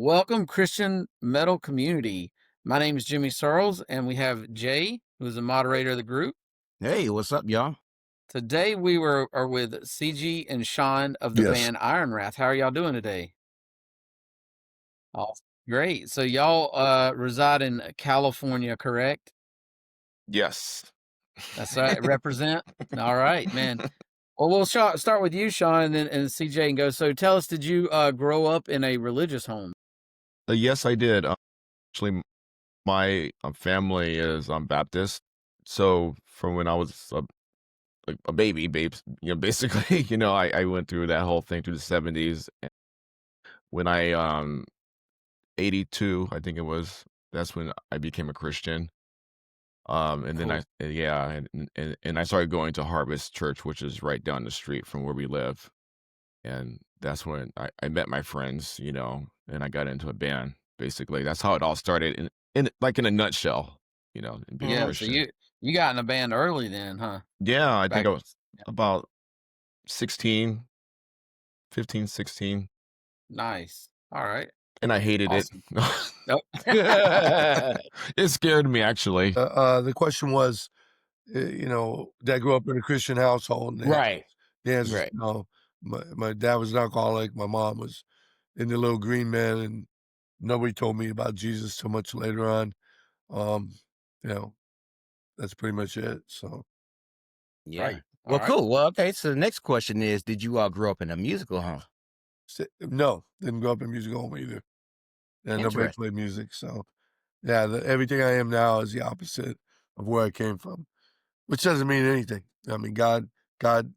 Welcome, Christian Metal Community. My name is Jimmy Searles, and we have Jay, who is the moderator of the group. Hey, what's up, y'all? Today we are with CG and Sean of the Yes. band IronWrath. How are y'all doing today? Awesome. Great. So y'all reside in California, correct? Yes. That's right. Represent. All right, man. Well, we'll start with you, Sean, and then CJ, and go. So tell us, did you grow up in a religious home? Yes, I did. Actually, my family is Baptist. So from when I was a baby, basically, I went through that whole thing through the 70s. When I 82, I think it was, that's when I became a Christian. And then Cool. and I started going to Harvest Church, which is right down the street from where we live. And that's when I met my friends, and I got into a band. Basically, that's how it all started in a nutshell, in being a Yeah. So Christian. you got in a band early then, huh? Yeah, I think Back. I was about 16, 15, 16, Nice. All right. and I hated it. Awesome. Nope. It scared me, actually. The question was, did I grow up in a Christian household? And Right. the answer is Right. no. My dad was an alcoholic. My mom was in the Little Green Man, and nobody told me about Jesus till much later on. Um, you know, that's pretty much it. So Yeah. Right. Well, All right. cool. Well, okay. So the next question is, did you all grow up in a musical home? no, didn't grow up in a music home either. And nobody Interesting. played music. So yeah, everything I am now is the opposite of where I came from, which doesn't mean anything. I mean, God, God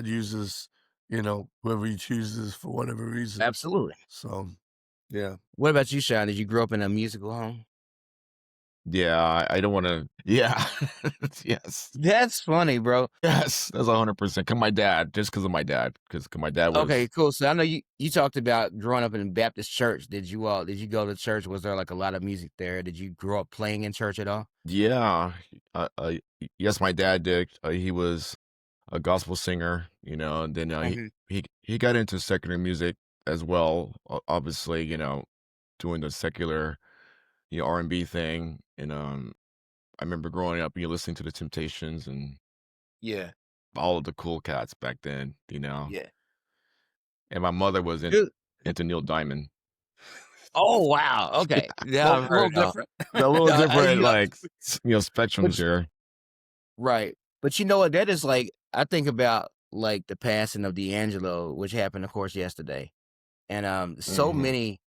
uses, whoever he chooses for whatever reason. Absolutely. So, yeah. What about you, Sean? Did you grow up in a musical home? Yeah, I don't want to. Yeah, yes, That's funny, bro. yes, that's 100%. Cause my dad, just because of my dad, because my dad was. Okay, cool. So I know you talked about growing up in a Baptist church. Did you go to church? Was there like a lot of music there? Did you grow up playing in church at all? Yeah, yes, my dad did. He was a gospel singer, and then Mhm. he got into secular music as well. Obviously, doing the secular, R&B thing. And I remember growing up, listening to the Temptations and Yeah. all of the cool cats back then, Yeah. And my mother was Good. into Neil Diamond. Oh wow. Okay. Yeah, Well, I've a little heard. different. A little No, different, you, like but spectrums here. Right. But you know what? That is like, I think about like the passing of D'Angelo, which happened, of course, yesterday. And so Hmm. many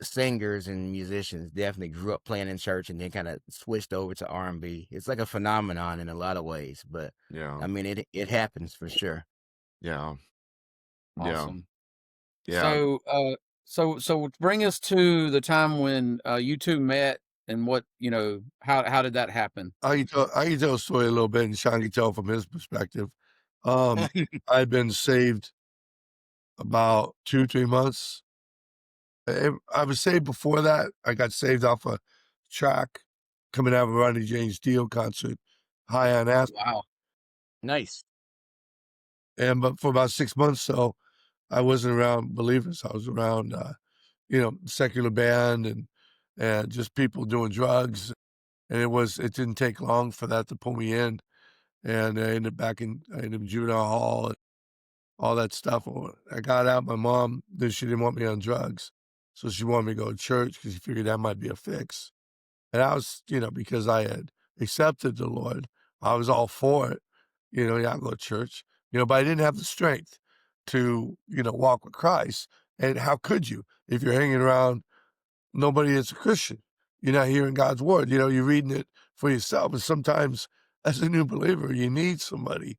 singers and musicians definitely grew up playing in church and then kind of switched over to R&B. It's like a phenomenon in a lot of ways, but Yeah, I mean it happens for sure. yeah, yeah, Awesome. yeah. So bring us to the time when you two met, and what how did that happen? I can tell a story a little bit, and Sean can tell from his perspective. I'd been saved about 2, 3 months. I was saved before that. I got saved off a track coming out of a Ronnie James Dio concert, high on acid. Wow. Nice. But for about 6 months, so I wasn't around believers. I was around, secular band and just people doing drugs. And it didn't take long for that to pull me in. And I ended up in juvenile hall and all that stuff. Well, I got out. My mom, she didn't want me on drugs. So she wanted me to go to church because she figured that might be a fix. And I was, because I had accepted the Lord, I was all for it. Yeah, I'll go to church, but I didn't have the strength to, walk with Christ. And how could you if you're hanging around nobody that's a Christian? You're not hearing God's word. You're reading it for yourself. And sometimes as a new believer, you need somebody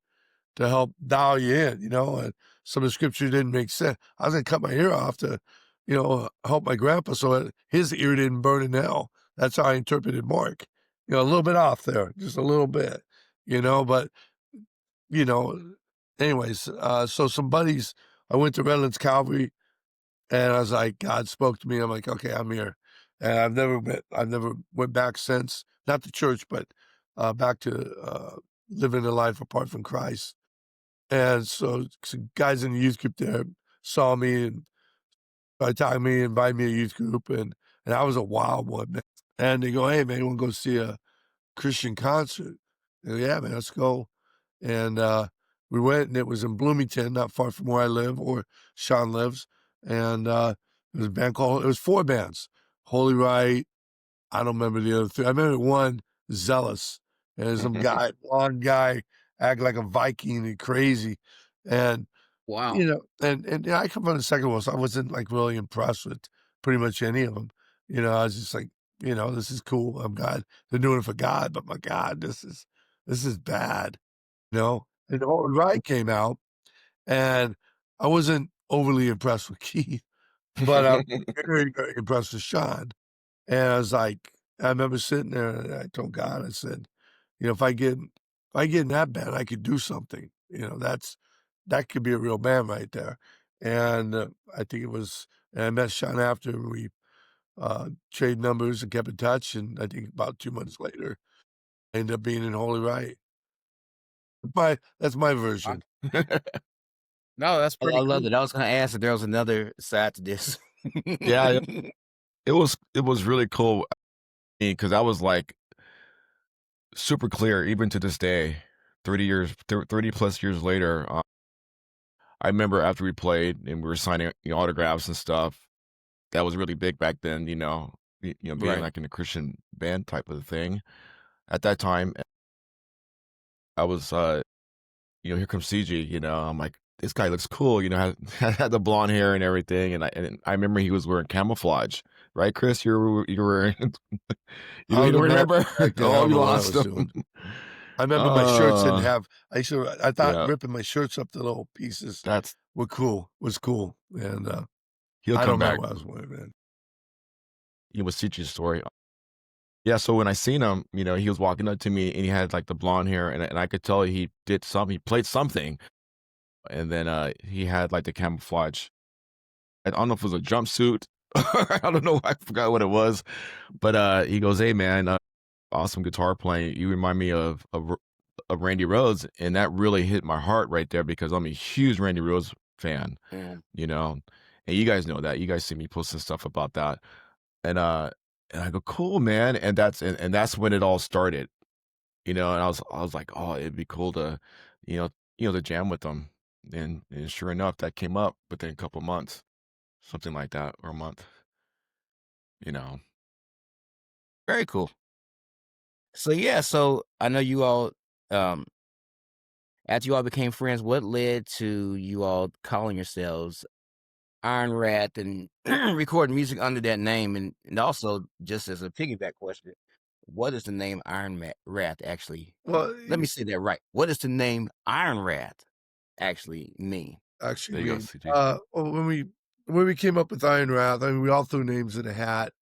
to help dial you in, and some of the scripture didn't make sense. I was going to cut my ear off to, help my grandpa so his ear didn't burn in hell. That's how I interpreted Mark. A little bit off there, just a little bit, but, you know, anyways, so some buddies, I went to Redlands Calvary and I was like, God spoke to me. I'm like, okay, I'm here. And I've never went back since, not to church, but back to living a life apart from Christ. And so some guys in the youth group there saw me and by the time me invite me a youth group, and I was a wild one, man. And they go, "Hey, man, you wanna go see a Christian concert?" I go, "Yeah, man, let's go." And, we went, and it was in Bloomington, not far from where I live or Sean lives, and, it was a band called it was 4 bands, Holy Right, I don't remember the other 3. I remember one, Zealous, and some guy, blonde guy, act like a Viking and crazy, and Wow. and yeah, I come from the second one, so I wasn't, like, really impressed with pretty much any of them. I was just like, "This is cool, I'm God. They're doing it for God, but my God, this is bad," you know? And the whole ride came out, and I wasn't overly impressed with Keith, but I was very, very impressed with Sean, and I was like I remember sitting there, and I told God, I said, if I get in that band, I could do something, that could be a real band right there, and, I think it was and I met Sean after, and we, traded numbers and kept in touch, and I think about 2 months later, I ended up being in Holy Right. That's my Wow. version. No, that's I pretty love cool. it. I was gonna ask if there was another side to this. Yeah, it was really cool because I was like super clear even to this day. 30 plus years later, I remember after we played and we were signing autographs and stuff. That was really big back then. Being Right. like in a Christian band type of thing at that time. I was here comes CG, I'm like, this guy looks cool, had the blonde hair and everything, and I remember he was wearing camouflage, right, Chris? You were I you was don't a band remember? back then, I Oh, don't you know what I lost was him. doing. I remember my shirts didn't Uh, have I thought yeah, ripping my shirts up to little pieces that's was cool, and, he'll I come don't remember back. what I was wearing, man. It was CG's story. Yeah, so when I seen him, he was walking up to me and he had like the blonde hair, and I could tell he did something, he played something, and then he had like the camouflage. I don't know if it was a jumpsuit. I don't know. I forgot what it was. But he goes, "Hey man, awesome guitar playing. You remind me of Randy Rhoads," and that really hit my heart right there because I'm a huge Randy Rhoads fan. Mm. You know, and you guys know that. You guys see me posting stuff about that, and and I go, "Cool, man," and that's when it all started. And I was like, "Oh, it'd be cool to, you know, to jam with them." And sure enough, that came up within a couple months, something like that, or a month. You know. Very cool. So yeah, so I know you all um after you all became friends, what led to you all calling yourselves IronWrath and recording music under that name? And also, just as a piggyback question, what does the name Wrath actually? Well, Let me say that right. What does the name Wrath actually mean? actually, There I you go, mean, CG. when we came up with IronWrath, I mean, we all threw names in a hat.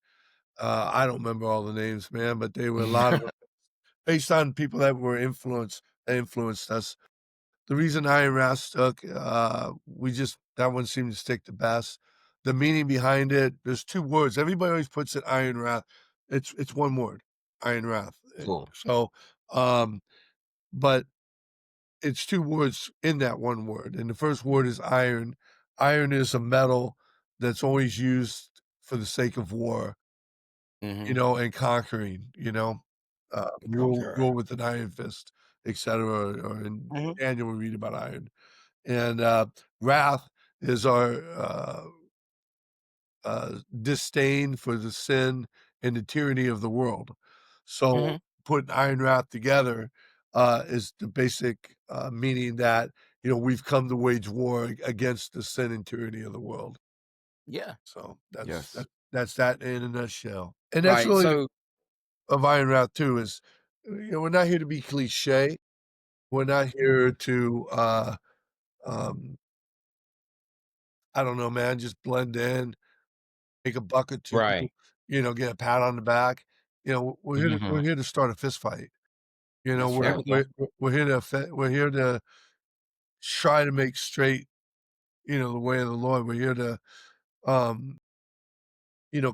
I don't remember all the names, man, but they were a lot of them based on people that influenced us. The reason Iron Wrath stuck, we just that one seemed to stick the best. The meaning behind it, there's 2 words. Everybody always puts it Iron Wrath. It's 1 word, Iron Wrath. Cool. So, but it's 2 words in that 1 word, and the first word is iron. Iron is a metal that's always used for the sake of war, Mm-hmm. and conquering, rule with an iron fist, etcetera, or in Mm-hmm. Daniel, we read about iron. And, wrath is our, disdain for the sin and the tyranny of the world. Mm-hmm. So, putting iron wrath together, is the basic, meaning that, we've come to wage war against the sin and tyranny of the world. Yeah. So, that's Yes. that's that in a nutshell. And that's Right. really So of Iron Wrath too is, we're not here to be cliche. We're not here to, um, I don't know, man, just blend in, make a buck or 2, Right. get a pat on the back. We're here to Mm-hmm. we're here to start a fist fight. that's We're right. Okay. we're here to we're here to try to make straight, the way of the Lord. We're here to, um,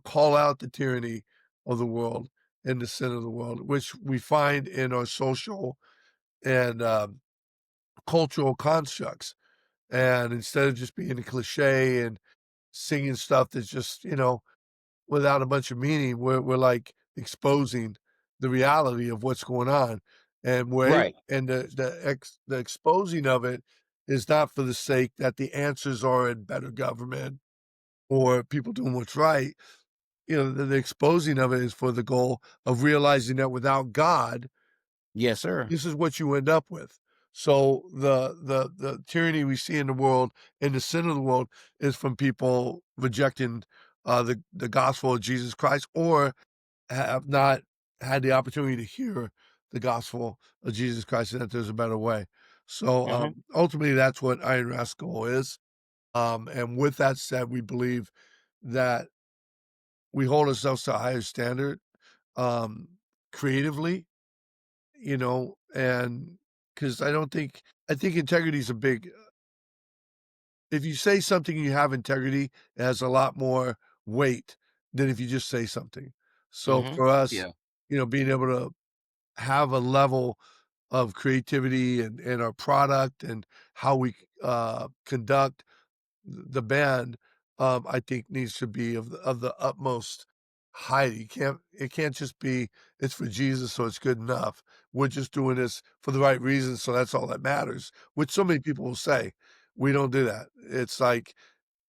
call out the tyranny of the world and the sin of the world, which we find in our social and, cultural constructs. And instead of just being a cliche and singing stuff that's just, without a bunch of meaning. We're like exposing the reality of what's going on. And Right. the exposing of it is not for the sake that the answers are in better government or people doing what's right. The exposing of it is for the goal of realizing that without God, Yes, sir. this is what you end up with. So the tyranny we see in the world and the sin of the world is from people rejecting the gospel of Jesus Christ, or have not had the opportunity to hear the gospel of Jesus Christ and that there's a better way. So ultimately, that's what IronWrath's goal is. And with that said, we believe that we hold ourselves to a higher standard um, creatively, and because I think integrity is a big. If you say something and you have integrity, it has a lot more weight than if you just say something. So for us, Yeah. being able to have a level of creativity in our product and how we conduct the band, I think needs to be of the utmost height. It can't just be it's for Jesus, so it's good enough. We're just doing this for the right reasons, so that's all that matters. Which so many people will say. We don't do that. It's like,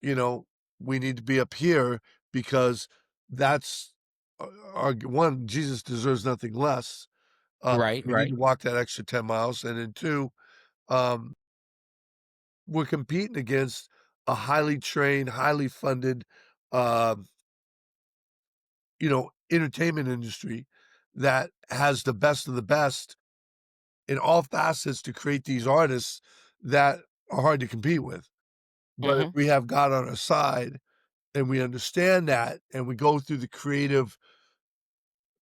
you know, we need to be up here because that's our one, Jesus deserves nothing less. Right, We need right. to walk that extra 10 miles. And then two, um, we're competing against a highly trained, highly funded, um, entertainment industry that has the best of the best in all facets to create these artists that are hard to compete with. But if Mhm. we have God on our side and we understand that and we go through the creative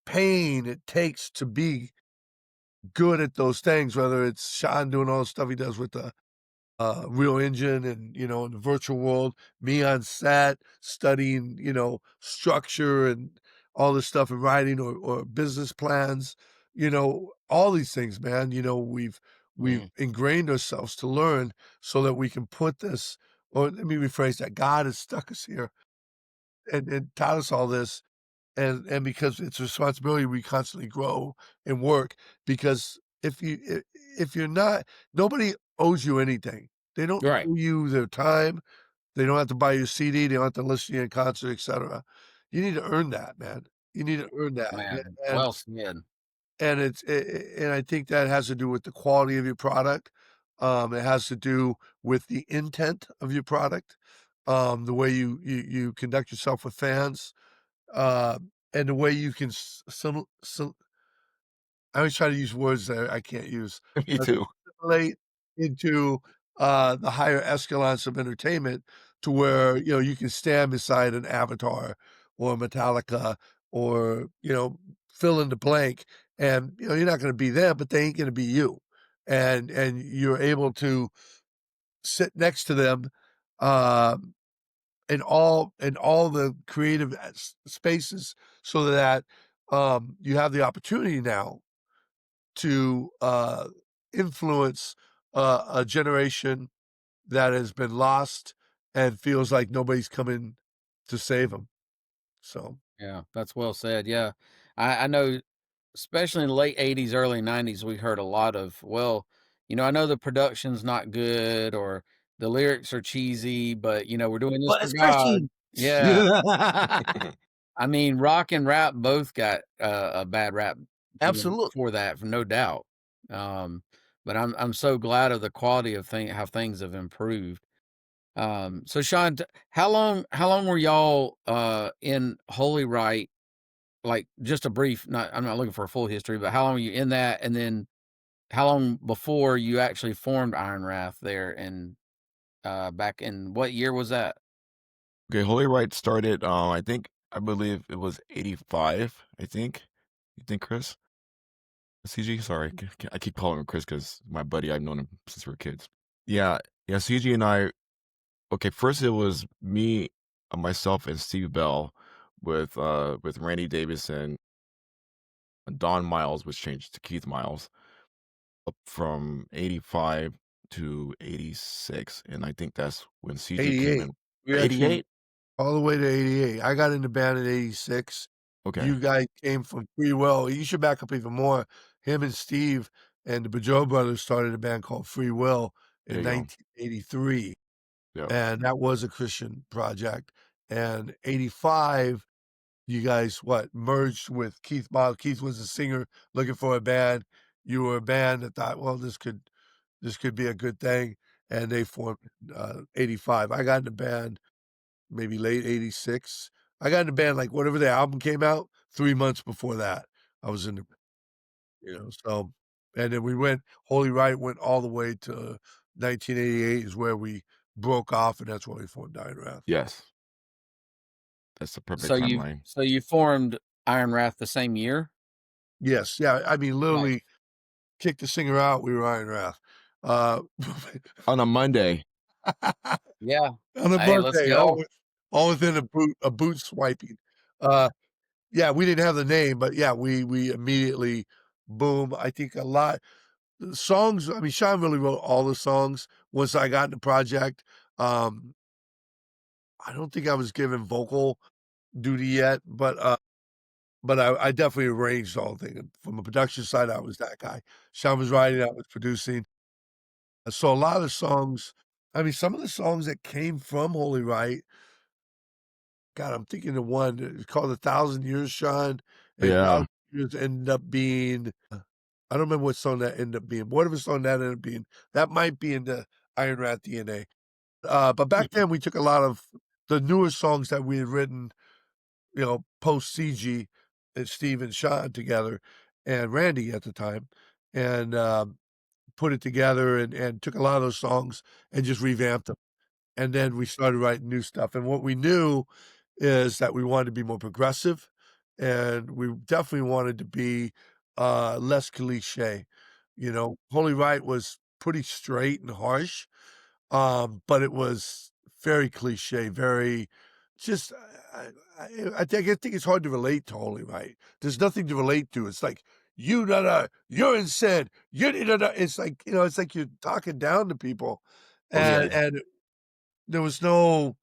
pain it takes to be good at those things, whether it's Sean doing all the stuff he does with the Real Engine and, in the virtual world, me on set studying, structure and all this stuff and writing or business plans, all these things, man, we've Mhm. ingrained ourselves to learn so that we can put this, or let me rephrase that, God has stuck us here and taught us all this. And because it's a responsibility, we constantly grow and work because if you're not, nobody owes you anything. They don't Right. owe you their time. They don't have to buy you a CD. They don't have to listen to you in concert, etc. You need to earn that, man. You need to earn that, Man, and well said. and I think that has to do with the quality of your product. It has to do with the intent of your product, the way you conduct yourself with fans, uh, and the way you can I always try to use words that I can't use. Me too. Assimilate into the higher escalons of entertainment to where you can stand beside an Avatar or Metallica or fill in the blank, and you're not going to be them, but they ain't going to be you, and you're able to sit next to them. Um, in all the creative spaces so that you have the opportunity now to influence a generation that has been lost and feels like nobody's coming to save them. So Yeah, that's well said. Yeah. I know, especially in the late 80s, early 90s, we heard a lot of, well, I know the production's not good or the lyrics are cheesy, but, we're doing this But for God. especially Yeah. I mean, rock and rap both got a bad rap, Absolutely. for that, for no doubt. Um, but I'm so glad of the quality of how things have improved. So Sean, how long were y'all in Holy Right? Like just a brief, not I'm not looking for a full history, but how long were you in that, and then how long before you actually formed IronWrath there, and back in what year was that? Okay, Holy Right started, I believe it was 85, I think. You think, Chris? CG? Sorry, I keep calling him Chris because my buddy, I've known him since we were kids. Yeah, yeah, CG and I, okay, first it was me, myself, and Steve Bell with Randy Davis and Don Miles, which changed to Keith Miles, up from 85 to 86, and I think that's when CG came 88. in. We actually 88? all the way to '88. I got in the band in '86. Okay. You guys came from Free Will. You should back up even more. Him and Steve and the Bajot brothers started a band called Free Will There in you go. 1983, Yep. and that was a Christian project. And '85, you guys, merged with Keith Miles. Keith was a singer looking for a band. You were a band that thought, well, this could be a good thing, and they formed, '85. I got in the band maybe late '86. I got in the band, like, whenever the album came out, 3 months before that, I was in the so and then we went Holy Right went all the way to 1988 is where we broke off, and that's when we formed IronWrath. Yes. That's the perfect timeline. So you formed IronWrath the same year? Yes, yeah, I mean, Nice. literally kicked the singer out, we were IronWrath. On a Monday. Yeah. On a Hey, let's Monday, go. all within a boot swiping. Yeah, we didn't have the name, but yeah, we immediately boom. I think a lot the songs, I mean, Sean really wrote all the songs once I got in the project. Um, I don't think I was given vocal duty yet, but I definitely arranged the whole thing. And from a production side, I was that guy. Sean was writing, I was producing. So a lot of songs, I mean, some of the songs that came from Holy Right, God, I'm thinking of one, it's called 1,000 Years, Sean, and Yeah. 1,000 Years ended up being I don't remember what song that ended up being. Whatever song that ended up being, that might be in the IronWrath DNA. But back then, we took a lot of the newer songs that we had written, post CG and Steve and Sean together, and Randy at the time, and put it together and took a lot of those songs and just revamped them. And then we started writing new stuff. And what we knew is that we wanted to be more progressive, and we definitely wanted to be less cliche. Holy Right was pretty straight and harsh, but it was very cliche, very just. I think it's hard to relate to Holy Right. There's nothing to relate to. It's like you da da, you're in sin. You da da. It's like it's like you're talking down to people, Oh, yeah. and there was no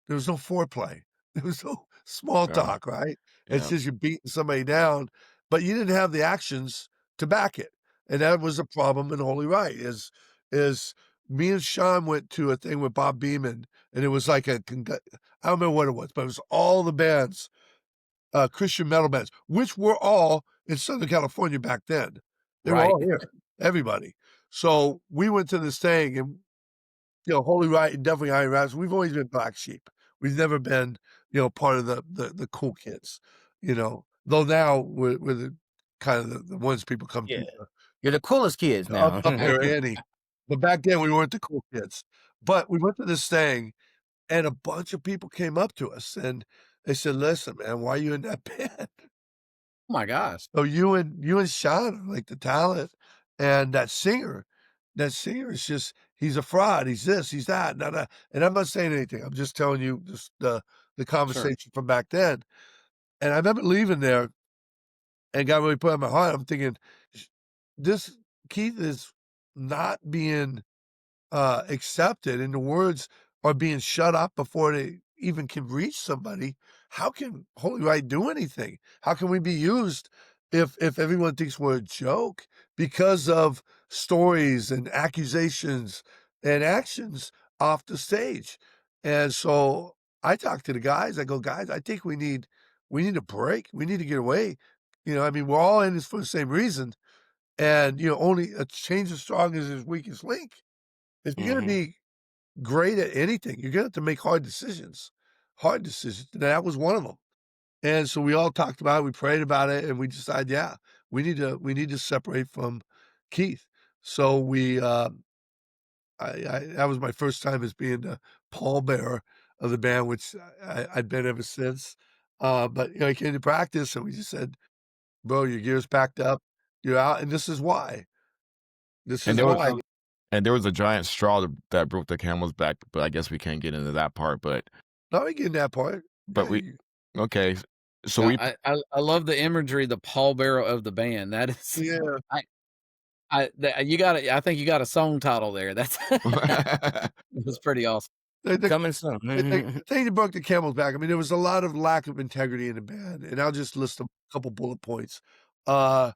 foreplay. There was no small Yeah. talk, right? It's Yeah. just you're beating somebody down, but you didn't have the actions to back it. And that was a problem in Holy Right is me and Sean went to a thing with Bob Beeman, and it was like I don't remember what it was, but it was all the bands, Christian metal bands, which were all in Southern California back then. They were Right. all here, everybody. So we went to this thing, and Holy Right and definitely IronWrath, we've always been black sheep. We've never been, part of the cool kids, though now we're the kind of the ones people come Yeah. to You're the coolest kids now. up there, Annie. But back then we weren't the cool kids. But we went to this thing and a bunch of people came up to us and they said, "Listen, man, why are you in that band?" Oh my gosh. So you and Sean are like the talent, and that singer is just he's a fraud. He's this, he's that. No, no. And I'm not saying anything. I'm just telling you just the Sure. conversation from back then. And I remember leaving there and got really put on my heart. I'm thinking, this Keith is not being accepted, and the words are being shut up before they even can reach somebody. How can Holy Right do anything? How can we be used if everyone thinks we're a joke because of stories and accusations and actions off the stage? And so I talked to the guys. I go, guys, I think we need a break. We need to get away. I mean, we're all in this for the same reason. And only a change as strong as his weakest link. If you're gonna Mhm. be great at anything, you're gonna have to make hard decisions. Hard decisions. And that was one of them. And so we all talked about it, we prayed about it, and we decided, yeah, we need to separate from Keith. So we I that was my first time as being the pallbearer of the band, which I'd been ever since. But he came to practice and we just said, "Bro, your gear's packed up, you're out, and this is why. This And is there was why." there was a giant straw that broke the camel's back, but I guess we can't get into that part, No, we get that part. but Yeah, we okay. So Yeah, we I love the imagery, the pallbearer of the band. That is yeah. I think you got a song title there. That's pretty awesome. The Coming soon. the thing that broke the camel's back, I mean, there was a lot of lack of integrity in the band, and I'll just list a couple bullet points. The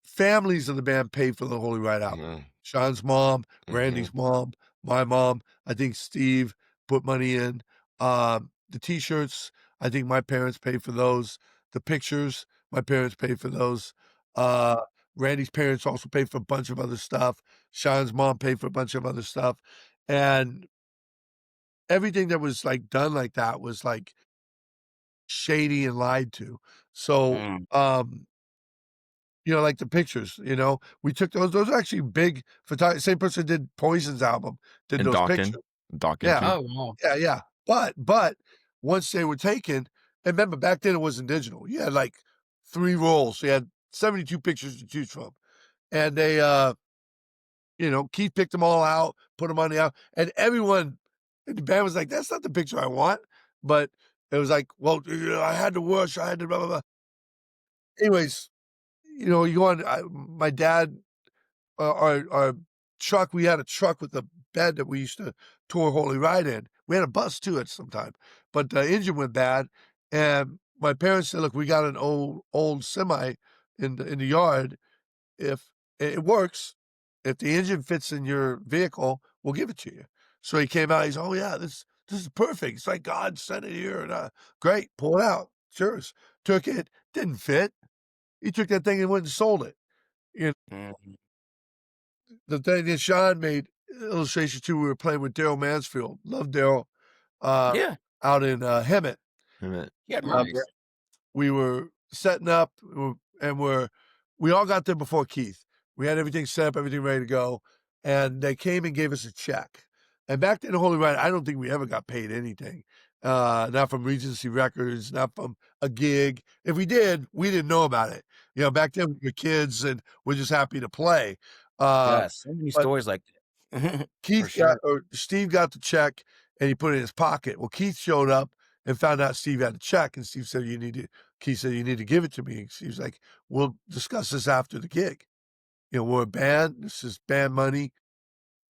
families of the band paid for the Holy Ride album. Mhm. Sean's mom, Mhm. Randy's mom, my mom, I think Steve put money in. The T-shirts, I think my parents paid for those. The pictures, my parents paid for those. Randy's parents also paid for a bunch of other stuff. Sean's mom paid for a bunch of other stuff. And everything that was, like, done like that was, like, shady and lied to. So, Mm. you know, like the pictures, you know, we took those are actually big same person did Poison's album, did And those Dawkins. pictures. Dawkins Yeah. too. Oh, wow. Yeah, yeah. But once they were taken, and remember back then it wasn't digital. You had like 3 rolls. You had 72 pictures to choose from. And they you know, Keith picked them all out, put them on the album, and everyone in the band was like, "That's not the picture I want." But it was like, "Well, you know, I had to rush, I had to blah blah blah." Anyways, you know, you go on my dad our truck, we had a truck with a bed that we used to tour Holy Ride in. We had a bus too at some time, but the engine went bad, and my parents said, "Look, we got an old semi in the yard. If it works, if the engine fits in your vehicle, we'll give it to you." So he came out. He's, "Oh yeah, this is perfect. It's like God sent it here." And great, pull it out. Sure, took it, didn't fit. He took that thing and went and sold it. You Mhm. The thing that Sean made illustration too, we were playing with Daryl Mansfield. Love Daryl, uh, Yeah. out in, Hemet. Yeah, Nice. We were setting up, and we all got there before Keith. We had everything set up, everything ready to go, and they came and gave us a check. And back then, the Holy Ride, I don't think we ever got paid anything. Not from Regency Records, not from a gig. If we did, we didn't know about it. You know, back then we were kids and we're just happy to play. yeah, so many But stories like that. For Keith sure. or Steve got the check and he put it in his pocket. Well, Keith showed up and found out Steve had the check, and Steve said, Keith said, "You need to give it to me." And Steve's like, "We'll discuss this after the gig. You know, we're a band. This is band money.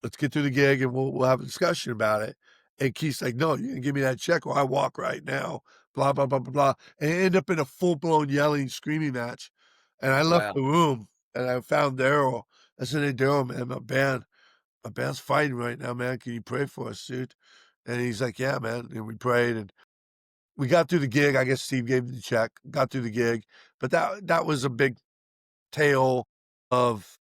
Let's get through the gig and we'll have a discussion about it." And Keith's like, "No, you're gonna give me that check or I walk right now." Blah, blah, blah, blah, blah. And it ended up in a full-blown yelling, screaming match. And I left Wow. the room and I found Daryl. I said, "Hey, Daryl, man, my band's fighting right now, man. Can you pray for us, dude?" And he's like, "Yeah, man." And we prayed and we got through the gig. I guess Steve gave me the check, got through the gig. But that was a big tale of,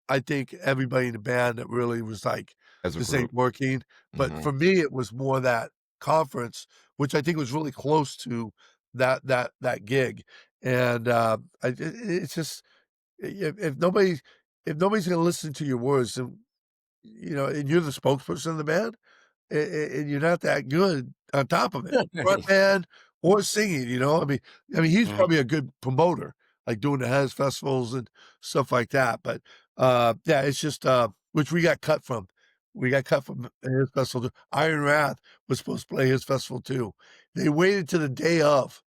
I think, everybody in the band that really was like, As a "This group. ain't working." But Mhm. for me, it was more that conference, which I think was really close to that gig. And it's just if nobody if nobody's gonna listen to your words, then you know, and you're the spokesperson of the band, and you're not that good on top of it, front man or singing, you know? I mean, he's Mhm. probably a good promoter, like doing the Hez festivals and stuff like that, but, yeah, it's just, which we got cut from. We got cut from his festival too. IronWrath was supposed to play his festival too. They waited till the day of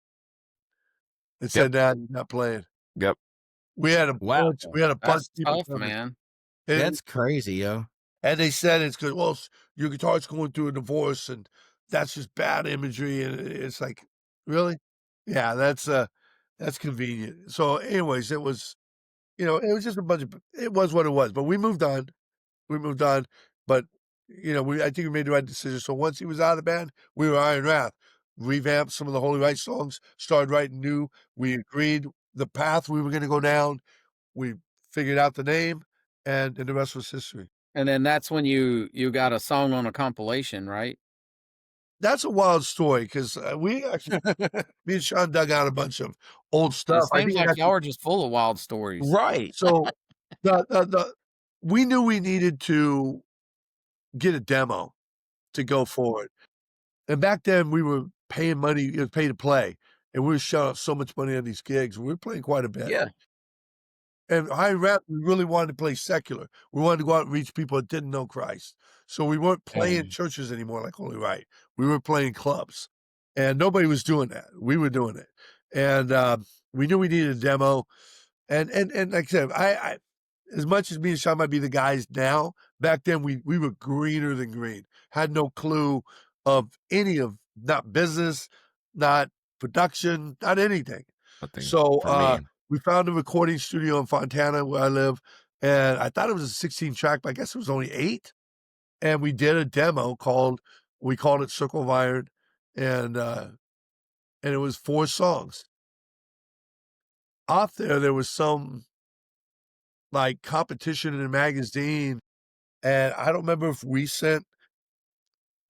and Yep. said, "Nah, you're not playing." Yep. Wow. We had a bunch That's of people tough, coming, man. and That's crazy, yo. And they said it's 'cause, "Well, your guitar's going through a divorce, and that's just bad imagery," and it's like, "Really? Yeah, that's convenient." So, anyways, it was, you know, it was just a bunch of it was what it was, but we moved on, but, you know, I think we made the right decision, so once he was out of the band, we were IronWrath, revamped some of the Holy Right songs, started writing new, we agreed the path we were gonna go down, we figured out the name, and the rest was history. And then that's when you got a song on a compilation, right? That's a wild story 'cause, we actually me and Sean dug out a bunch of old It stuff. I seems think it like y'all actually are just full of wild stories. Right. so the we knew we needed to get a demo to go forward, and back then we were paying money, it was pay to play, and we were shelling out so much money on these gigs, we were playing quite a bit. Yeah. And high rap, we really wanted to play secular. We wanted to go out and reach people that didn't know Christ. So we weren't playing Mhm. churches anymore like Holy Right. We were playing clubs, and nobody was doing that. We were doing it, and we knew we needed a demo. And like I said, I as much as me and Sean might be the guys now, back then we were greener than green. Had no clue of any of, not business, not production, not anything. Nothing So for me. we found a recording studio in Fontana where I live, and I thought it was a 16 track, but I guess it was only 8. And we did a demo we called it Circle of Iron, and it was 4 songs. Off there was some like competition in a magazine, and I don't remember if we sent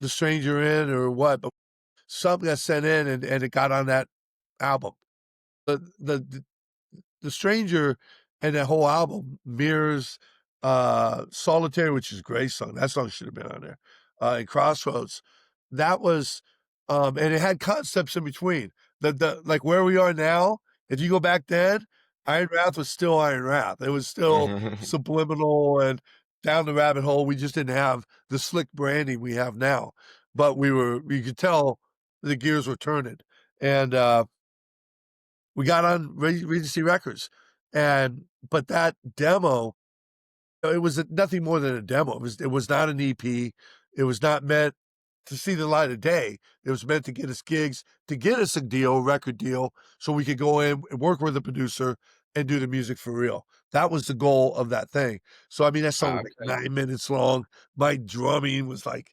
The Stranger in or what, but something got sent in and it got on that album. The Stranger and that whole album mirrors Solitary, which is a great song. That song should have been on there. And Crossroads. That was and it had concepts in between. The like where we are now, if you go back then, IronWrath was still IronWrath. It was still subliminal and down the rabbit hole. We just didn't have the slick branding we have now. But you could tell the gears were turning. And we got on Regency Records, but that demo, it was nothing more than a demo. It was not an EP. It was not meant to see the light of day. It was meant to get us gigs, to get us a record deal, so we could go in and work with the producer and do the music for real. That was the goal of that thing. So I mean, that song was like 9 minutes long. My drumming was like,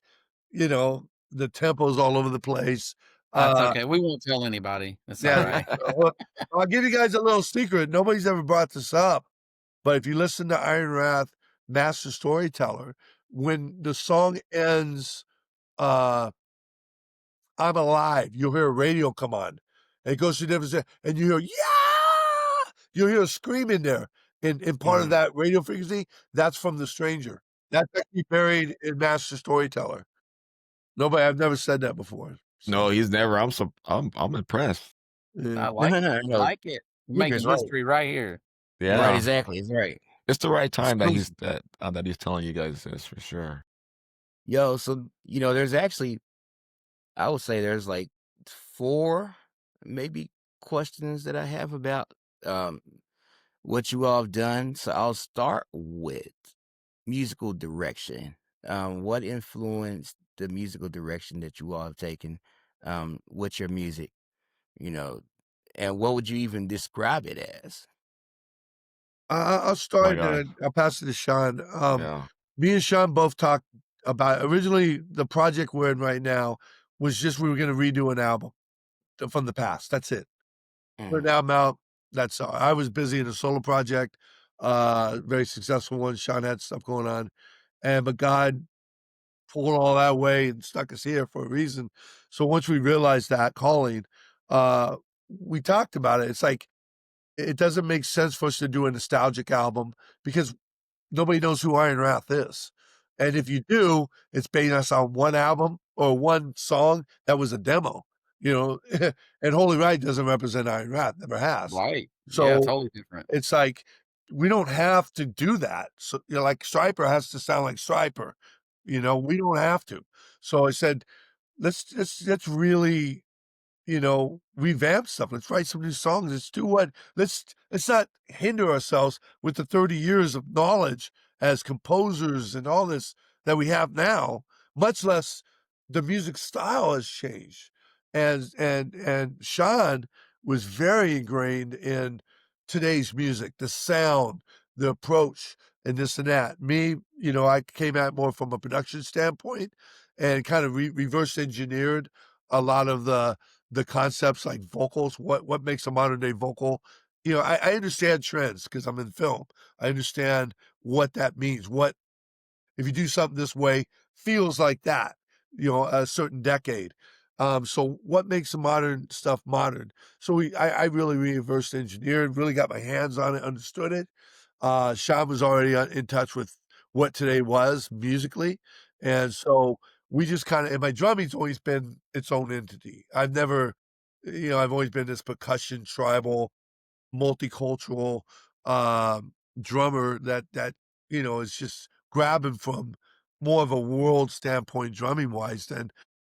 the tempo's all over the place. That's okay. We won't tell anybody. It's all right. Well, I'll give you guys a little secret. Nobody's ever brought this up, but if you listen to IronWrath, Master Storyteller, when the song ends, I'm alive, you'll hear a radio come on. And it goes to different, and you hear, yeah! You'll hear a scream in there. And part of that radio frequency, that's from The Stranger. That's actually buried in Master Storyteller. I've never said that before. So. No, he's never. I'm impressed. I like like it. We're making history right here. Yeah, right, exactly. It's right. It's the right time that he's telling you guys this for sure. Yo, so there's actually, I would say there's like 4 maybe questions that I have about what you all have done. So I'll start with musical direction. What influenced the musical direction that you all have taken with your music? And what would you even describe it as? I'll start and I'll pass it to Sean. Me and Sean both talked about, originally the project we're in right now was just we were going to redo an album from the past. That's it. Put an album out. That's all. I was busy in a solo project, very successful one. Sean had stuff going on, but God pulled all that away and stuck us here for a reason. So once we realized that calling, we talked about it. It's like, it doesn't make sense for us to do a nostalgic album because nobody knows who IronWrath is. And if you do, it's based on one album or one song that was a demo, and Holy Right doesn't represent IronWrath, never has. Right. So yeah, totally different. It's like, we don't have to do that. So, like Striper has to sound like Striper, we don't have to. So I said, let's really, revamp stuff. Let's write some new songs. Let's do let's not hinder ourselves with the 30 years of knowledge as composers and all this that we have now, much less the music style has changed. And Sean was very ingrained in today's music, the sound, the approach, and this and that. Me, I came at more from a production standpoint and kind of reverse engineered a lot of the concepts like vocals, what makes a modern day vocal. I understand trends because I'm in film. I understand what that means. What if you do something this way feels like that, a certain decade. So what makes the modern stuff modern? So I really reverse engineered, really got my hands on it, understood it. Sean was already in touch with what today was musically. And so we just kind of, and my drumming's always been its own entity. I've never, I've always been this percussion, tribal, multicultural drummer that is just grabbing from more of a world standpoint drumming wise than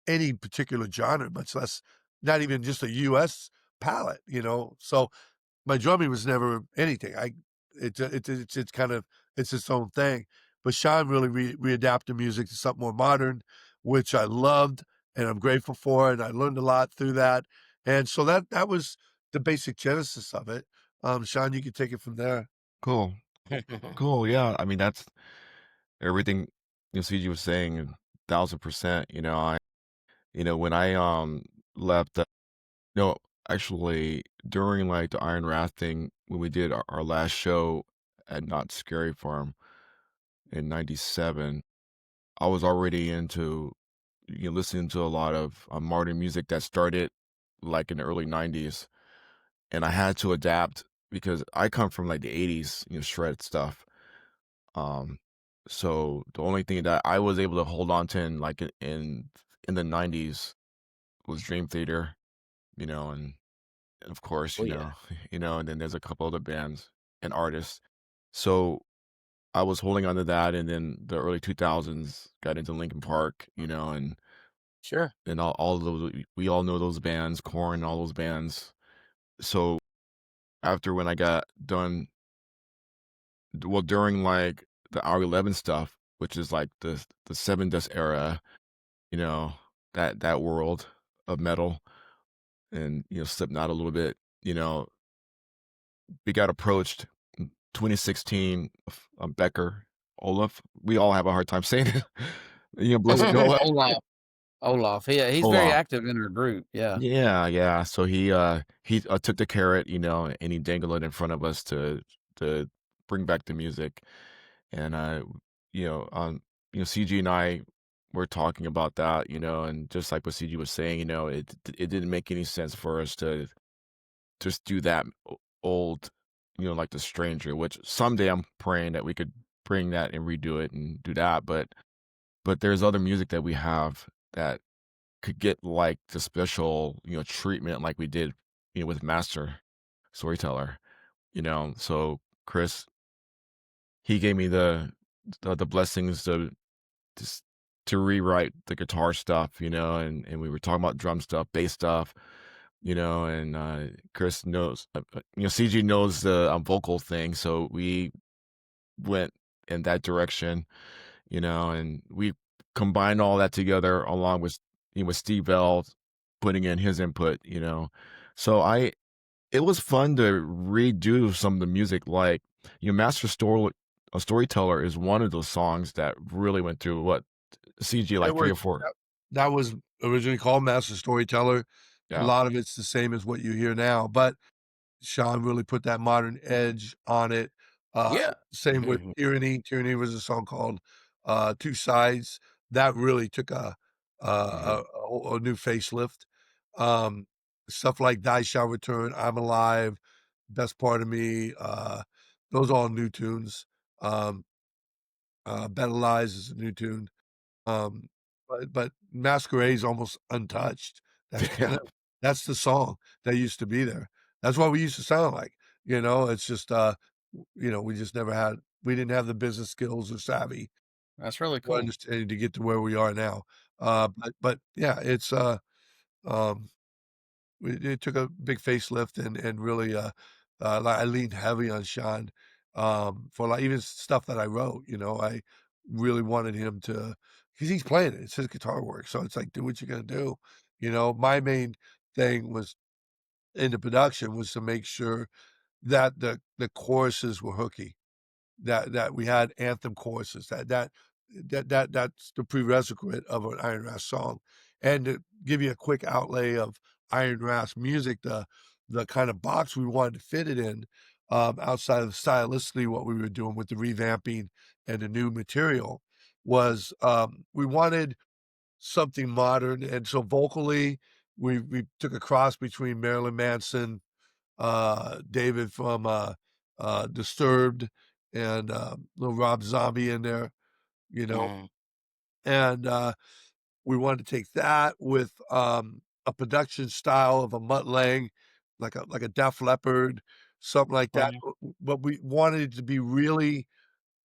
any particular genre, much less not even just a US palette, So my drumming was never anything. It's kind of, it's its own thing. but Sean really readapted music to something more modern, which I loved and I'm grateful for, and I learned a lot through that. And so that was the basic genesis of it. Sean, you can take it from there. Cool. Cool. Yeah. I mean, that's everything CG was saying, 1000%. When I left, no, actually during like the IronWrath thing, when we did our last show at Not Scary Farm in '97, I was already into listening to a lot of modern music that started like in the early '90s, and I had to adapt because I come from like the '80s, shred stuff. Um, so the only thing that I was able to hold on to in the '90s was Dream Theater, and of course, Oh yeah. and then there's a couple other bands and artists. So I was holding on to that, and then the early 2000s got into Linkin Park, Sure. and all of those we all know those bands, Korn, all those bands. So after when I got done, well, during like the Hour 11 stuff, which is like the Seven Dust era, you know, that world of metal, and Slipknot a little bit, we got approached in 2016. Becker, Olaf. We all have a hard time saying it. Bless his Olaf. Olaf. He's very Olaf. active in our group. Yeah. Yeah, yeah. So he took the carrot, and he dangled it in front of us to bring back the music. And CG and I were talking about that, and just like what CG was saying, it didn't make any sense for us to just do that old, like The Stranger, which someday I'm praying that we could bring that and redo it and do that. But there's other music that we have that could get like the special, treatment like we did, with Master Storyteller, So Chris, he gave me the blessings to to rewrite the guitar stuff, and we were talking about drum stuff, bass stuff, and Chris knows, CG knows the vocal thing, so we went in that direction, and we combined all that together along with with Steve Bell putting in his input, So it was fun to redo some of the music, like Master Story a Storyteller is one of those songs that really went through what CG It like three was or four. that was originally called Master Storyteller. A Yeah. lot of it's the same as what you hear now, but Sean really put that modern edge on it. Yeah. Same with Tyranny. Tyranny was a song called Two Sides. That really took Mhm. a new facelift. Um, Stuff like Die Shall Return, I'm Alive, Best Part of Me, those are all new tunes. Um, Better Lies is a new tune. Um, but Masquerade's almost untouched. That's kind Yeah. of that's the song that used to be there. That's what we used to sound like, it's just, we didn't have the business skills or savvy That's really or cool. understanding to get to where we are now. But yeah, um it took a big facelift and really, I leaned heavy on Sean, for, like, even stuff that I wrote, I really wanted him to, because he's playing it, it's his guitar work, so it's like, "Do what you're gonna do," My main thing was in the production was to make sure that the choruses were hooky, that we had anthem choruses, that's the prerequisite of an IronWrath song. And to give you a quick outlay of IronWrath's music, the kind of box we wanted to fit it in, outside of stylistically what we were doing with the revamping and the new material was, we wanted something modern, and so vocally, we took a cross between Marilyn Manson, David from, Disturbed, and, little Rob Zombie in there, you know, Mhm. and, we wanted to take that with, a production style of a Mutt Lange, like a Def Leppard, something like that, Mhm. but we wanted it to be really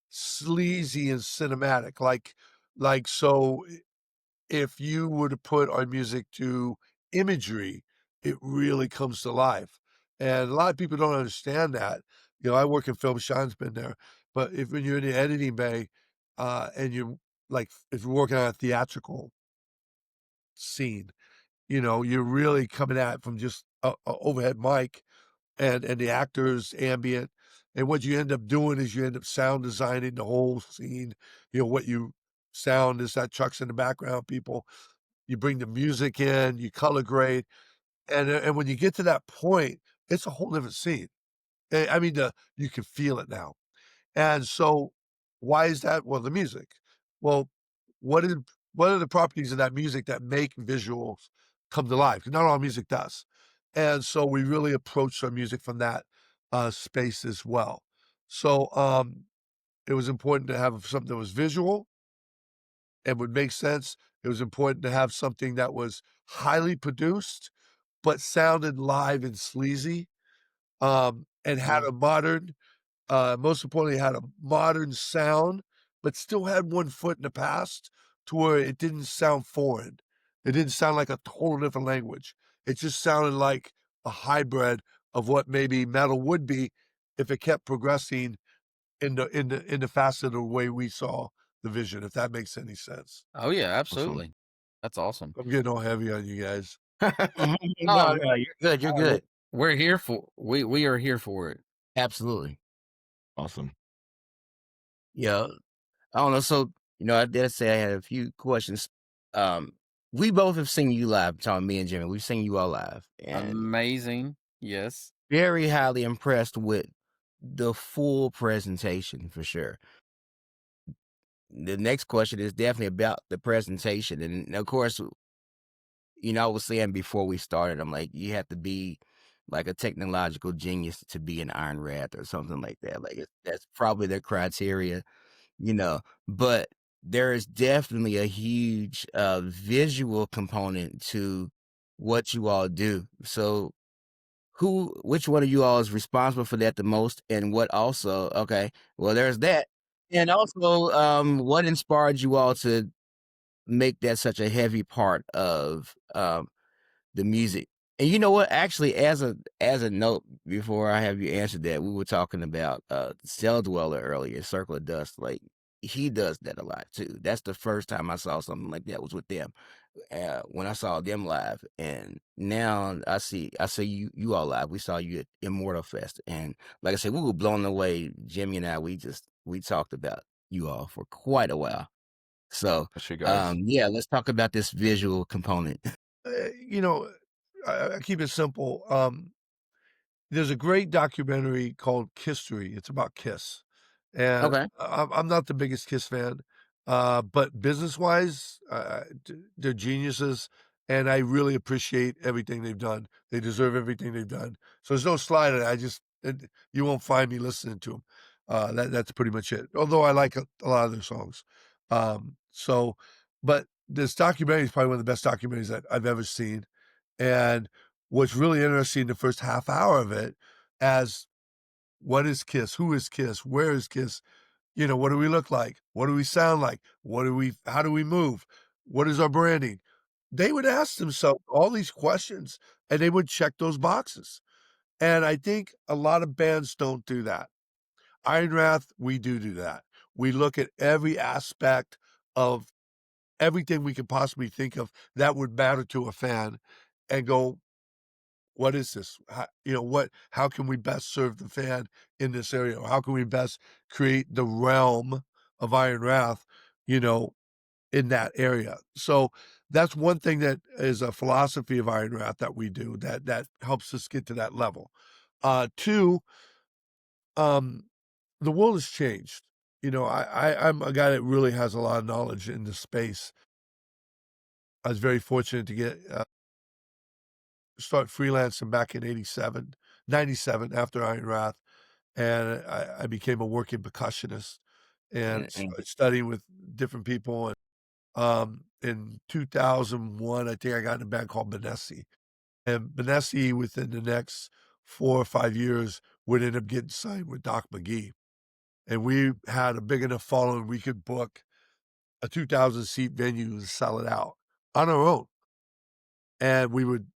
sleazy and cinematic, so if you were to put our music to imagery, it really comes to life, and a lot of people don't understand that. I work in film, Sean's been there, but if when you're in the editing bay, and you like, if you're working on a theatrical scene, you know, you're really coming at it from just a overhead mic and the actors ambient, and what you end up doing is you end up sound designing the whole scene, you know, what you sound is that trucks in the background, people, you bring the music in, you color grade, and when you get to that point, it's a whole different scene. I mean, you can feel it now. And so, why is that? Well, the music. Well, what is what are the properties of that music that make visuals come to life? 'Cause not all music does. And so we really approach our music from that space as well. So it was important to have something that was visual and would make sense. It was important to have something that was highly produced, but sounded live and sleazy, and had Mhm. a modern most importantly, had a modern sound, but still had one foot in the past to where it didn't sound foreign. It didn't sound like a total different language. It just sounded like a hybrid of what maybe metal would be if it kept progressing in the facet of the way we saw the vision, if that makes any sense. Oh, yeah, Awesome. absolutely. That's awesome. I'm getting all heavy on you guys. Mhm. Oh, No, no, you're good, you're w good. we're here for we are here for it. Absolutely. Awesome. Yeah. I don't know, so, I did say I had a few questions. Um, we both have seen you live, talking me and Jimmy, we've seen you all live, and Amazing. Yes. very highly impressed with the full presentation for sure. The next question is definitely about the presentation, and of course, I was saying before we started, I'm like, you have to be like a technological genius to be an IronWrath or something like that. Like that's probably their criteria, you know. But there is definitely a huge visual component to what you all do. So which one of you all is responsible for that the most, and what also? Okay, well, there's that, and also, what inspired you all to make that such a heavy part of the music? And you know what? Actually, as a note, before I have you answer that, we were talking about Cell Dweller earlier, Circle of Dust. Like he does that a lot too. That's the first time I saw something like that was with them. When I saw them live, and now I see you all live. We saw you at Immortal Fest, and like I said, we were blown away. Jimmy and I, we talked about you all for quite a while. So, Bless you guys. yeah, let's talk about this visual component. You know, I keep it simple. There's a great documentary called Kisstory. It's about Kiss, and Okay. I'm not the biggest Kiss fan, but business-wise, they're geniuses, and I really appreciate everything they've done. They deserve everything they've done. So there's no slide in it. You won't find me listening to them. That's pretty much it. Although I like a lot of their songs. So, but this documentary is probably one of the best documentaries that I've ever seen. And what's really interesting, the first half hour of it, as what is Kiss? Who is Kiss? Where is Kiss? You know, what do we look like? What do we sound like? How do we move? What is our branding? They would ask themselves all these questions and they would check those boxes. And I think a lot of bands don't do that. IronWrath, we do that. We look at every aspect of everything we could possibly think of that would matter to a fan and go, what is this? How can we best serve the fan in this area? Or how can we best create the realm of Iron Wrath, you know, in that area? So that's one thing that is a philosophy of Iron Wrath that we do that helps us get to that level. Two, um, the world has changed. I'm a guy that really has a lot of knowledge in this space. I was very fortunate to start freelancing back in 97 after Iron Wrath, and I became a working percussionist and Mm-mm. studying with different people. And in 2001, I think I got in a band called Benessi, and Benessi within the next 4 or 5 years would end up getting signed with Doc McGee, and we had a big enough following we could book a 2,000 seat venue and sell it out on our own. And we would,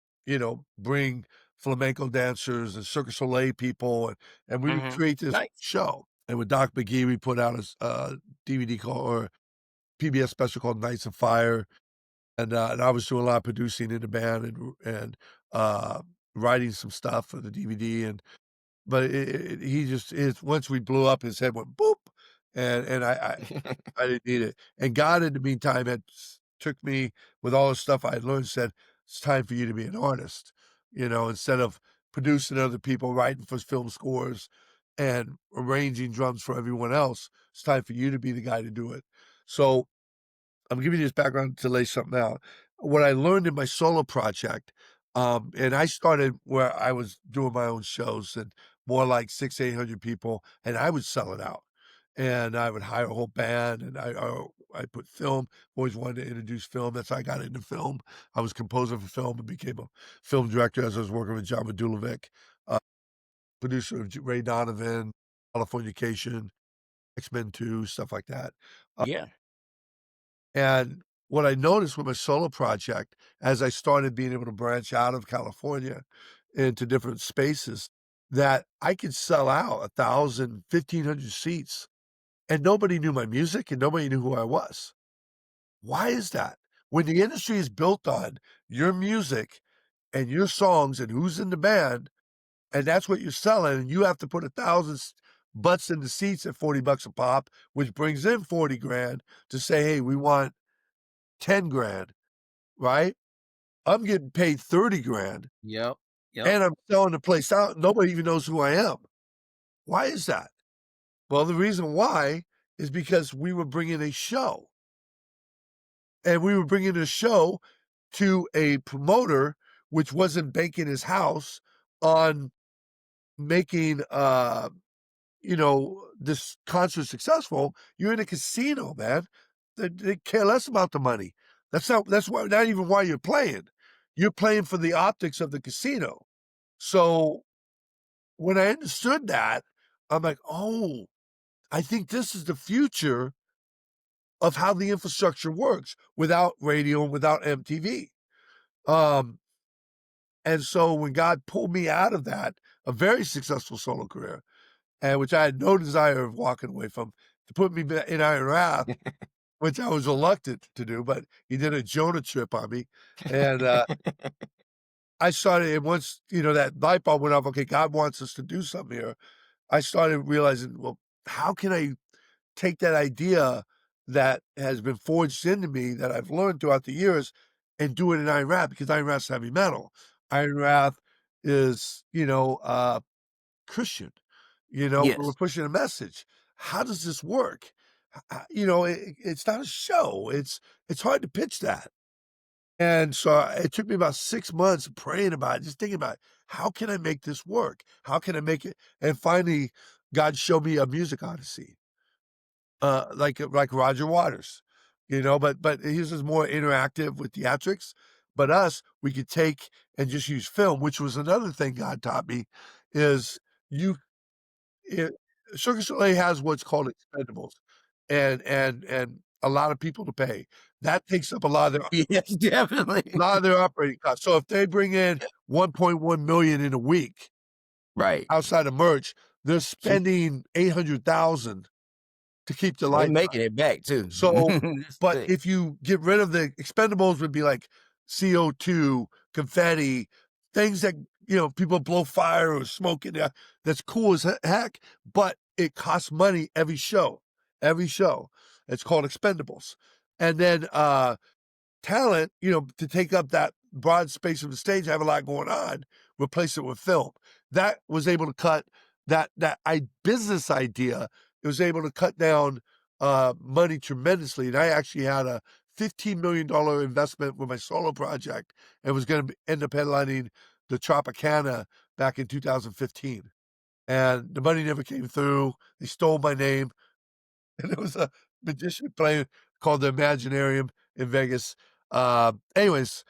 bring flamenco dancers and Cirque du Soleil people, and we would Mhm. create this Nice. show. And with Doc McGee, we put out a DVD called or PBS special called Nights of Fire, and I was doing a lot of producing in the band and writing some stuff for the DVD, but he just once we blew up, his head went boop, and I didn't need it. And God, in the meantime, had took me with all the stuff I had learned, said, "It's time for you to be an artist." Instead of producing other people, writing for film scores, and arranging drums for everyone else, it's time for you to be the guy to do it. So I'm giving you this background to lay something out. What I learned in my solo project, and I started where I was doing my own shows and more like 800 people, and I would sell it out. And I would hire a whole band, and I put film. Always wanted to introduce film. That's how I got into film. I was composer for film and became a film director as I was working with John Madulovic, uh, producer of Ray Donovan, Californication, X-Men 2, stuff like that. Yeah. And what I noticed with my solo project, as I started being able to branch out of California into different spaces, that I could sell out 1,000, 1,500 seats, and nobody knew my music and nobody knew who I was. Why is that? When the industry is built on your music and your songs and who's in the band, and that's what you're selling, and you have to put 1,000 butts in the seats at $40 a pop, which brings in 40 grand to say, hey, we want 10 grand, right? I'm getting paid 30 grand Yep. Yep. and I'm selling the place out. Nobody even knows who I am. Why is that? Well, the reason why is because we were bringing a show, and we were bringing a show to a promoter, which wasn't banking his house on making, this concert successful. You're in a casino, man. They care less about the money. That's why, not even why you're playing. You're playing for the optics of the casino. So when I understood that, I'm like, oh, I think this is the future of how the infrastructure works without radio and without MTV. Um, and so when God pulled me out of that, a very successful solo career, and which I had no desire of walking away from, to put me in IronWrath, which I was reluctant to do, but he did a Jonah trip on me. And I started, and once, that light bulb went off, okay, God wants us to do something here. I started realizing, well, how can I take that idea that has been forged into me that I've learned throughout the years and do it in IronWrath, because IronWrath's heavy metal. IronWrath is, Christian, we're Yes. pushing a message. How does this work? It's not a show. It's hard to pitch that. And so it took me about 6 months praying about it, just thinking about, how can I make this work? How can I make it? And finally, God showed me a music odyssey, like Roger Waters, but his is more interactive with theatrics. But us, we could take and just use film, which was another thing God taught me, is you it, Cirque du Soleil has what's called expendables, and a lot of people to pay. That takes up Yes, definitely. lot of their operating costs. So if they bring in 1.1 million in a week Right. outside of merch, they're spending 800,000 to keep the They lights on. making it back too. So, That's the but thing. if you get rid of the expendables, would be like CO2, confetti, things that, people blow fire or smoke in there. That's cool as heck, but it costs money every show. Every show. It's called expendables. And then talent, to take up that broad space of the stage, have a lot going on, replace it with film. That was able to cut that business idea. It was able to cut down money tremendously. And I actually had a $15 million investment with my solo project and was going to end up headlining the Tropicana back in 2015. And the money never came through. They stole my name. And there was a magician playing called the Imaginarium in Vegas. Anyways,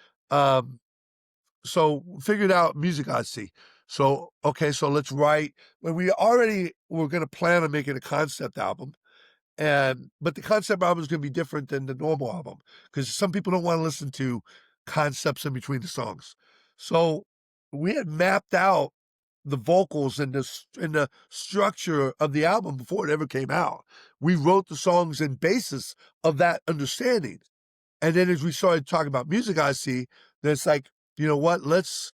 so figured out music odyssey. So okay, so let's write. When we already were going to plan on making a concept album, but the concept album is going to be different than the normal album because some people don't want to listen to concepts in between the songs. So we had mapped out the vocals and the structure of the album before it ever came out. We wrote the songs and basis of that understanding. And then as we started talking about music, I see that it's like, you know what? Let's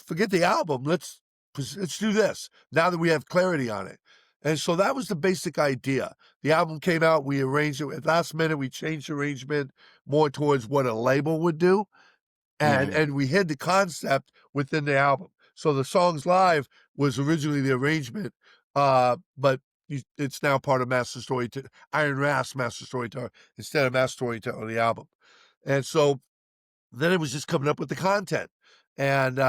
forget the album. Let's do this now that we have clarity on it. And so that was the basic idea. The album came out, we arranged it at last minute, we changed the arrangement more towards what a label would do. And we hid the concept within the album. So the songs live was originally the arrangement, but it's now part of Master Storyteller, IronWrath's Master Storyteller instead of Master Storyteller, the album. And so then it was just coming up with the content, and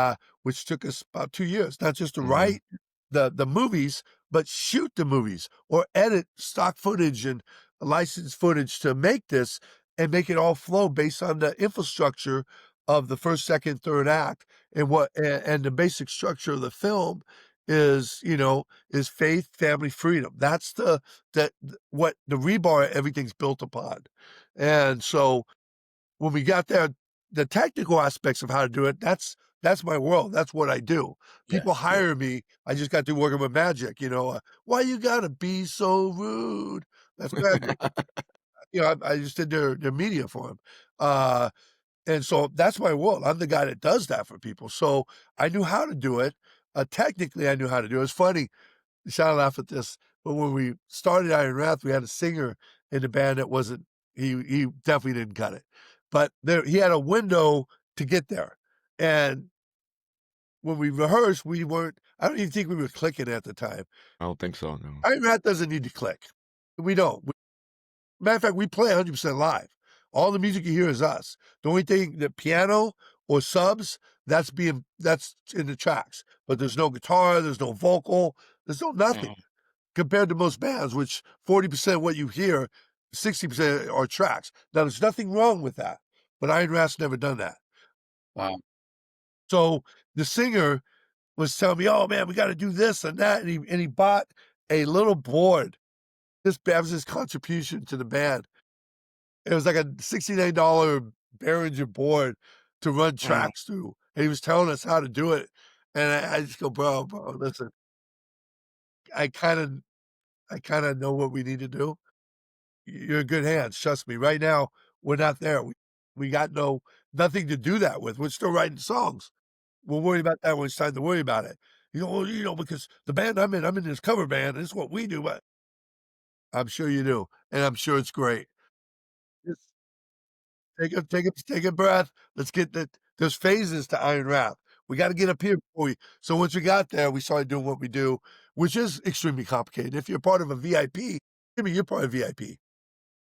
which took us about 2 years, not just to write the movies, but shoot the movies or edit stock footage and licensed footage to make this and make it all flow based on the infrastructure of the first, second, third act. And the basic structure of the film is, is faith, family, freedom. That's what the rebar everything's built upon. And so when we got there, the technical aspects of how to do it, that's my world. That's what I do. People hire me. I just got through working with Magic, why you gotta be so rude? That's Magic. I just did their media for him. And so that's my world. I'm the guy that does that for people. So I knew how to do it. Technically, I knew how to do it. It's funny. Sean laugh at this, but when we started IronWrath, we had a singer in the band that wasn't. He definitely didn't cut it, but he had a window to get there. And when we rehearsed, we weren't. I don't even think we were clicking at the time. I don't think so, no. IronWrath doesn't need to click. We don't. Matter of fact, we play 100% live. All the music you hear is us. The only thing, the piano or subs, that's in the tracks. But there's no guitar, there's no vocal, there's no nothing. Compared to most bands, which 40% of what you hear, 60% are tracks. Now, there's nothing wrong with that, but IronWrath's never done that. Wow. So the singer was telling me, "Oh man, we got to do this and that," and he bought a little board. This was his contribution to the band. It was like a $69 Behringer board to run tracks through, and he was telling us how to do it. And I just go, bro, listen, I kind of know what we need to do. You're in good hands. Trust me. Right now, we're not there. We got nothing to do that with. We're still writing songs. We'll worry about that when it's time to worry about it. Because the band I'm in this cover band. This is what we do. But I'm sure you do, and I'm sure it's great. Just take a breath. Let's get there's phases to IronWrath. We got to get up here before we. So once we got there, we started doing what we do, which is extremely complicated. If you're part of a VIP, you're part of VIP.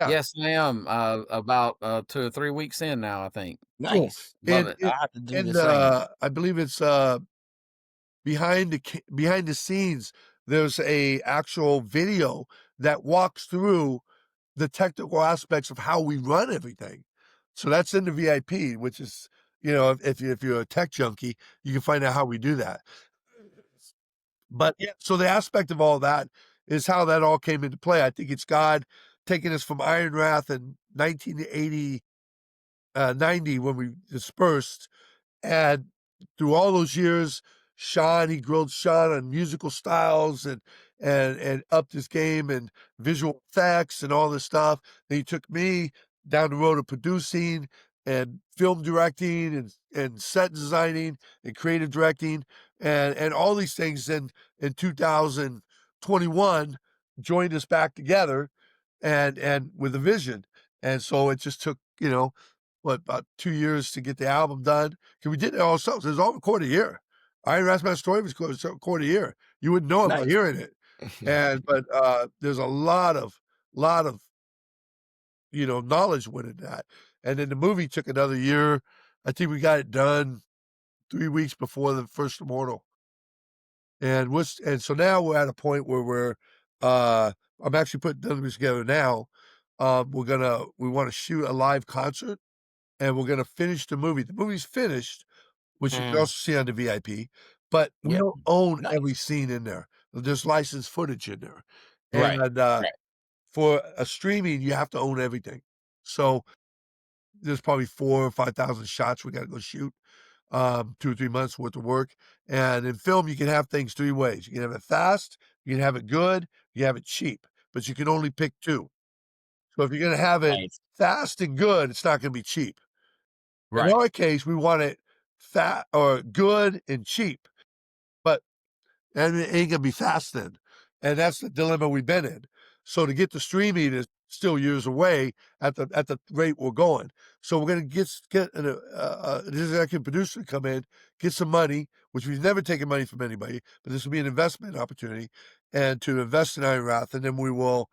Yeah. Yes, I am. About 2 or 3 weeks in now, I think. Cool. Nice. Love it. I have to do the same. I believe it's behind the scenes. There's a actual video that walks through the technical aspects of how we run everything. So that's in the VIP, which is, if you're a tech junkie, you can find out how we do that. But yeah, so the aspect of all that is how that all came into play. I think it's God taking us from IronWrath in 1980, 90 when we dispersed, and through all those years, he grilled Sean on musical styles and upped his game and visual effects and all this stuff. Then he took me down the road of producing and film directing and set designing and creative directing and all these things. In 2021, joined us back together and with a vision. And so it just took, about 2 years to get the album done. Because we did it ourselves. It was all recorded here. IronWrath My Story was recorded here. You wouldn't know it by hearing it. But there's a lot of knowledge went in that. And then the movie took another year. I think we got it done 3 weeks before the first Immortal. And so now we're at a point where I'm actually putting the movies together now. We want to shoot a live concert, and we're gonna finish the movie. The movie's finished, which you can also see on the VIP, but we don't own every scene in there. There's licensed footage in there. And for a streaming, you have to own everything. So there's probably 4,000 or 5,000 shots we gotta go shoot. 2 or 3 months worth of work. And in film, you can have things 3 ways. You can have it fast, you can have it good, you have it cheap, but you can only pick 2. So if you're gonna have it Right. fast and good, it's not gonna be cheap. In Right. our case, we want it fat or good and cheap, but and it ain't gonna be fast then. And that's the dilemma we've been in. So to get the streaming is still years away at the rate we're going. So we're gonna get an executive producer to come in, get some money, which we've never taken money from anybody, but this will be an investment opportunity, and to invest in IronWrath, and then we will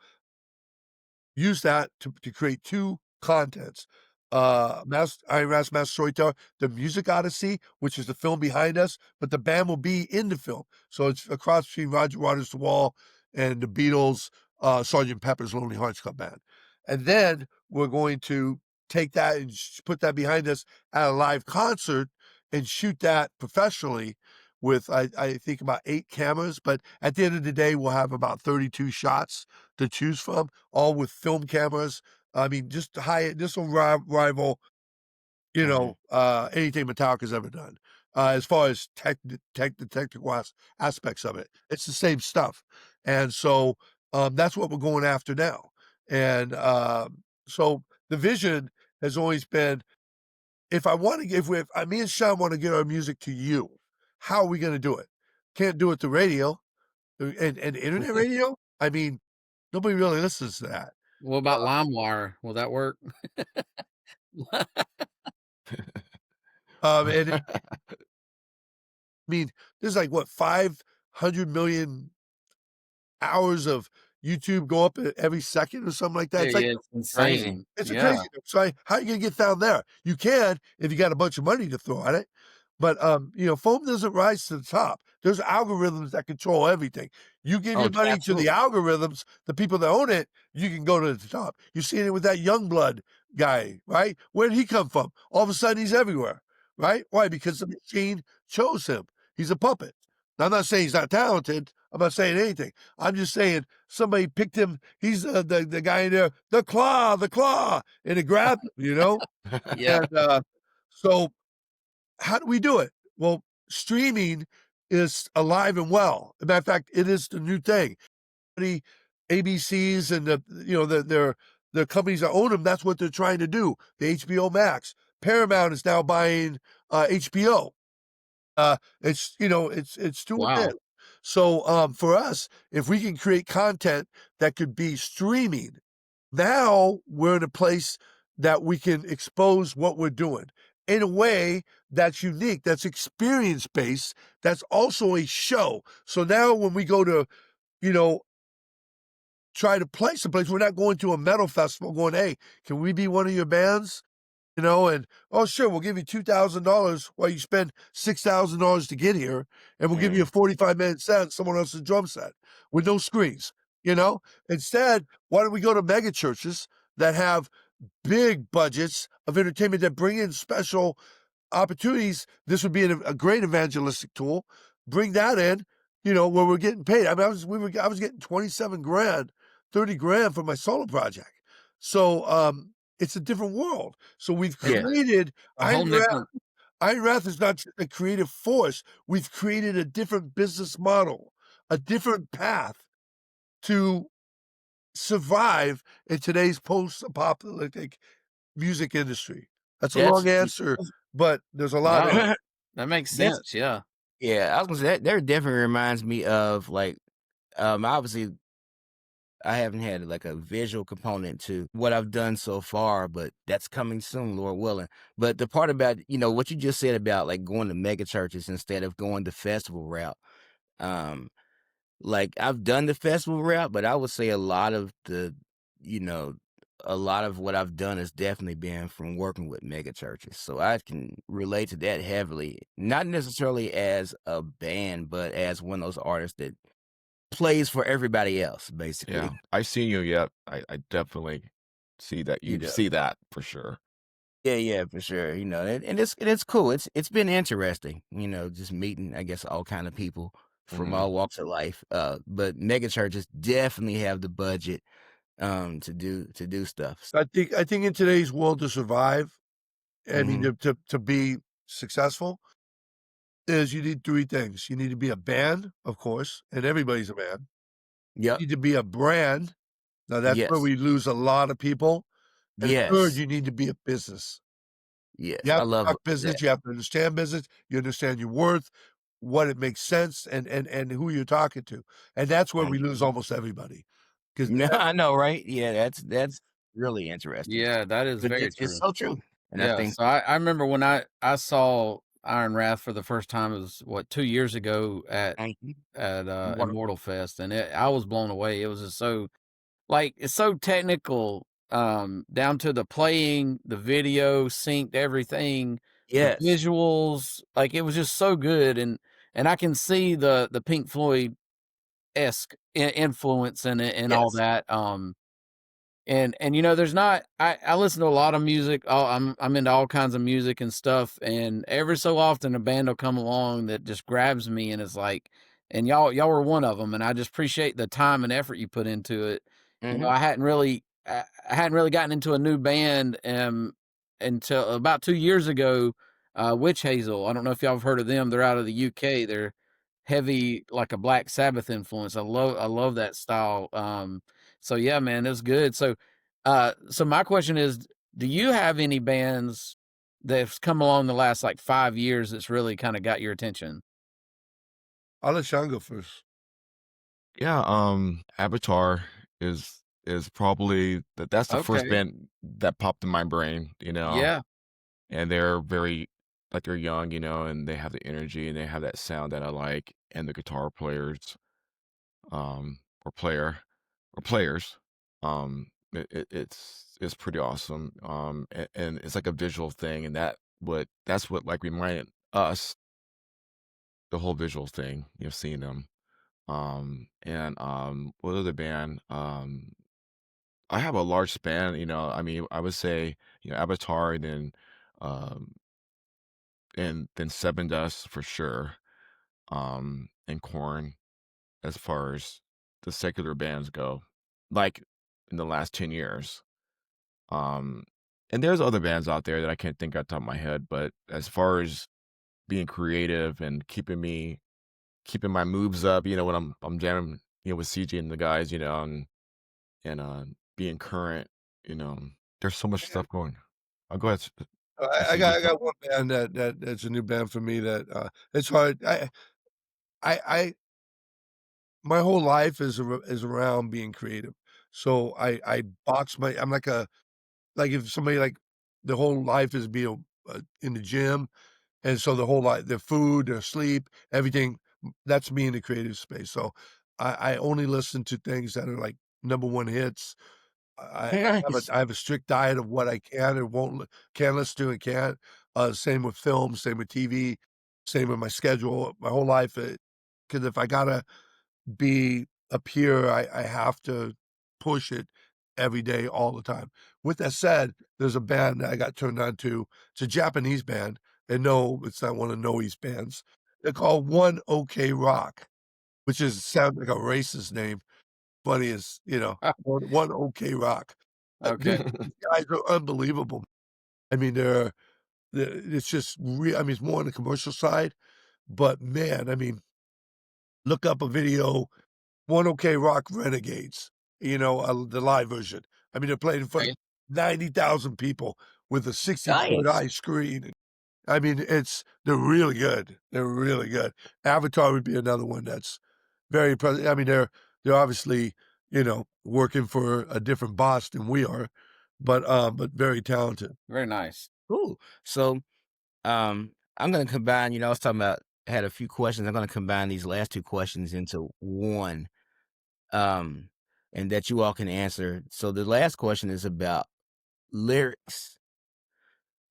use that to create 2 contents. IronWrath's Master Storyteller, the Music Odyssey, which is the film behind us, but the band will be in the film. So it's a cross between Roger Waters' The Wall and the Beatles, Sgt. Pepper's Lonely Hearts Club Band. And then we're going to take that and put that behind us at a live concert and shoot that professionally with, I think, about 8 cameras. But at the end of the day, we'll have about 32 shots to choose from, all with film cameras. I mean, just this will rival, anything Metallica's ever done, as far as the technical aspects of it. It's the same stuff. And so, that's what we're going after now. And, so the vision has always been, if me and Sean wanna get our music to you, how are we gonna do it? Can't do it through radio, and internet radio? I mean, nobody really listens to that. What about LimeWire? Will that work? And I mean, there's like what, 500 million hours of YouTube go up every second or something like that. Yeah, It's like yeah, it's Crazy. insane. it's a Yeah. crazy so how are you gonna get found there? You can if you got a bunch of money to throw at it. But foam doesn't rise to the top. There's algorithms that control everything. You give Oh, your money to the absolutely. algorithms, the people that own it, you can go to the top. You see it with that Youngblood guy, right? Where did he come from? All of a sudden he's everywhere, right? Why? Because the machine chose him. He's a puppet. Now, I'm not saying he's not talented. I'm not saying anything. I'm just saying somebody picked him. He's the guy in there, the claw, and it grabbed him, Yeah. And so how do we do it? Well, streaming is alive and well. As a matter of fact, it is the new thing. The ABCs and the companies that own them, that's what they're trying to do. The HBO Max. Paramount is now buying HBO. It's doing Wow. it. So for us, if we can create content that could be streaming, now we're in a place that we can expose what we're doing in a way that's unique, that's experience based, that's also a show. So now when we go to, you know, try to play someplace, we're not going to a metal festival going, hey, can we be one of your bands? And oh, sure, we'll give you $2,000 while you spend $6,000 to get here, and we'll give you a 45-minute set, someone else's drum set with no screens. Instead, why don't we go to mega churches that have big budgets of entertainment that bring in special opportunities? This would be a great evangelistic tool. Bring that in, where we're getting paid. I mean, I was getting 27 grand, 30 grand for my solo project. So, it's a different world. So we've Yeah. created A whole different IronWrath is not just a creative force. We've created a different business model, a different path to survive in today's post-apocalyptic music industry. That's a long answer, but there's a lot in No, it. that makes That's sense, yeah. yeah, I was gonna say that definitely reminds me of like obviously I haven't had like a visual component to what I've done so far, but that's coming soon, Lord willing. But the part about, what you just said about like going to mega churches instead of going the festival route. Um, like I've done the festival route, but I would say you know, a lot of what I've done has definitely been from working with mega churches. So I can relate to that heavily, not necessarily as a band, but as one of those artists that plays for everybody else, basically. Yeah, I've seen you yet. I definitely see that you know. see that for sure. Yeah, for sure. And it's cool. It's been interesting, just meeting, I guess, all kind of people from all walks of life. But mega churches definitely have the budget to do stuff. I think in today's world to survive, I mean, to be successful is you need 3 things. You need to be a band, of course, and everybody's a band. You Yep. need to be a brand. Now that's where Yes. we lose a lot of people. And third, Yes. you need to be a business. You Yes. I have to love talk business, that. you have to understand business, you understand your worth, what it makes sense, and who you're talking to. And that's where we Right. lose almost everybody. 'Cause No, I know, right? Yeah, that's really interesting. Yeah, that is But very it's true. so true. And I Yeah, think so I remember when I saw IronWrath for the first time, it was, what, 2 years ago thank you. at, Water. Immortal Fest, and I was blown away. It was just so, like, it's so technical, down to the playing, the video, synced, everything, the Yes. visuals, like, it was just so good, and I can see the Pink Floyd-esque influence in it and all Yes. that, and you know, there's not, I listen to a lot of music. I'm into all kinds of music and stuff, and every so often a band will come along that just grabs me, and it's like, and y'all were one of them, and I just appreciate the time and effort you put into it. You know, Mhm. I hadn't really gotten into a new band until about 2 years ago. Witch Hazel. I don't know if y'all have heard of them. They're out of the UK. They're heavy, like a Black Sabbath influence. I love that style. So yeah, man, it's good. So my question is, do you have any bands that's come along the last like 5 years that's really kind of got your attention? I'll let Sean go first. Yeah, Avatar is probably that's the first Okay. band that popped in my brain, Yeah. and they're very like they're young, and they have the energy and they have that sound that I like, and the guitar players, or players, it's pretty awesome, and it's like a visual thing, and that's what like reminded us the whole visual thing, seeing them. And what other band? I have a large span, I mean, I would say, Avatar um and then Seven Dust for sure. And Corn as far as the secular bands go, like in the last 10 years. Um and there's other bands out there that I can't think off the top of my head, but as far as being creative and keeping my moves up, when I'm jamming, with CJ and the guys, and being current, you know, there's so much stuff going. I'll go ahead, I CJ. got one band that's a new band for me that, it's hard. I my whole life is around being creative. So I box my I'm like if somebody like the whole life is being, in the gym, and so the whole life their food, their sleep, everything, that's me in the creative space. So I only listen to things that are like number 1 hits. Nice. I have a strict diet of what I can and won't can listen to and can't. Same with film, same with TV, same with my schedule, my whole life, because if I gotta be up here, I have to push it every day, all the time. With that said, there's a band that I got turned on to. It's a Japanese band, and no, it's not one of Noe's bands. They're called One OK Rock, which sounds like a racist name. Funny as, one OK Rock. Dude, Okay. these guys are unbelievable. I mean, it's just I mean, it's more on the commercial side, but man, I mean, look up a video, One OK Rock Renegades, the live version. I mean, they're playing in front of Okay. 90,000 people with a 60-foot Nice. high screen. I mean, they're really good. They're really good. Avatar would be another one that's very impressive. I mean, they're obviously, working for a different boss than we are, but very talented. Very nice. Cool. So, I'm gonna combine, I was talking about had a few questions. I'm gonna combine these last 2 questions into one, um, and that you all can answer. So the last question is about lyrics,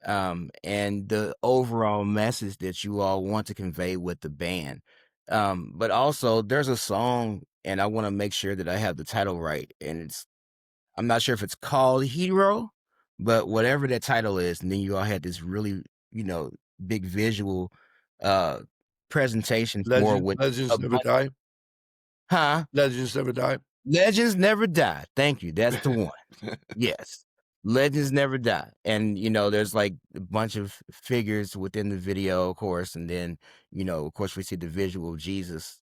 and the overall message that you all want to convey with the band. But also there's a song, and I wanna make sure that I have the title right, and I'm not sure if it's called Hero, but whatever that title is, and then you all had this really, you know, big visual uh presentation for with a Legends never bunch. die. Huh? Legends never die. Legends Never Die. Thank you. That's the one. Yes. legends never die. And, there's like a bunch of figures within the video, of course. And then, of course, we see the visual of Jesus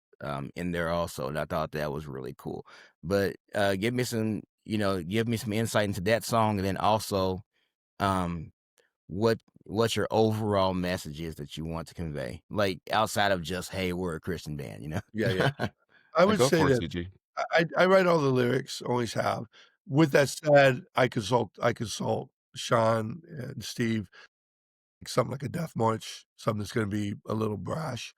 in there also. And I thought that was really cool. But give me some insight into that song. And then also, um, what your overall message is that you want to convey, like outside of just, hey, we're a Christian band, Yeah. I Yeah, would go say for it, that CG. I write all the lyrics, always have. With that said, I consult Sean and Steve, something like a death march, something that's gonna be a little brash.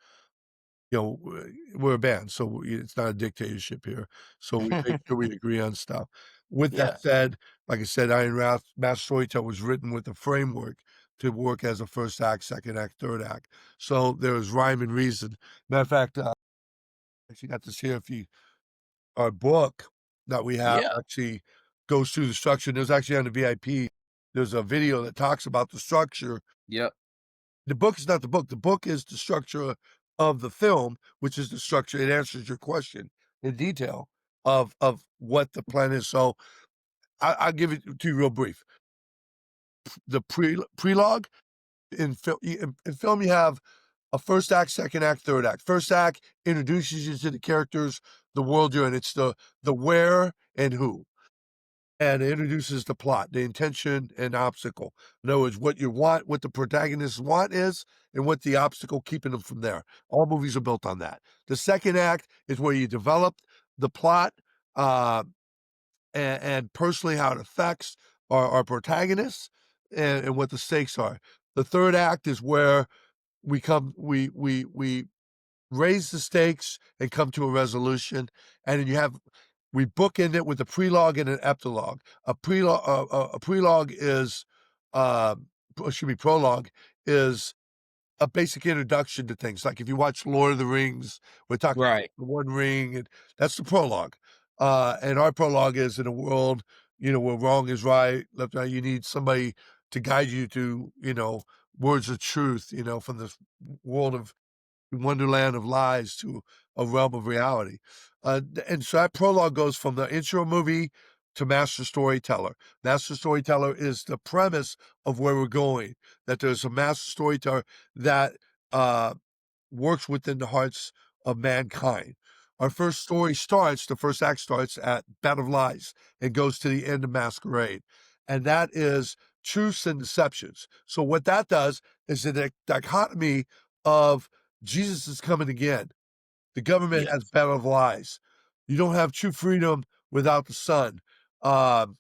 We're a band, so it's not a dictatorship here, so we make sure we agree on stuff. With Yeah. that said, like I said, IronWrath, Master Storyteller was written with a framework to work as a first act, second act, third act, so there's rhyme and reason. Matter of fact, actually got this here, if you our book that we have Yeah. actually goes through the structure. There's actually on the VIP, there's a video that talks about the structure. Yep. The book is not the book. The book is the structure of the film, which is the structure. It answers your question in detail of what the plan is. So I'll give it to you real brief. The prelogue in film, you have a first act, second act, third act. First act introduces you to the characters, the world you're in. It's the where and who. And it introduces the plot, the intention and obstacle. In other words, what you want, what the protagonists want is, and what the obstacle keeping them from there. All movies are built on that. The second act is where you develop the plot, uh, and personally how it affects our protagonists and what the stakes are. The third act is where we raise the stakes and come to a resolution, and then we bookend it with a prelogue and an epilogue. A prelogue is, prologue is a basic introduction to things. Like if you watch Lord of the Rings, we're talking Right. the One Ring, and that's the prologue. And our prologue is in a world, where wrong is right, left right. You need somebody to guide you to, words of truth, from this world of wonderland of lies to a realm of reality. And so that prologue goes from the intro movie to Master Storyteller. Master Storyteller is the premise of where we're going, that there's a master storyteller that works within the hearts of mankind. Our first story starts, the first act starts at Bed of Lies and goes to the end of Masquerade. And that is truths and deceptions. So what that does is a dichotomy of Jesus is coming again. The government has Yes. Bed of Lies. You don't have true freedom without the Son. Um,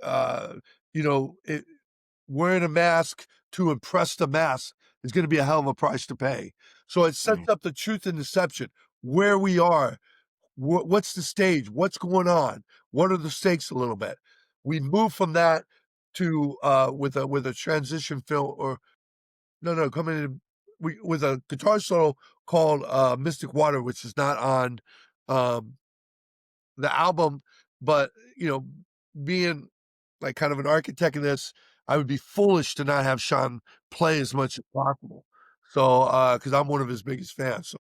uh, it, wearing a mask to impress the mass is going to be a hell of a price to pay. So it sets up the truth and deception, where we are, what's the stage, what's going on, what are the stakes a little bit. We move from that to with a transition fill or no coming in with a guitar solo called Mystic Water, which is not on um, the album, but being like kind of an architect in this, I would be foolish to not have Sean play as much as possible. So, because I'm one of his biggest fans. So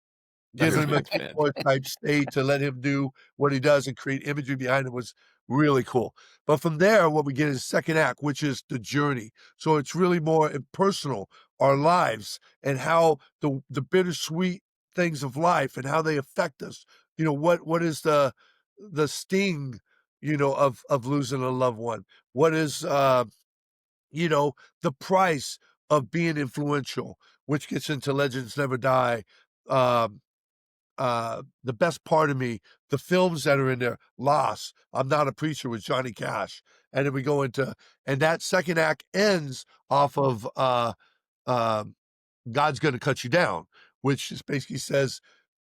That's giving a him a big fan. keyboard type state to let him do what he does and create imagery behind it was really cool. But from there, what we get is second act, which is the journey. So it's really more personal, our lives and how the bittersweet things of life and how they affect us. What is the sting, of losing a loved one? What is the price of being influential, which gets into Legends Never Die. Um, the best part of me, the films that are in there, Lost, I'm Not a Preacher with Johnny Cash. And then we go into, and that second act ends off of God's Gonna Cut You Down, which just basically says,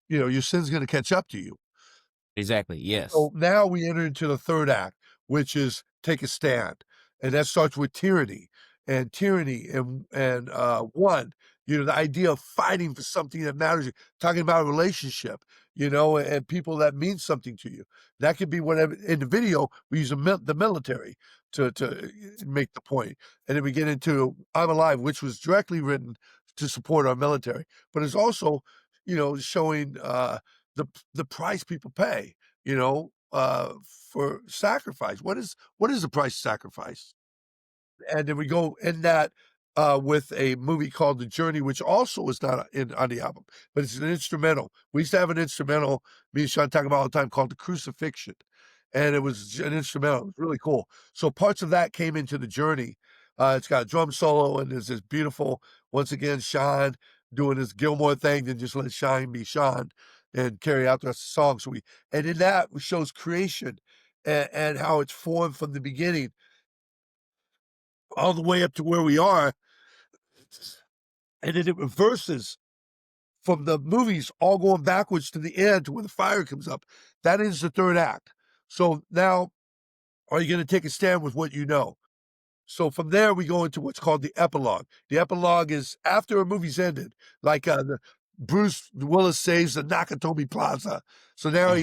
your sin's gonna catch up to you. Exactly. Yes. So now we enter into the third act, which is take a stand. And that starts with tyranny and one, the idea of fighting for something that matters, talking about a relationship, and people that mean something to you. That could be whatever. In the video, we use the military to make the point. And then we get into I'm Alive, which was directly written to support our military, but it's also, showing the price people pay, for sacrifice. What is the price of sacrifice? And then we go in that with a movie called The Journey, which also is not on the album, but it's an instrumental. We used to have an instrumental, me and Sean talk about all the time, called The Crucifixion. And it was an instrumental. It was really cool. So parts of that came into The Journey. It's got a drum solo, and there's this beautiful, once again, Sean doing his Gilmore thing, and just let Sean be Sean and carry out the rest of the song. And in that shows creation and how it's formed from the beginning all the way up to where we are. And then it reverses from the movies all going backwards to the end to where the fire comes up. That is the third act. So now, are you going to take a stand with what you know? So from there, we go into what's called the epilogue. The epilogue is after a movie's ended, like Bruce Willis saves the Nakatomi Plaza. So now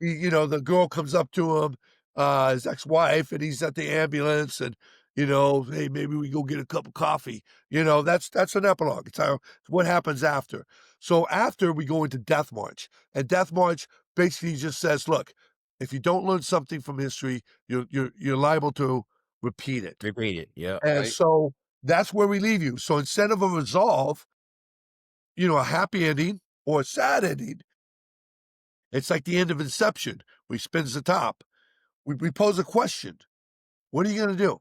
the girl comes up to him, his ex-wife, and he's at the ambulance, and hey, maybe we go get a cup of coffee. That's an epilogue. It's what happens after. So after we go into Death March, and Death March basically just says, look, if you don't learn something from history, you're liable to repeat it. Repeat it. Yeah. And Right. so that's where we leave you. So instead of a resolve, a happy ending or a sad ending, it's like the end of Inception. We spins the top. We pose a question. What are you going to do?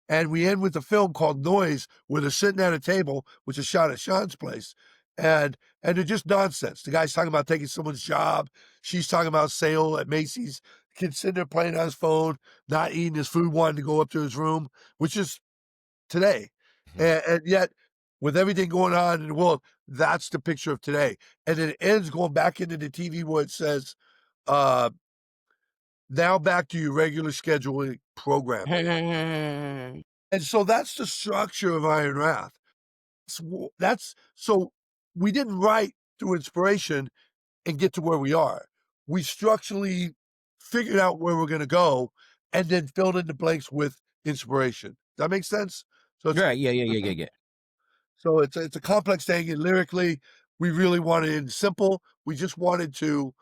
And we end with a film called Noise, where they're sitting at a table, which is shot at Sean's place. And they're just nonsense. The guy's talking about taking someone's job. She's talking about sale at Macy's. The kid's sitting there playing on his phone, not eating his food, wanting to go up to his room, which is today. And yet, with everything going on in the world, that's the picture of today. And then it ends going back into the TV where it says, now back to your regular scheduling program. And so that's the structure of IronWrath. So we didn't write through inspiration and get to where we are. We structurally figured out where we're going to go and then filled in the blanks with inspiration. Does that make sense? So it's Right. Yeah. So it's a complex thing, and lyrically, we really wanted it simple. We just wanted to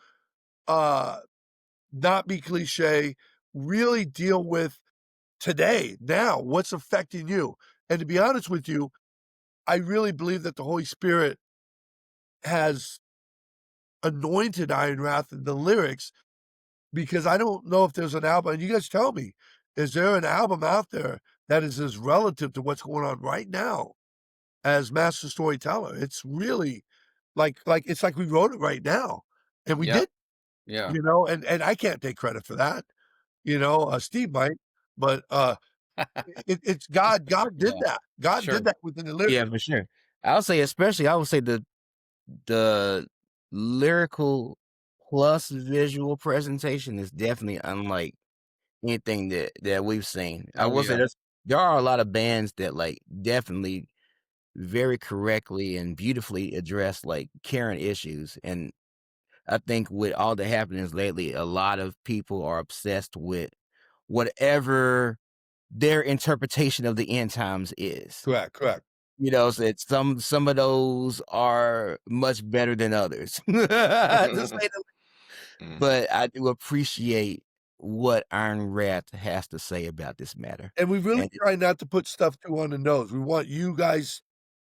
not be cliche, really deal with today, now, what's affecting you. And to be honest with you, I really believe that the Holy Spirit has anointed IronWrath in the lyrics, because I don't know if there's an album, and you guys tell me, is there an album out there that is as relative to what's going on right now as Master Storyteller? It's really it's like we wrote it right now, and we Yeah. did, Yeah. and I can't take credit for that. Steve might, but it's God. God did Yeah. that. God Sure. did that within the lyrics. Yeah, for sure. I would say the lyrical plus visual presentation is definitely unlike anything that we've seen. I Oh, will say yeah. there are a lot of bands that definitely very correctly and beautifully address current issues. And I think with all the happenings lately, a lot of people are obsessed with whatever their interpretation of the end times is. Correct. So some of those are much better than others. To say the Mhm. But I do appreciate what IronWrath has to say about this matter. And we really And try not to put stuff too on the nose. We want you guys.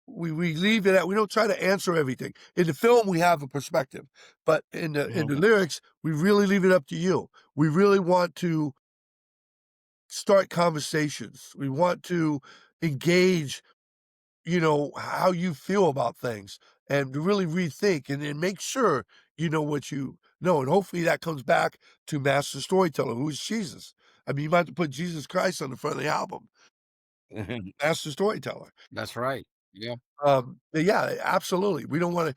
We leave it at. We don't try to answer everything. In the film, we have a perspective, but in the lyrics, we really leave it up to you. We really want to start conversations. We want to engage, how you feel about things, and to really rethink and make sure you know what you know. And hopefully that comes back to Master Storyteller, who is Jesus. I mean, you might have to put Jesus Christ on the front of the album, Master Storyteller. That's right. Yeah. But yeah, absolutely. We don't want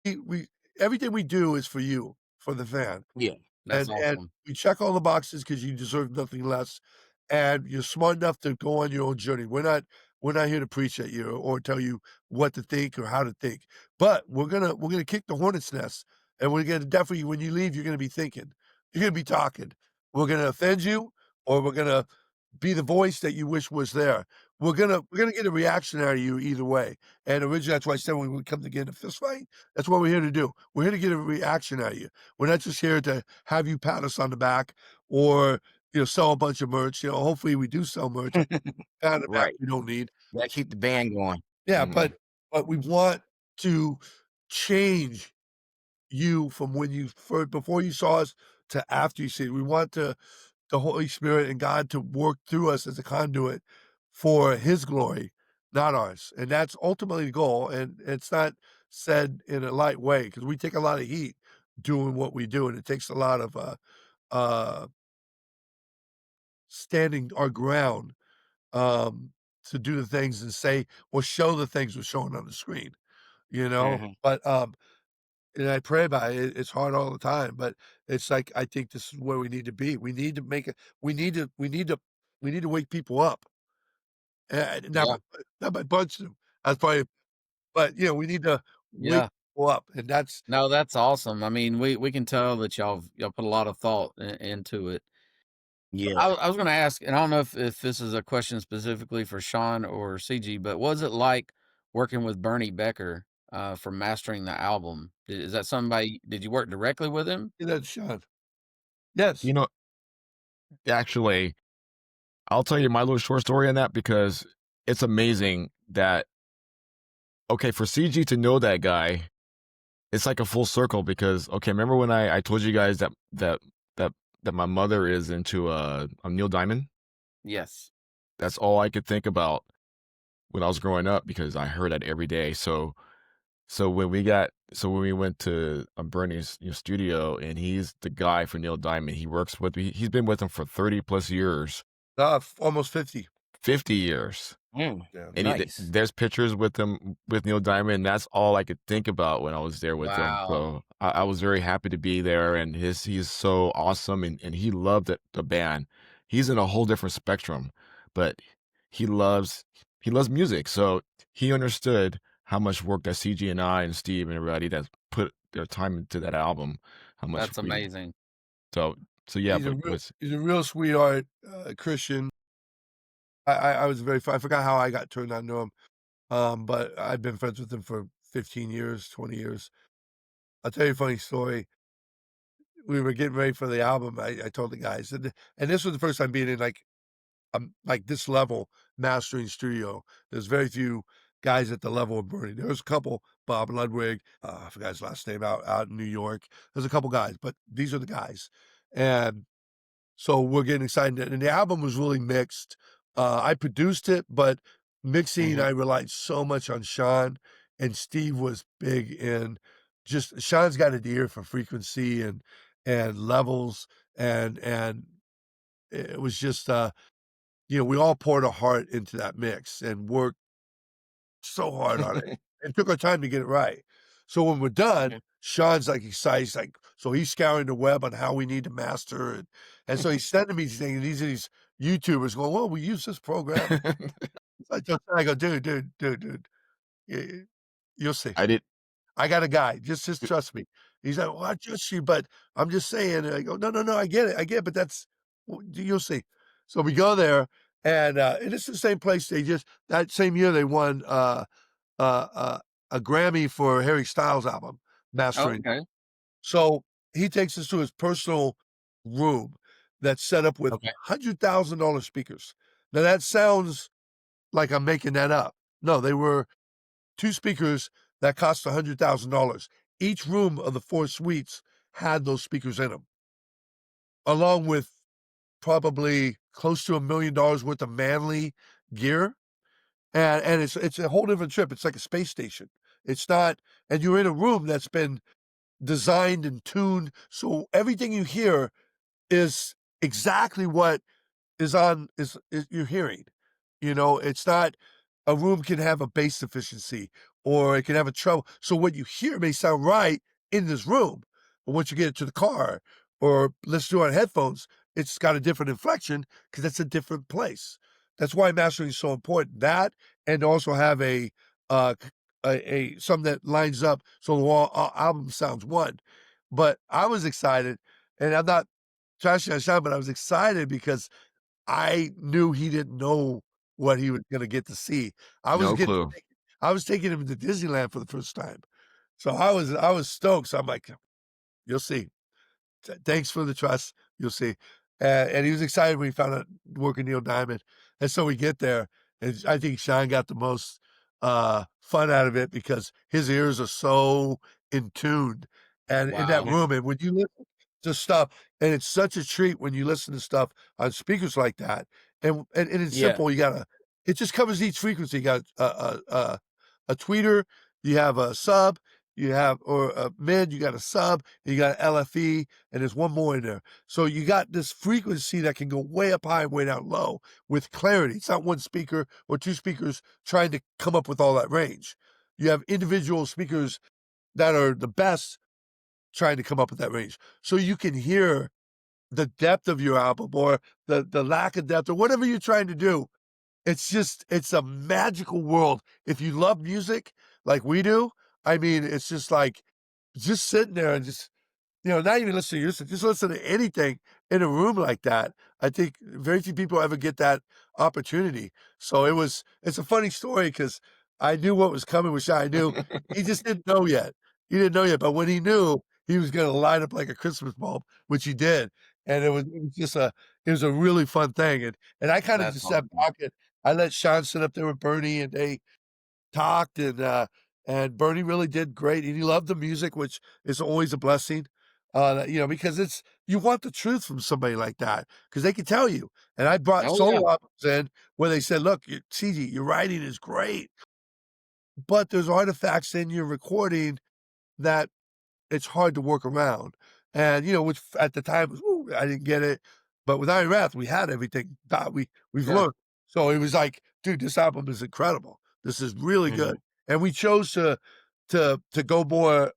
to, we everything we do is for you, for the fan. yeah. That's And awesome. we check all the boxes because you deserve nothing less, and you're smart enough to go on your own journey. We're not here to preach at you or tell you what to think or how to think, but we're gonna kick the hornet's nest, and we're gonna definitely, when you leave, you're gonna be thinking, you're gonna be talking. We're gonna offend you, or we're gonna be the voice that you wish was there. we're gonna get a reaction out of you either way. And originally, that's why I said when we come to get in a fist fight, that's what we're here to do. We're here to get a reaction out of you. We're not just here to have you pat us on the back or, sell a bunch of merch. Hopefully we do sell merch. Pat on the back Right. we don't need. Gotta keep the band going. Yeah, Mhm. but we want to change you from when you first before you saw us to after you see it. We want the Holy Spirit and God to work through us as a conduit for His glory, not ours. And that's ultimately the goal. And it's not said in a light way because we take a lot of heat doing what we do, and it takes a lot of uh, standing our ground um, to do the things and say or show the things we're showing on the screen. Mhm. But and I pray about it. It's hard all the time, but it's like I think this is where we need to be. We need to make it. We need to wake people up, and Yeah. not by punching them. That's probably, but we need to wake Yeah. people up, and that's No, that's awesome. I mean, we can tell that y'all put a lot of thought into it. Yeah. I was gonna ask, and I don't know if this is a question specifically for Sean or CG, but what was it like working with Bernie Becker for mastering the album? Is that somebody? Did you work directly with him? that's Sean. Yes, You know, actually, I'll tell you my little short story on that because it's amazing that okay, for CG to know that guy, it's like a full circle because okay, remember when I told you guys that that my mother is into Neil Diamond? Yes. That's all I could think about when I was growing up because I heard that every day. So when we went to Bernie's studio and he's the guy for Neil Diamond, he's been with him for 30 plus years, almost 50. 50 years. Yeah, And Nice. there's pictures with him with Neil Diamond. And that's all I could think about when I was there with him. Wow. So I was very happy to be there. And he's so awesome, and he loved the band. He's in a whole different spectrum, but he loves he loves music. So he understood how much work that CG and I and Steve and everybody that put their time into that album, how much That's we amazing. so yeah, but he's a real sweetheart, Christian. I was I forgot how I got turned on to him, but I've been friends with him for 15 years, 20 years. I'll tell you a funny story. We were getting ready for the album. I told the guys, and this was the first time being in like this level mastering studio. There's very few guys at the level of Bernie. There was a couple, Bob Ludwig, I forgot his last name, out in New York. There's a couple guys, but these are the guys. And so we're getting excited. And the album was really mixed. I produced it, but mixing, Mhm. I relied so much on Sean, and Steve was big in just Sean's got an ear for frequency and levels and it was just we all poured our heart into that mix and worked so hard on it and took our time to get it right. So when we're done, Mhm. Sean's like excited. He's like, so he's scouring the web on how we need to master it. And so he's sending me these things. And these YouTubers going, well, we use this program. I go, dude, y- you'll see. I did. I got a guy. Just trust me. He's like, well, I trust you, but I'm just saying. And I go, no, I get it, but you'll see. So we go there, and it's the same place. They just that same year they won uh, uh, a Grammy for Harry Styles' album Oh, mastering. okay. So he takes us to his personal room that's set up with Okay. $100,000 speakers. Now that sounds like I'm making that up. No, they were two speakers that cost $100,000. Each room of the four suites had those speakers in them, along with probably close to $1 million worth of manly gear. And it's a whole different trip. It's like a space station. It's not, and you're in a room that's been designed and tuned, so everything you hear is exactly what is you're hearing. It's not a room can have a bass deficiency or it can have a trouble. So what you hear may sound right in this room, but once you get it to the car or listen to it on headphones, it's got a different inflection because that's a different place. That's why mastering is so important. That and also have uh a something that lines up so the whole album sounds one. But I was excited, and I'm not trashing on Sean, but I was excited because I knew he didn't know what he was gonna get to see. No clue. I was taking him to Disneyland for the first time. So I was stoked. So I'm like, "You'll see. Thanks for the trust. You'll see." And he was excited when he found out working Neil Diamond. And so we get there, and I think Sean got the most fun out of it because his ears are so in tune and in that Wow. room. And when you listen to stuff, and it's such a treat when you listen to stuff on speakers like that. And it's Yeah. simple. It just covers each frequency. You got a tweeter, you have a sub, you have or a mid, you got a sub, and you got an LFE, and there's one more in there. So you got this frequency that can go way up high and way down low with clarity. It's not one speaker or two speakers trying to come up with all that range. You have individual speakers that are the best trying to come up with that range. So you can hear the depth of your album or the lack of depth or whatever you're trying to do. It's a magical world. If you love music like we do, I mean, it's just like just sitting there and just, not even listening to music, just listen to anything in a room like that. I think very few people ever get that opportunity. So it's a funny story because I knew what was coming with Shy. I knew he just didn't know yet. He didn't know yet, but when he knew, he was going to light up like a Christmas bulb, which he did. And it was a really fun thing. And I kind of That's just sat awesome. back and I let Sean sit up there with Bernie and they talked and Bernie really did great. And he loved the music, which is always a blessing. Because you want the truth from somebody like that because they can tell you. And I brought Oh, solo yeah. albums in where they said, "Look, CG, your writing is great, but there's artifacts in your recording that it's hard to work around." And which at the time was, "Ooh," I didn't get it, but with IronWrath, we had everything. We've Yeah. learned. So it was like, dude, this album is incredible. This is really good. And we chose to go more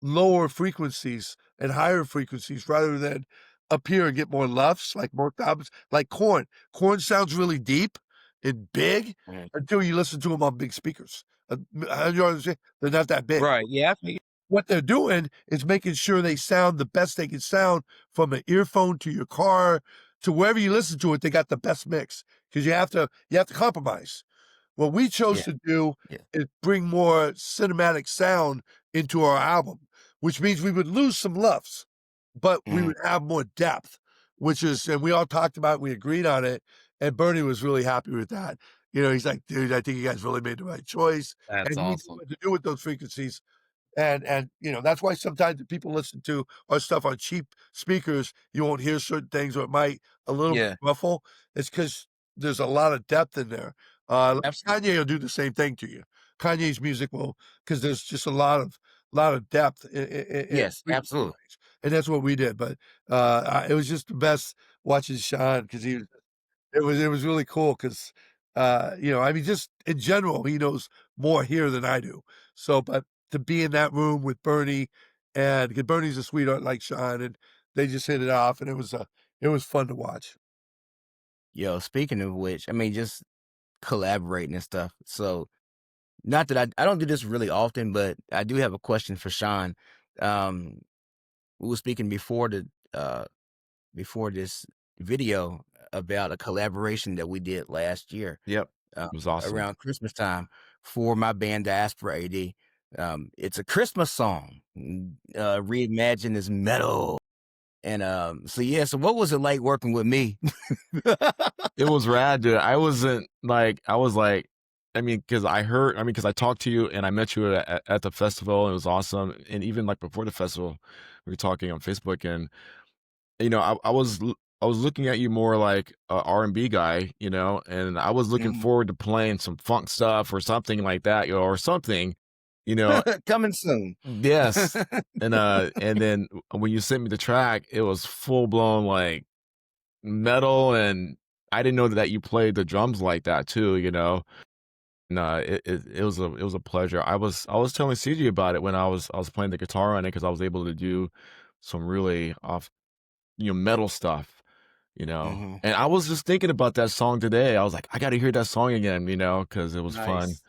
lower frequencies and higher frequencies rather than up here and get more lufs, like more albums, like Corn. Corn sounds really deep and big Mhm. until you listen to them on big speakers. You understand? They're not that big. Right. Yeah. I feel you. What they're doing is making sure they sound the best they can sound from an earphone to your car to wherever you listen to it. They got the best mix because you have to compromise. What we chose Yeah. to do Yeah. is bring more cinematic sound into our album, which means we would lose some lufs, but we Mhm. would have more depth, and we all talked about it, we agreed on it, and Bernie was really happy with that. He's like, "Dude, I think you guys really made the right choice." That's And he knew awesome. what to do with those frequencies. And that's why sometimes if people listen to our stuff on cheap speakers, you won't hear certain things or it might a little Yeah. ruffle. It's because there's a lot of depth in there. Absolutely. Kanye will do the same thing to you. Kanye's music will because there's just a lot of depth in Yes. frequency Absolutely. range. And that's what we did. But it was just the best watching Sean because it was really cool because, I mean, just in general, he knows more here than I do. So, but to be in that room with Bernie and 'cause Bernie's a sweetheart like Sean, and they just hit it off, and it was fun to watch. Yo, speaking of which, I mean, just collaborating and stuff. So, not that I don't do this really often, but I do have a question for Sean. Um, we were speaking before this video about a collaboration that we did last year Yep. It was awesome. around Christmas time for my band Diaspora AD. It's a Christmas song, reimagined as metal. And so yeah, so what was it like working with me? It was rad, dude. I was like, because I talked to you and I met you at the festival. And it was awesome. And even like before the festival, we were talking on Facebook, and I was looking at you more like a R&B guy, and I was looking Mhm. forward to playing some funk stuff or something like that, or something, you know. Coming soon. Yes. And then when you sent me the track, it was full blown like metal, and I didn't know that you played the drums like that too, No, it was a pleasure. I was telling CG about it when I was playing the guitar on it because I was able to do some really metal stuff. Mhm. And I was just thinking about that song today. I was like, I got to hear that song again, because it was fun. Nice.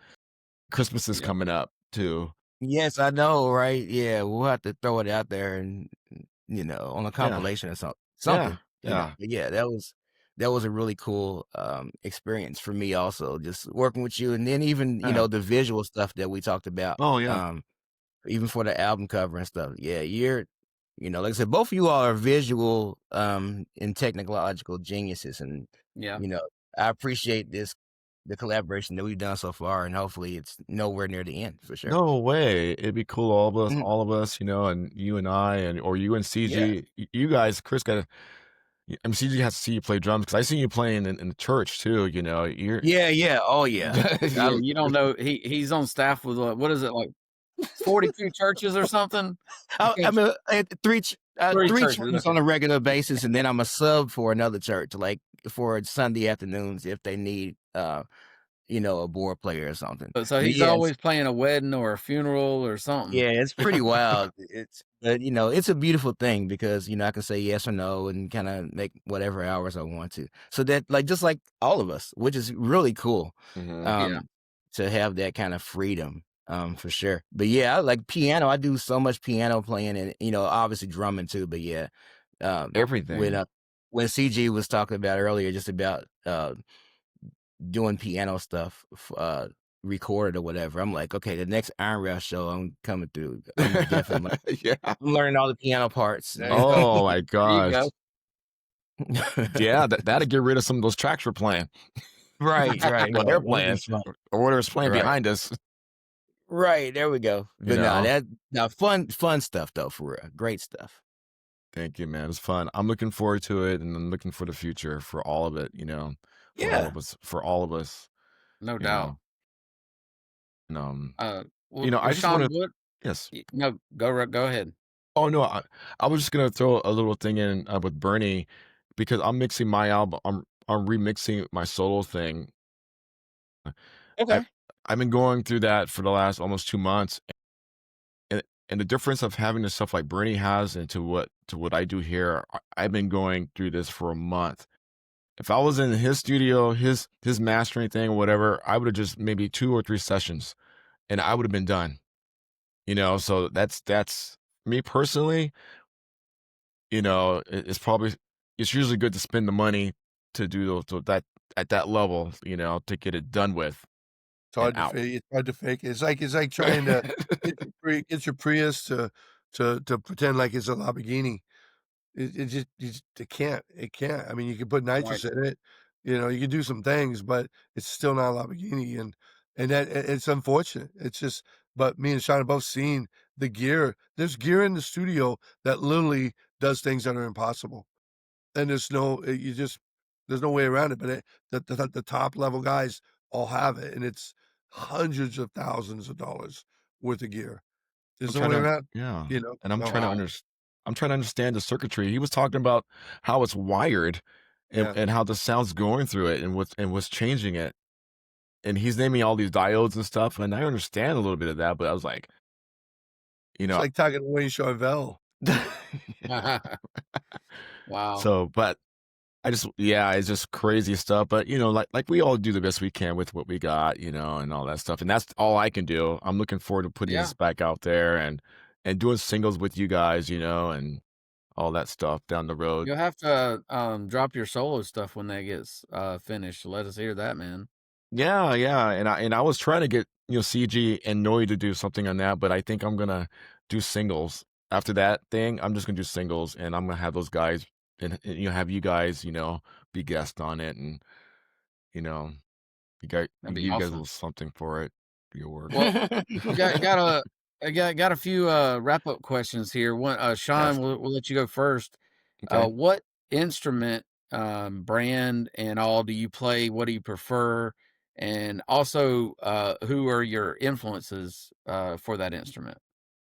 Christmas is Yeah. coming up too. Yes, I know, right? Yeah, we'll have to throw it out there and on a Yeah. compilation or something. Yeah. Something. Yeah. But yeah, that was that was a really cool experience for me also, just working with you, and then even Yeah. the visual stuff that we talked about, Oh, yeah. even for the album cover and stuff. Yeah, you're like I said, both of you all are visual and technological geniuses, and Yeah. you know I appreciate the collaboration that we've done so far, and hopefully it's nowhere near the end for sure. No way. It'd be cool, Mhm. all of us, and you and I, or you and Yeah. CG. You guys, Chris got I mean, CG has to see you play drums because I seen you playing in the church too. You're Yeah, yeah. Oh, yeah. Yeah, you don't know he's on staff with, what is it, like 42 churches or something? I can't I'm at 3 3 churches, churches okay. on a regular basis, and then I'm a sub for another church, like, for Sunday afternoons if they need, a board player or something. So But he's yes, always playing a wedding or a funeral or something. yeah, it's pretty wild. It's a beautiful thing because, I can say yes or no and kinda make whatever hours I want to. So that just like all of us, which is really cool, Mhm. Yeah. um, to have that kind of freedom, for sure. But yeah, I like piano. I do so much piano playing and, obviously drumming too, but yeah, when, Everything. when CG was talking about earlier just about, doing piano stuff, recorded or whatever. I'm like, okay, the next IronWrath show I'm coming through. I'm definitely Yeah. I'm learning all the piano parts. There you go. Oh my There you gosh. go. Yeah, that'd get rid of some of those tracks we're playing. Right, right. Well, No, they're that'd be playing, fun. or whatever's playing Right, behind us. right. There we go. You But no, know. fun stuff though, for real. Great stuff. Thank you, man. It's fun. I'm looking forward to it, and I'm looking for the future for all of it. For all Yeah. of us. For all of us. No You doubt. know. And Well, I just want Sean, to. what Yes. no, go ahead. Oh no, I was just gonna throw a little thing in with Bernie because I'm mixing my album. I'm remixing my solo thing. I Okay. I've been going through that for the last almost 2 months, and the difference of having the stuff like Bernie has and to what I do here. I've been going through this for a month. If I was in his studio, his mastering thing or whatever, I would have just maybe 2 or 3 sessions, and I would have been done. So that's me personally. It's probably it's usually good to spend the money to do those to that at that level, to get it done with It's and hard to out. fake. It's hard to fake. It's like trying to get your Prius to pretend like it's a Lamborghini. It can't. It can't. I mean, you can put Right. nitrous in it. You can do some things, but it's still not a Lamborghini, and it's unfortunate. It's just. But me and Sean have both seen the gear. There's gear in the studio that literally does things that are impossible, and there's no way around it. But the top level guys all have it, and it's hundreds of thousands of dollars worth of gear. I'm There's no trying way to around. yeah, and So Wow. I'm trying to understand the circuitry. He was talking about how it's wired and yeah. and how the sound's going through it and what's changing it. And he's naming all these diodes and stuff, and I understand a little bit of that, but I was like, you It's know, like talking to Wayne Charvel. Wow. so, but yeah, it's just crazy stuff. But like we all do the best we can with what we got, and all that stuff. And that's all I can do. I'm looking forward to putting Yeah. this back out there and doing singles with you guys, and all that stuff down the road. You'll have to, drop your solo stuff when that gets, finished. Let us hear that, man. Yeah, yeah. And I was trying to get, CG and Noi to do something on that, but I think I'm gonna do singles. After that thing, I'm just gonna do singles and I'm gonna have those guys and have you guys, be guests on it and you know, That'd you be give you guys a awesome. little something for it, for your work. Well, I got a few, wrap-up questions here. One, Yes. Sean, we'll let you go first. Okay. What instrument, brand and all do you play? What do you prefer? And also, who are your influences, for that instrument?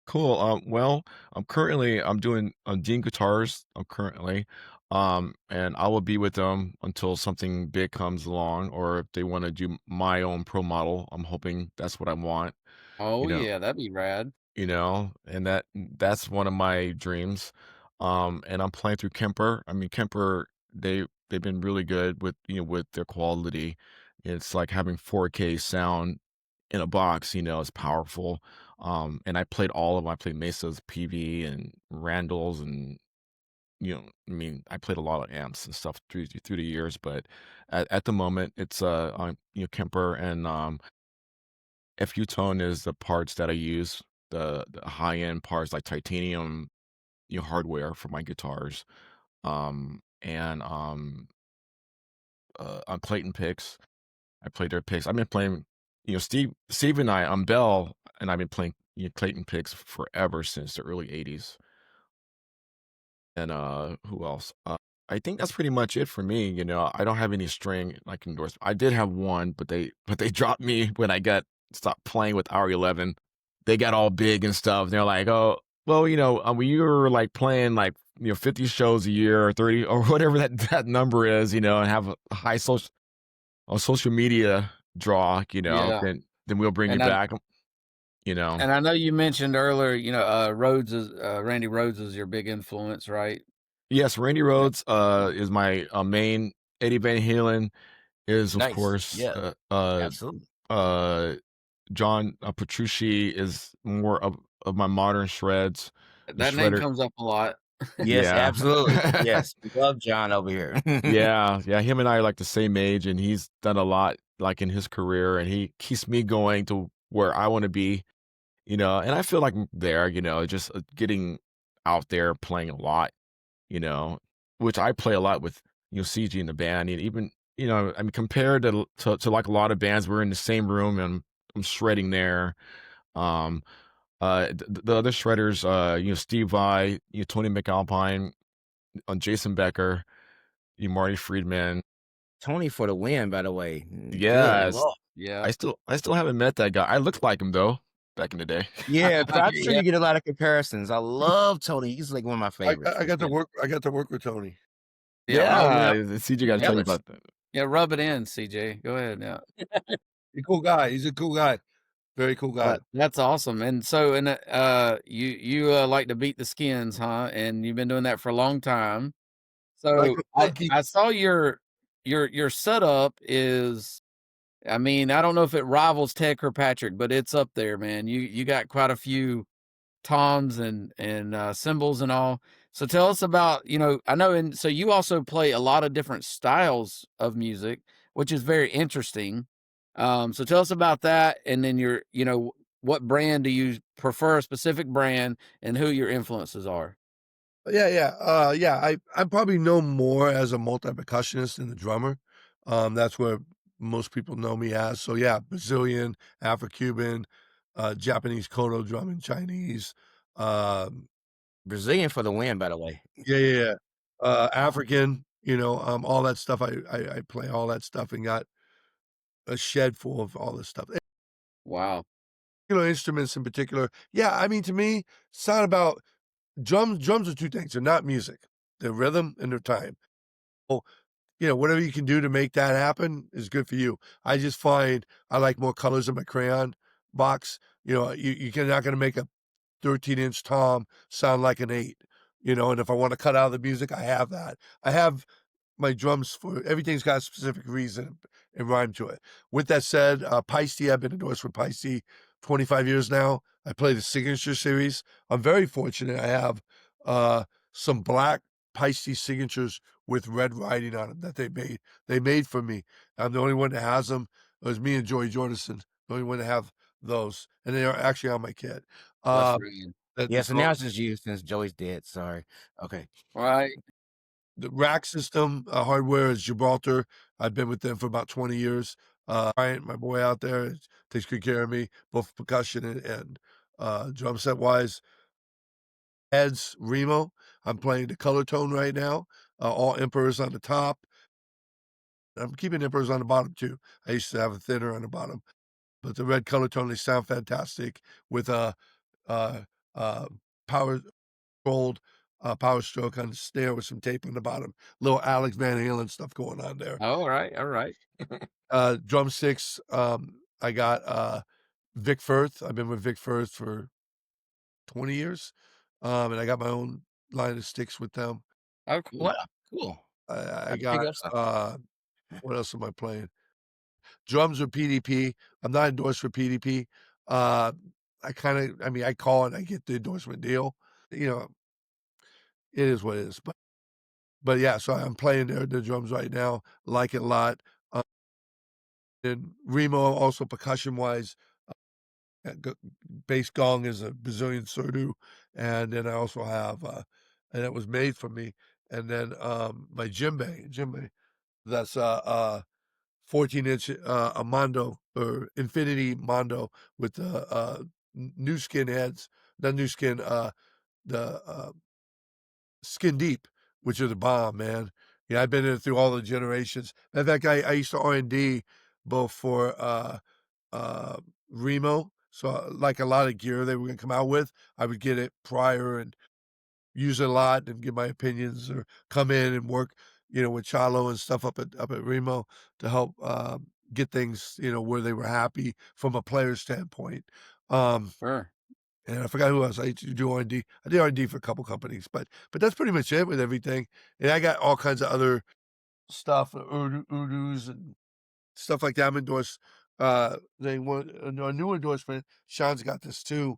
Cool. Well, I'm doing Dean guitars. Currently, and I will be with them until something big comes along, or if they want to do my own pro model. I'm hoping that's what I want. Oh, You know, yeah, that'd be rad. and that's one of my dreams. And I'm playing through Kemper. I mean, Kemper, they've been really good with their quality. It's like having 4K sound in a box. It's powerful. And I played all of them. I played Mesa's PV and Randall's and I mean, I played a lot of amps and stuff through the years, but at the moment, it's Kemper and FU Tone is the parts that I use, the high end parts like titanium, hardware for my guitars, and on Clayton picks. I play their picks. I've been playing, Steve and I on Bell, and I've been playing Clayton picks forever since the early '80s. And who else? I think that's pretty much it for me. I don't have any string like endorsement. I did have one, but they dropped me when I stopped playing with R11. They got all big and stuff. They're like, oh, well, when you were like playing like 50 shows a year or 30 or whatever that number is, and have a high social media draw, Yeah. then we'll bring you And back. I know you mentioned earlier, Randy Rhodes is your big influence, right? Yes, Randy Rhoads is my main. Eddie Van Halen is, of Nice. course, Yeah, absolutely. John Petrucci is more of my modern shreds. The That name shredder, comes up a lot. Yes, yeah. absolutely. Yes, we love John over here. Yeah, him and I are like the same age, and he's done a lot like in his career, and he keeps me going to where I want to be, and I feel like I'm there, just getting out there playing a lot, you know, which I play a lot with, CG in the band. And even, I mean, compared to like a lot of bands, we're in the same room and I'm shredding there. Um, the other shredders, Steve Vai, Tony McAlpine, Jason Becker, Marty Friedman. Tony for the win, by the way. Good Yes, Lord. Yeah. I still haven't met that guy. I looked like him though back in the day. Yeah, but I'm sure Yeah. you get a lot of comparisons. I love Tony. He's like one of my favorites I for got to sure. work with Tony. Yeah. Oh, yeah. Yeah, CJ got to tell you Jealous. about that. Yeah. Rub it in, CJ. Go ahead now. He's a cool guy. He's a cool guy. Very cool guy. That's awesome. And so, you like to beat the skins, huh? And you've been doing that for a long time. Like So monkey. I saw your setup is, I mean, I don't know if it rivals Ted Kirkpatrick, but it's up there, man. You got quite a few toms and cymbals and all. So tell us about, I know, and so you also play a lot of different styles of music, which is very interesting. So tell us about that, and then what brand do you prefer, a specific brand, and who your influences are? Yeah. I'm probably known more as a multi-percussionist than a drummer. That's where most people know me as. So yeah, Brazilian, Afro-Cuban, Japanese koto drumming, Chinese, um, Brazilian for the win, by the way. yeah. African, all that stuff. I play all that stuff and got a shed full of all this stuff. Wow. Instruments in particular. Yeah, I mean, to me, it's not about drums. Drums are two things. They're not music. They're rhythm and they're time. Oh, whatever you can do to make that happen is good for you. I just find I like more colors in my crayon box. You're not going to make a 13-inch tom sound like an 8, and if I want to cut out of the music, I have that. I have my drums for everything's got a specific reason and rhyme to it. With that said, Paiste, I've been endorsed with Paiste 25 years now. I play the Signature series. I'm very fortunate. I have some black Paiste signatures with red writing on them that they made. They made for me. I'm the only one that has them. It was me and Joey Jordison, the only one to have those, and they are actually on my kit. That's Uh, brilliant. Yeah, so now it's just you since Joey's dead. Sorry. Okay. Right. The rack system hardware is Gibraltar. I've been with them for about 20 years. Bryant, my boy out there, takes good care of me, both percussion and drum set wise. Heads Remo. I'm playing the color tone right now. All emperors on the top. I'm keeping emperors on the bottom too. I used to have a thinner on the bottom, but the red color tone, they sound fantastic with a power controlled power stroke on the snare with some tape on the bottom. Little Alex Van Halen stuff going on there. All right. All right. Drumsticks, I got Vic Firth. I've been with Vic Firth for 20 years. And I got my own line of sticks with them. Oh, cool. Well, cool. I I can pick got up something. what else am I playing? Drums with PDP. I'm not endorsed for PDP. I mean, I call it, I get the endorsement deal. It is what it is. But but yeah, so I'm playing the drums right now, like it a lot. And Remo also percussion-wise, g bass gong is a Brazilian surdo, and then I also have, and it was made for me, and then, my djembe, that's a 14-inch, a Mondo or Infinity Mondo with the, n new skin heads, not new skin, the, Skin Deep, which are the bomb, man. Yeah, I've been in through all the generations. In fact, I used to R&D both for, uh, Remo, so, like a lot of gear they were gonna come out with, I would get it prior and use it a lot and give my opinions or come in and work, with Chalo and stuff up at Remo to help, get things, where they were happy from a player standpoint. Um, Sure. and I forgot who else I used to do R&D. I did R&D for a couple companies, but that's pretty much it with everything. And I got all kinds of other stuff, Urus and stuff like that. I'm endorsed. They want a new endorsement. Sean's got this too,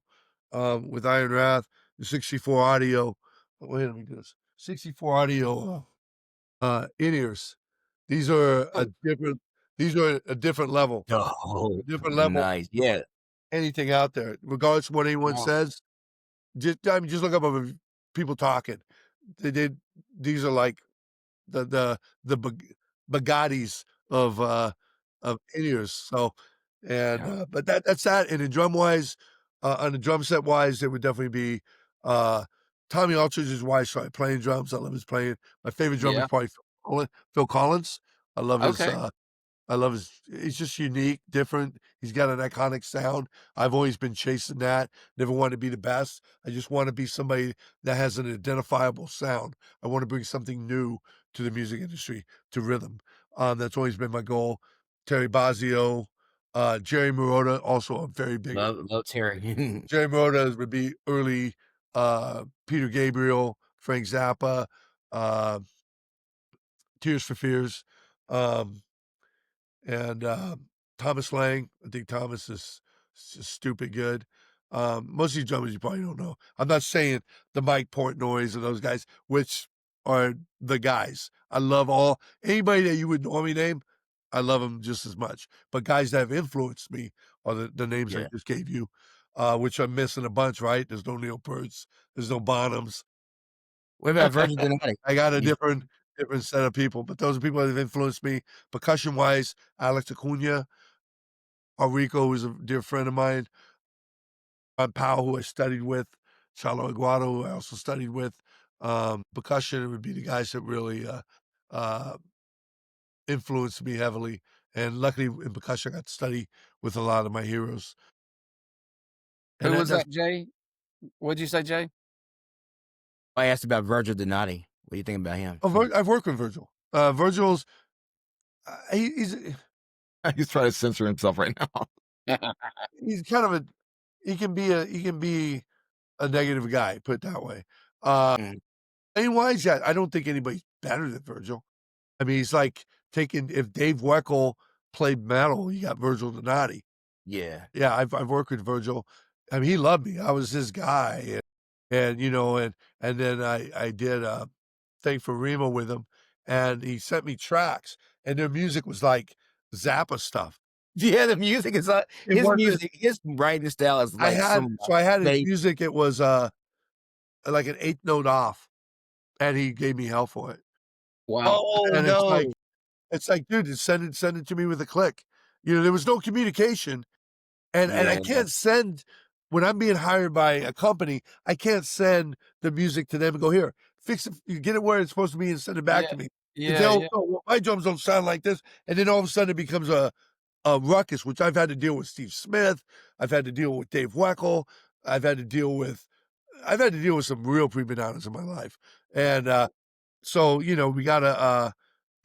with IronWrath, the 64 audio. Wait, let me do this. 64 audio in-ears. These are a Oh, different. These are a different level. Oh, A different level. nice. Yeah. Anything out there, regardless of what anyone wow. says. Just look up people talking. They did. These are like the Bugattis of in-ears. So, and, Yeah. but that's that, and in drum wise, on the drum set wise, it would definitely be, uh, Tommy Aldridge's why I started playing drums. I love his playing. My favorite drummer is Yeah. probably Phil Collins. I love his, Okay. I love his he's just unique, different. He's got an iconic sound. I've always been chasing that, never wanted to be the best. I just wanna be somebody that has an identifiable sound. I wanna bring something new to the music industry, to rhythm. That's always been my goal. Terry Bozzio, Jerry Marotta, also a very big Love Terry. Jerry Marotta would be early, Peter Gabriel, Frank Zappa, uh, Tears for Fears, um and, Thomas Lang. I think Thomas is just stupid good. Most of these drummers you probably don't know. I'm not saying the Mike Portnoys and those guys, which are the guys. I love anybody that you would normally name, I love them just as much. But guys that have influenced me are the names I Yeah. just gave you, which I'm missing a bunch, right? There's no Neil Pearts, there's no Bonhams. What about Virgin Donati? I got a You different set of people, but those are people that have influenced me. Percussion-wise, Alex Acuna, Rico, who's a dear friend of mine, Ron Powell, who I studied with, Chalo Aguado, who I also studied with. Percussion would be the guys that really uh, influenced me heavily. And luckily in percussion, I got to study with a lot of my heroes. And Who was that's that, Jay? What'd you say, Jay? I asked about Virgil Donati. What do you think about him? I've worked with Virgil. Virgil's he's He's trying to censor himself right now. he's kind of he can be a negative guy, put it that way. Mm, Playing-wise, yeah, I don't think anybody's better than Virgil. I mean, he's like taking if Dave Weckl played metal, you got Virgil Donati. yeah. Yeah, I've worked with Virgil. I mean, he loved me. I was his guy, and then I did a thing for Remo with him, and he sent me tracks, and their music was like Zappa stuff. Yeah, the music is It wasn't. his writing style is like some I had his fake. music. It was like an eighth note off, and he gave me hell for it. Wow. Oh, And no. it's like, dude, just send it to me with a click. There was no communication, and I Yeah. can't send when I'm being hired by a company, I can't send the music to them and go, "Here, fix it, you get it where it's supposed to be and send it back Yeah. to me." 'Cause Yeah, they'll yeah. go, "Well, my drums don't sound like this," and then all of a sudden it becomes a ruckus, which I've had to deal with Steve Smith, I've had to deal with Dave Weckl, I've had to deal with I've had to deal with some real prima donnas in my life, and, so, we gotta,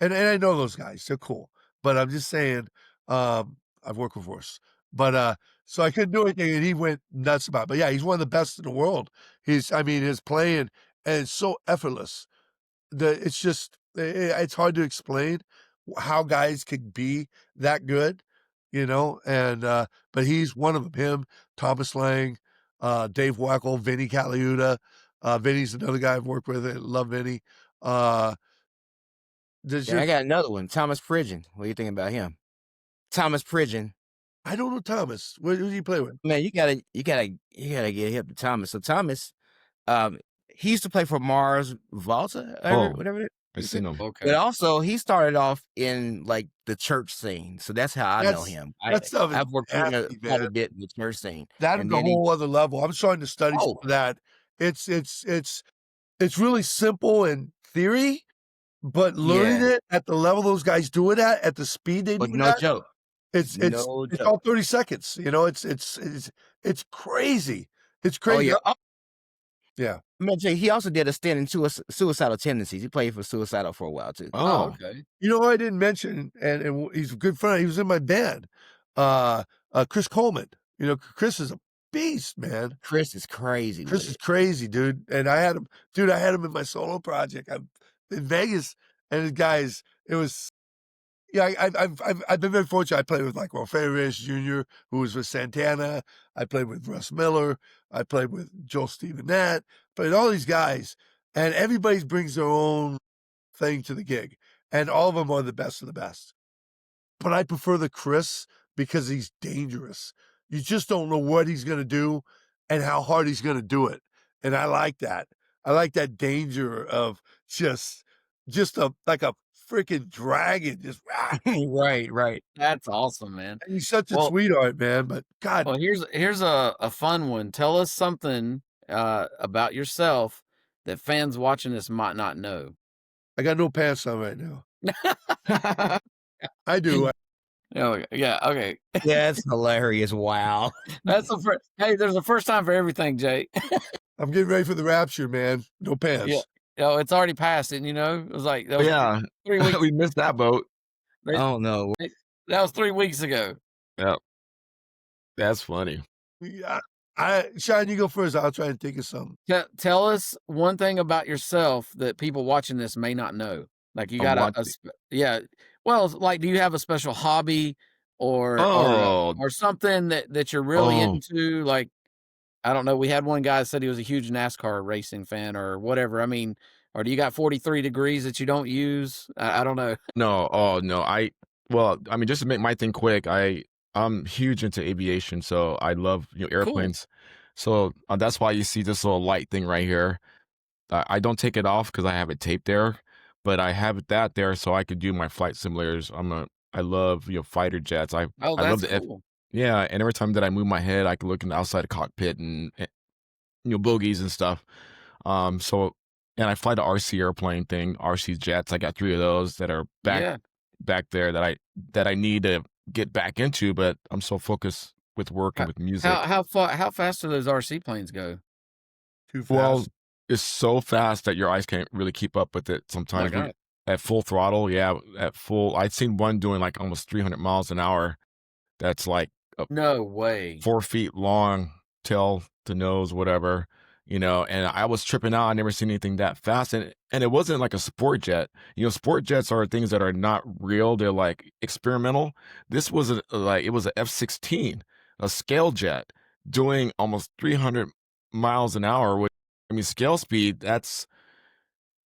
and I know those guys, they're cool, but I'm just saying, I've worked with worse, but, so I couldn't do anything, and he went nuts about it, but yeah, he's one of the best in the world. I mean, his playing, and it's so effortless. It's just, it's hard to explain how guys could be that good, and, but he's one of them. Him, Thomas Lang, Dave Weckl, Vinny Caliuta. Vinny's another guy I've worked with. I love Vinny. Uh, there's Yeah, I just got another one. Thomas Pridgen. What do you think about him? Thomas Pridgen. I don't know Thomas. Who do you play with? Man, you gotta get hip to Thomas. So Thomas, um, he used to play for Mars Volta, Oh, whatever I you say. seen him. But Okay. also he started off in like the church scene. So that's how I know That's him. that stuff is I've worked with him nasty, quite a man. bit in the church scene. That is And a then he whole other level. I'm starting to study some oh, of that. It's really simple in theory, but learning yeah, it at the level those guys do it at the speed they do but it no at, joke. it's it's No it's joke. all 30 seconds. You know, it's crazy. It's Oh crazy. yeah. Oh, Yeah. man, Jay, he also did a stint in suicidal tendencies. He played for suicidal for a while too. Oh, Oh, okay. You know who I didn't mention, and he's a good friend. He was in my band. Chris Coleman. You know, Chris is a beast, man. Chris is crazy with Chris is it. crazy, dude. And I had him, dude. I had him in my solo project. I'm in Vegas, and the guys, it was. Yeah, I've been very fortunate. I played with like Ryche Jr., who was with Santana. I played with Russ Miller. I played with Joel Stevenette. Played all these guys, and everybody brings their own thing to the gig, and all of them are the best of the best. But I prefer the Chris because he's dangerous. You just don't know what he's going to do and how hard he's going to do it. And I like that. I like that danger of just like a freaking dragon. Just Right, right. That's awesome, man. and he's such a Well, sweetheart, man. But God, well, here's a fun one. Tell us something about yourself that fans watching this might not know. I got no pants on right now. I do. Oh, yeah, okay. That's hilarious. Wow. That's the first. Hey, there's a first time for everything, Jay. I'm getting ready for the rapture, man. No Yeah. pants. Oh, it's already passed, and it was like that was yeah. 3 weeks. We missed that boat. They- Oh no. That was 3 weeks ago. Yeah, that's funny. Yeah. Sean, you go first. I'll try and think of something. Tell us one thing about yourself that people watching this may not know. Like you I'm got watching. yeah. Well, like, do you have a special hobby Oh, or something that you're really oh into? Like, I don't know. We had one guy said he was a huge NASCAR racing fan or whatever. I mean, or do you got 43 degrees that you don't use? I don't know. no, oh no. Well, I mean, just to make my thing quick, I'm huge into aviation, so I love Cool. airplanes. So that's why you see this little light thing right here. I don't take it off because I have it taped there, but I have that there so I could do my flight simulators. I love fighter jets. Oh, I love that's the cool. yeah, and every time that I move my head, I can look in the outside the cockpit and bogies and stuff. So and I fly the RC airplane thing, RC jets. I got 3 of those that are Yeah. back there that I need to get back into, but I'm so focused with work and with music. How fast do those RC planes go? Too fast. Well, it's so fast that your eyes can't really keep up with it Oh my sometimes. God. At full throttle, yeah, at full. I'd seen one doing like almost 300 miles an hour. That's like a No way. 4 feet long, tail to nose, whatever, and I was tripping out. I never seen anything that fast. And it wasn't like a sport jet. Sport jets are things that are not real. They're like experimental. This was it was a F-16, a scale jet doing almost 300 miles an hour. Which, I mean, scale speed, that's,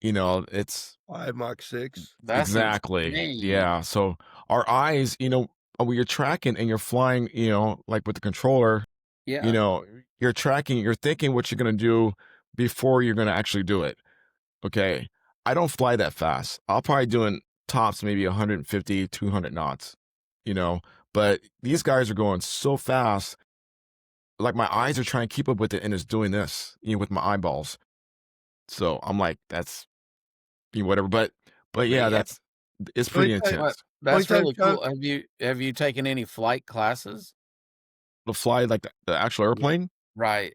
it's 5 Mach 6. That's exactly. insane. Yeah. So our eyes, when you're tracking and you're flying, like with the controller, Yeah. you're tracking, you're thinking what you're going to do before you're going to actually do it. Okay. I don't fly that fast. I'll probably doing tops, maybe 150, 200 knots, but these guys are going so fast. Like my eyes are trying to keep up with it and it's doing this, with my eyeballs. So I'm like, that's whatever. But yeah, Yeah. it's pretty Let me tell you What? intense That's One time, really John, cool. Have you taken any flight classes? to fly like the actual airplane. Right.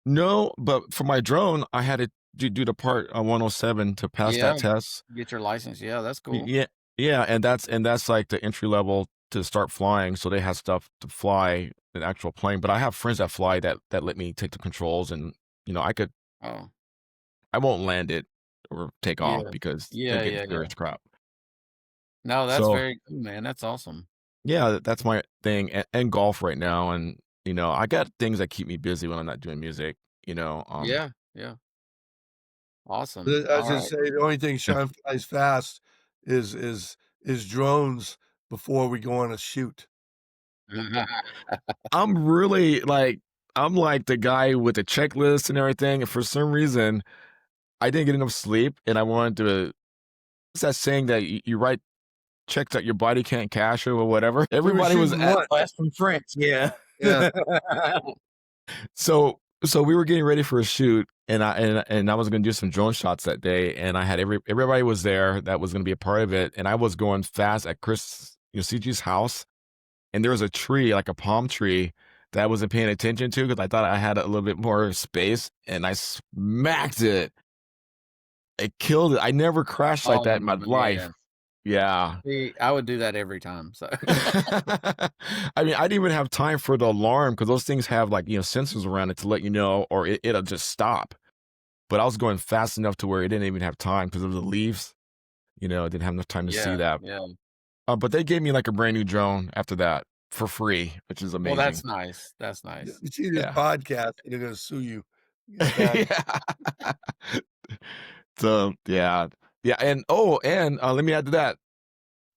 No, but for my drone, I had to do the part on 107 to pass Yeah. that test. Get your license. Yeah, that's cool. Yeah, yeah, and that's like the entry level to start flying. So they have stuff to fly an actual plane. But I have friends that fly that let me take the controls, and Oh. I won't land it or take off Yeah. because Yeah, you'll get yeah, yeah. serious crap. No, that's So very cool, man. That's awesome. yeah, that's my thing, and golf right now, and I got things that keep me busy when I'm not doing music. Yeah, yeah. Awesome. I was All gonna right. say the only thing Sean flies fast is drones before we go on a shoot. I'm really like I'm like the guy with the checklist and everything, and for some reason, I didn't get enough sleep, and I wanted to. What's that saying that you write checks that your body can't cash or whatever? We were Everybody was shooting at one. Oh, that's from French. Yeah. Yeah. so we were getting ready for a shoot, and I was going to do some drone shots that day, and I had everybody was there that was going to be a part of it, and I was going fast at Chris, CG's house, and there was a tree, like a palm tree, that I wasn't paying attention to because I thought I had a little bit more space, and I smacked it. It killed it. I never crashed like Oh, that in my life. man. Yeah. See, I would do that every time, so. I mean, I didn't even have time for the alarm because those things have like, sensors around it to let you know, or it'll just stop. But I was going fast enough to where it didn't even have time because of the leaves. I didn't have enough time to see Yeah, that. yeah. But they gave me like a brand new drone after that for free, which is Well, amazing. that's nice. That's nice. You see this Yeah. podcast, they're gonna sue you. Get back. Yeah. So yeah, and let me add to that.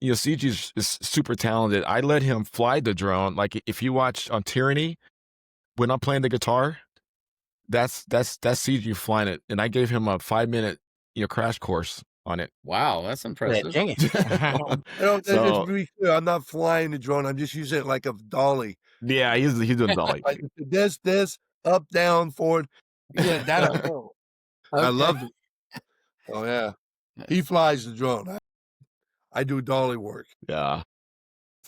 CG is super talented. I let him fly the drone. Like if you watch on Tyranny, when I'm playing the guitar, that's CG flying it, and I gave him a 5-minute crash course on it. Wow, that's Yeah, impressive. dang it. Just to be clear, I'm not flying the drone. I'm just using it like a dolly. Yeah, he's doing dolly. Like this, up, down, forward. Yeah, that. I Okay. love it. Oh yeah, he flies the drone. I do dolly work. Yeah,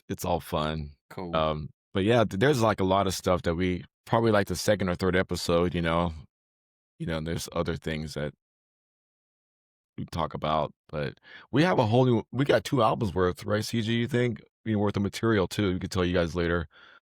it's all fun. Cool. But yeah, there's like a lot of stuff that we probably like the second or third episode. There's other things that we talk about, but we have we got 2 albums worth, right? CG, you think worth of material too? We could tell you guys later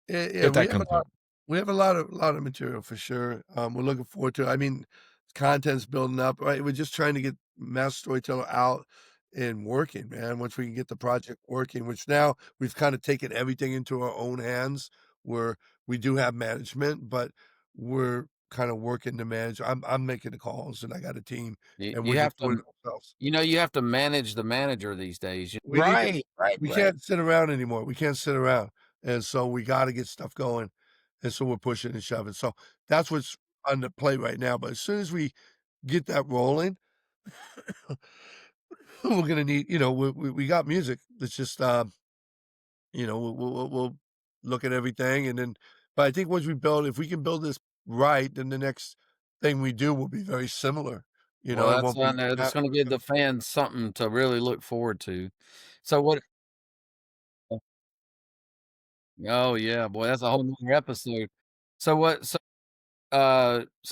Yeah, if that comes up. we have a lot of material for sure. We're looking forward to it. I mean, content's building up, right? We're just trying to get Master Storyteller out and working, man. Once we can get the project working, which now we've kind of taken everything into our own hands, where we do have management, but we're kind of working to manage. I'm making the calls, and I got a team, and You we're have just doing to, it ourselves. you have to manage the manager these days. We need to Right. we can't sit around anymore. We can't sit around. And so we gotta get stuff going. And so we're pushing and shoving. So that's what's on the plate right now. But as soon as we get that rolling, we're gonna need, we got music. It's just we'll look at everything and then but I think once if we can build this right, then the next thing we do will be very similar. Well, It that's won't be that's gonna give the fans something to really look forward to. So what Oh, yeah, boy, that's a whole nother episode. So what so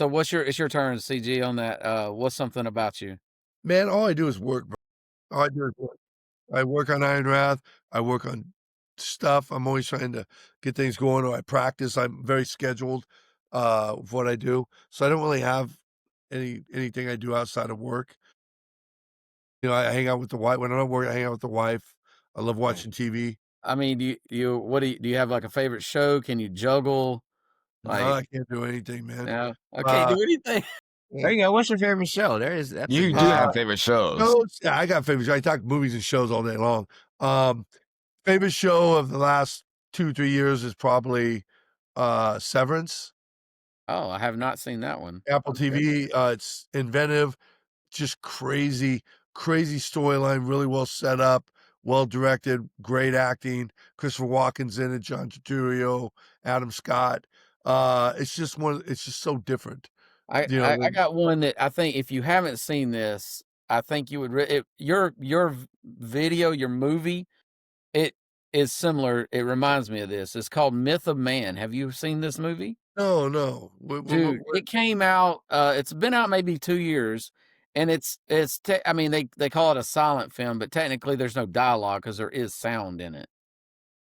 what's it's your turn, CG, on that, what's something about you? man, all I do is work, bro. All I do is work. I work on IronWrath. I work on stuff. I'm always trying to get things going, or I practice. I'm very scheduled of what I do, so I don't really have anything I do outside of work. I hang out with the wife when I'm at work. I hang out with the wife. I love watching TV. I mean, do you have, like, a favorite show? Can you juggle? No, Like, I can't do anything, man. yeah, I can't do anything. There you go. What's your favorite show? That's a You good do show. have favorite shows. shows. Yeah, I got favorite shows. I talk movies and shows all day long. Favorite show of the last 2-3 years is probably Severance. Oh, I have not seen that one. Apple Okay. TV. It's inventive, just crazy storyline, really well set up, well directed, great acting. Christopher Walken's in it, John Turturro, Adam Scott. It's just so different. I got one that I think if you haven't seen this, I think you would your video, your movie, it is similar. It reminds me of this. It's called Myth of Man. Have you seen this movie? No. Dude, it came out, it's been out maybe 2 years, and I mean, they call it a silent film, but technically there's no dialogue because there is sound in it.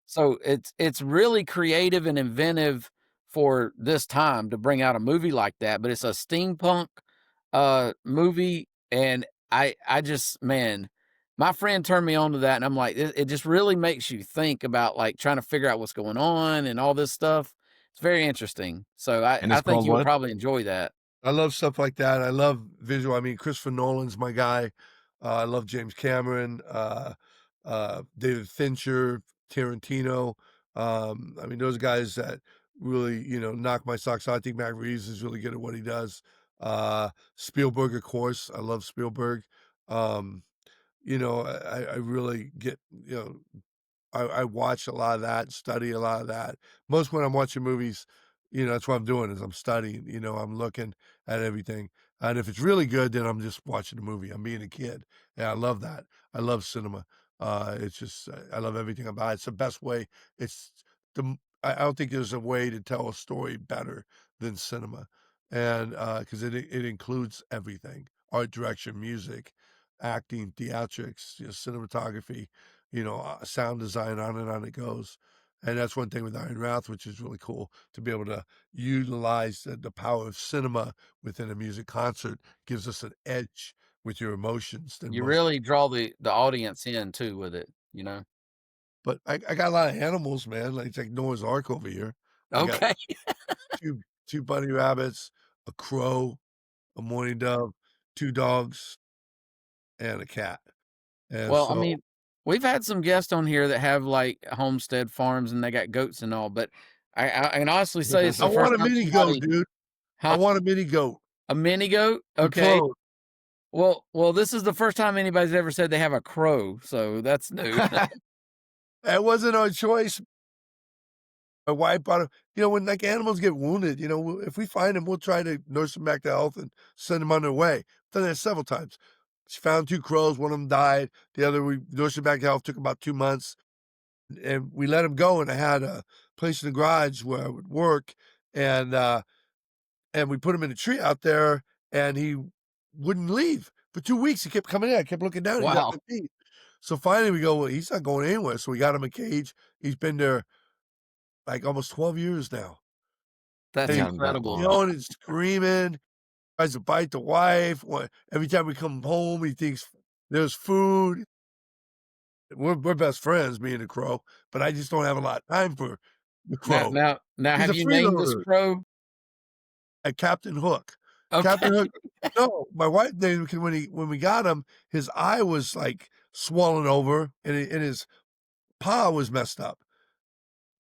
So it's really creative and inventive for this time to bring out a movie like that, but it's a steampunk movie, and I just man, my friend turned me on to that, and I'm like, it just really makes you think about like trying to figure out what's going on and all this stuff. It's very interesting. So And I it's think called you would what? probably enjoy that. I love stuff like that. I love visual. I mean, Christopher Nolan's my guy. I love James Cameron, David Fincher, Tarantino. I mean, those guys that really, knock my socks off. I think Matt Reeves is really good at what he does. Spielberg, of course. I love Spielberg. Um, I really get, I watch a lot of that, study a lot of that. Most when I'm watching movies, that's what I'm doing is I'm studying, I'm looking at everything. And if it's really good, then I'm just watching the movie. I'm being a kid. And I love that. I love cinema. It's just I love everything about it. It's the best way. It's I don't think there's a way to tell a story better than cinema. And because it includes everything. Art direction, music, acting, theatrics, cinematography, sound design, on and on it goes. And that's one thing with IronWrath, which is really cool to be able to utilize the power of cinema within a music concert gives us an edge with your emotions than You most. really draw the audience in too with it, you know? But I got a lot of animals, man. Like it's like Noah's Ark over here. I got Okay. two bunny rabbits, a crow, a mourning dove, two dogs, and a cat. And Well, I so mean, we've had some guests on here that have, like, homestead farms, and they got goats and all, but I can honestly say it's I the first want a time mini goat, somebody. dude. I Huh? want a mini goat A mini goat? Okay. enclosed. Well, this is the first time anybody's ever said they have a crow, so that's new. It wasn't our choice. My wife brought him. When like animals get wounded, if we find them, we'll try to nurse them back to health and send them on their way. Done that several times. She found two crows. One of them died. The other, we nursed them back to health. Took about 2 months, and we let them go. And I had a place in the garage where I would work, and we put him in a tree out there, and he wouldn't leave for 2 weeks. He kept coming in. I kept looking down. He got Wow. my feet. So finally, we go. Well, he's not going anywhere. So we got him a cage. He's been there like almost 12 years now. That's And Damn, that incredible. long. yelling and screaming, tries to bite the wife. Every time we come home, he thinks there's food. We're best friends, me and the crow, but I just don't have a lot of time for the Now crow. now now He's have a you named this freeloader crow? at Captain Hook. Okay. Captain Hook. No, my wife named him because when we got him, his eye was like swollen over and his paw was messed up.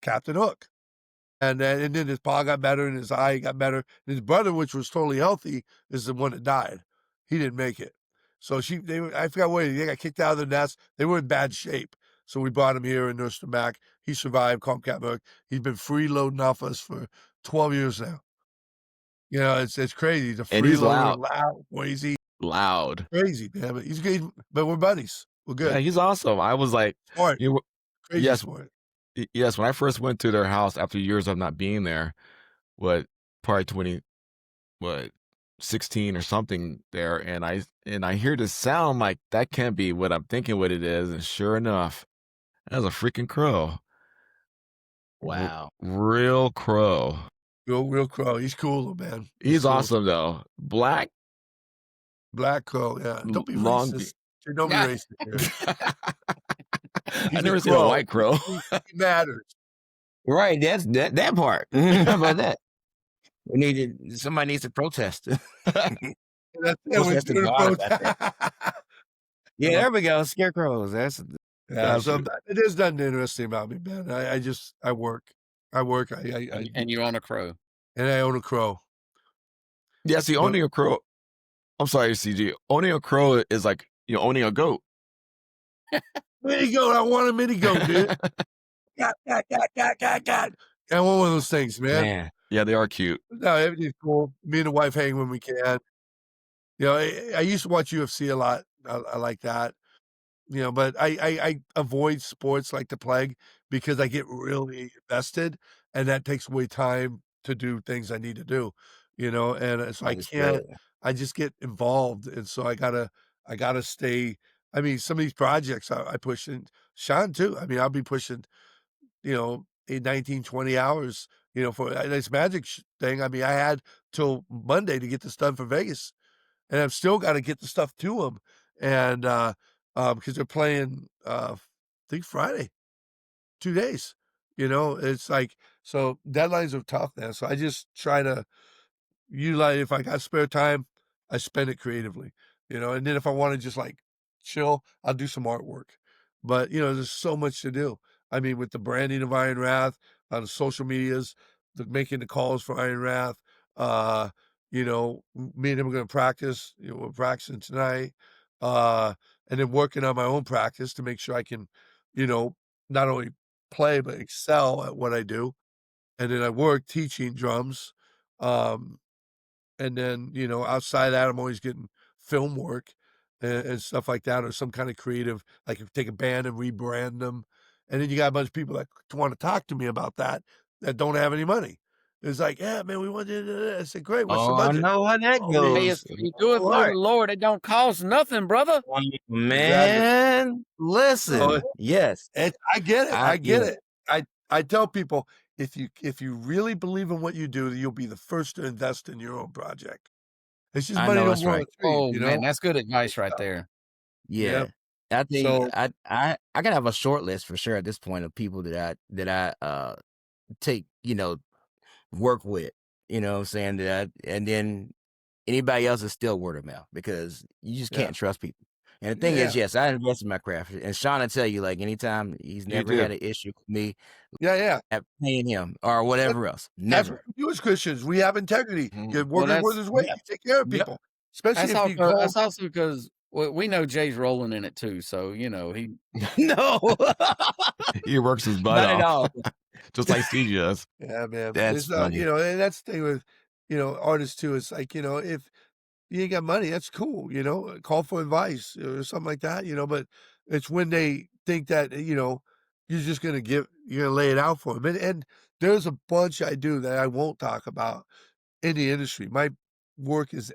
Captain Hook. And then his paw got better and his eye got better. And his brother, which was totally healthy, is the one that died. He didn't make it. So I forgot where they got kicked out of the nest. They were in bad shape. So we brought him here and nursed him back. He survived, called him Captain Hook. He's been freeloading off us for 12 years now. It's crazy. He's a And he's freeloader, loud. loud, noisy, Loud. crazy, man. But he's good. But we're buddies. We're Yeah, good. he's awesome. I was like, Smart. you know, Crazy yes, smart. yes. When I first went to their house after years of not being there, what probably 20, what 16 or something there, and I hear this sound like that can't be what I'm thinking what it is, and sure enough, that was a freaking crow. Wow. Real crow. Real crow. He's cool, man. He's He's cool. awesome though. Black, Black crow, yeah. Don't be long. racist. Don't be racist here. I He's a never seen a crow. white crow. He matters. Right, that's that part. How about that? Somebody needs to protest. That's it. We're Protest the doing a God about that. protest. Yeah, there we go. Scarecrows. That's Yeah, that's so there's nothing interesting about me, man. I work. I work. And you own a crow. And I own a crow. yeah. See, But owning a crow. I'm sorry, CG. Owning a crow is like owning a goat. mini goat, I want a mini goat, dude. God. I want one of those things, man. Man, yeah, they are cute. No, everything's cool. Me and the wife hang when we can. I used to watch UFC a lot. I like that. But I avoid sports like the plague because I get really invested, and that takes away time to do things I need to do, and so I can't. Understood. I just get involved, and so I gotta stay. I mean, some of these projects I push, and Sean too. I mean, I'll be pushing, 8, 19, 20 hours, for this magic thing. I mean, I had till Monday to get this done for Vegas, and I've still got to get the stuff to them, and because they're playing, I think Friday, 2 days. It's like so deadlines are tough now. So I just try to utilize if I got spare time, I spend it creatively, and then if I wanna just, like, chill, I'll do some artwork. But, there's so much to do. I mean, with the branding of IronWrath, on the social medias, making the calls for IronWrath, me and him are gonna practice, we're practicing tonight, uh, and then working on my own practice to make sure I can, you know, not only play, but excel at what I do. And then I work teaching drums, um, and then, outside that, I'm always getting film work and stuff like that, or some kind of creative, like if take a band and rebrand them. And then you got a bunch of people that want to talk to me about that don't have any money. It's like, yeah, man, we want to do this. I said, great. What's the Oh, I budget? know how that Oh, man, Hey, goes. if you do it all for right. the Lord, it don't cost nothing, brother. Exactly. Man, So listen. Yes. I get it. I get Yeah, it. I tell people if you really believe in what you do, you'll be the first to invest in your own project. It's just I money know don't that's grow on right. trees, Oh, man, that's good advice right there. Yeah. Yep. I think So I gotta have a short list for sure at this point of people that I take, work with, what I'm saying, and then anybody else is still word of mouth because you just yeah, can't trust people. And the thing is, yeah, yes, I invest in my craft. And Sean will tell you, like, anytime he's You never do. had an issue with me yeah. at paying him or That whatever else. that's what Never. we do as Christians. We have integrity. Mhm. Your Well, work is worth that's its weight. Yep. You take care of Yep. people, especially if you call. that's also because we know Jay's rolling in it too. So he No. He works his butt Not at off, all. just like Steve does. Yeah, man. That's It's funny. and that's the thing with artists too. It's like if you ain't got money, that's cool. Call for advice or something like that. But it's when they think that you're just you're gonna lay it out for them. And there's a bunch I do that I won't talk about in the industry. My work is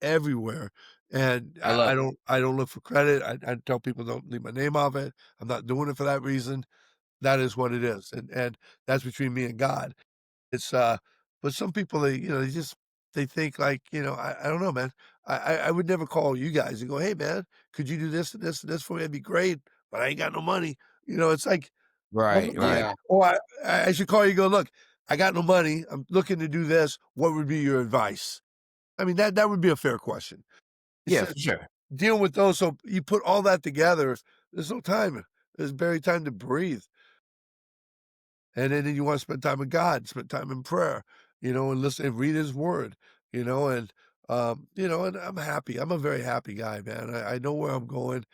everywhere, and I love it. I don't look for credit. I tell people don't leave my name off it. I'm not doing it for that reason. That is what it is, and that's between me and God. It's but some people they think like I don't know, man. I would never call you guys and go, hey man, could you do this and this and this for me? It'd be great, but I ain't got no money. It's like, well, Right, right. Yeah. I should call you. And go look. I got no money. I'm looking to do this. What would be your advice? I mean that would be a fair question. It's Yeah, for just sure. dealing with those. So you put all that together. There's no time. There's barely time to breathe. And then you wanna spend time with God, spend time in prayer, and listen and read his word, and I'm happy. I'm a very happy guy, man. I know where I'm going.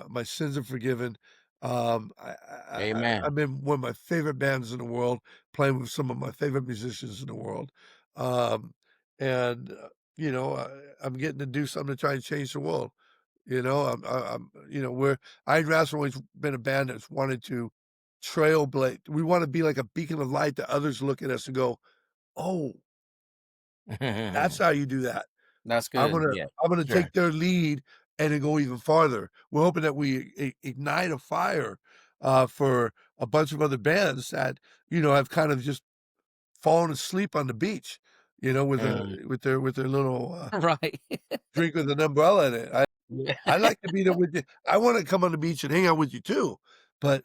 My sins are forgiven. Amen. I'm in one of my favorite bands in the world, playing with some of my favorite musicians in the world. Um, and, I'm getting to do something to try and change the world. We're I'd always been a band that's wanted to trailblaze. We wanna be like a beacon of light that others look at us and go, "Oh, that's how you do that." That's I'm good. gonna Yeah, I'm gonna sure. take their lead and then go even farther. We're hoping that we ignite a fire, for a bunch of other bands that, have kind of just fallen asleep on the beach, Mm. with their little, Right. drink with an umbrella in it. Yeah. I like to be there with you. I wanna come on the beach and hang out with you too, but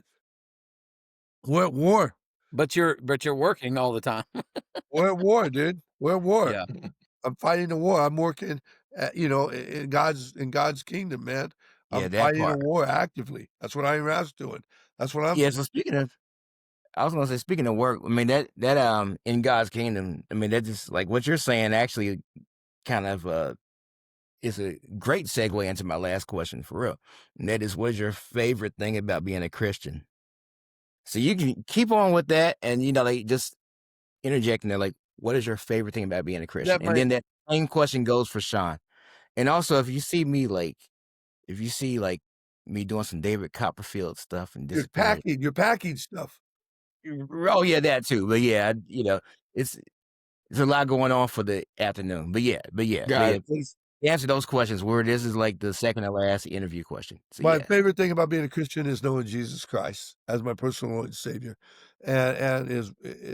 we're at war. But you're working all the time. We're at war, dude. We're at war. Yeah. I'm fighting the war. I'm working in God's kingdom, man. Yeah, I'm that fighting a part. war actively. That's what IronWrath's doing. That's what I'm Yeah, doing. so I was gonna say, speaking of work, I mean that in God's kingdom, I mean that just like what you're saying actually kind of is a great segue into my last question for real. And that is, what is your favorite thing about being a Christian? So you can keep on with that, and like just interjecting there, like, what is your favorite thing about being a Christian? That And my then that same question goes for Sean. And also, if you see like me doing some David Copperfield stuff and disappearing. you're packing stuff. Oh yeah, that too. But yeah, it's there's a lot going on for the afternoon. But yeah, Got it. please answer those questions. Where this is like the second to last interview question. So My yeah. favorite thing about being a Christian is knowing Jesus Christ as my personal Lord and Savior. And his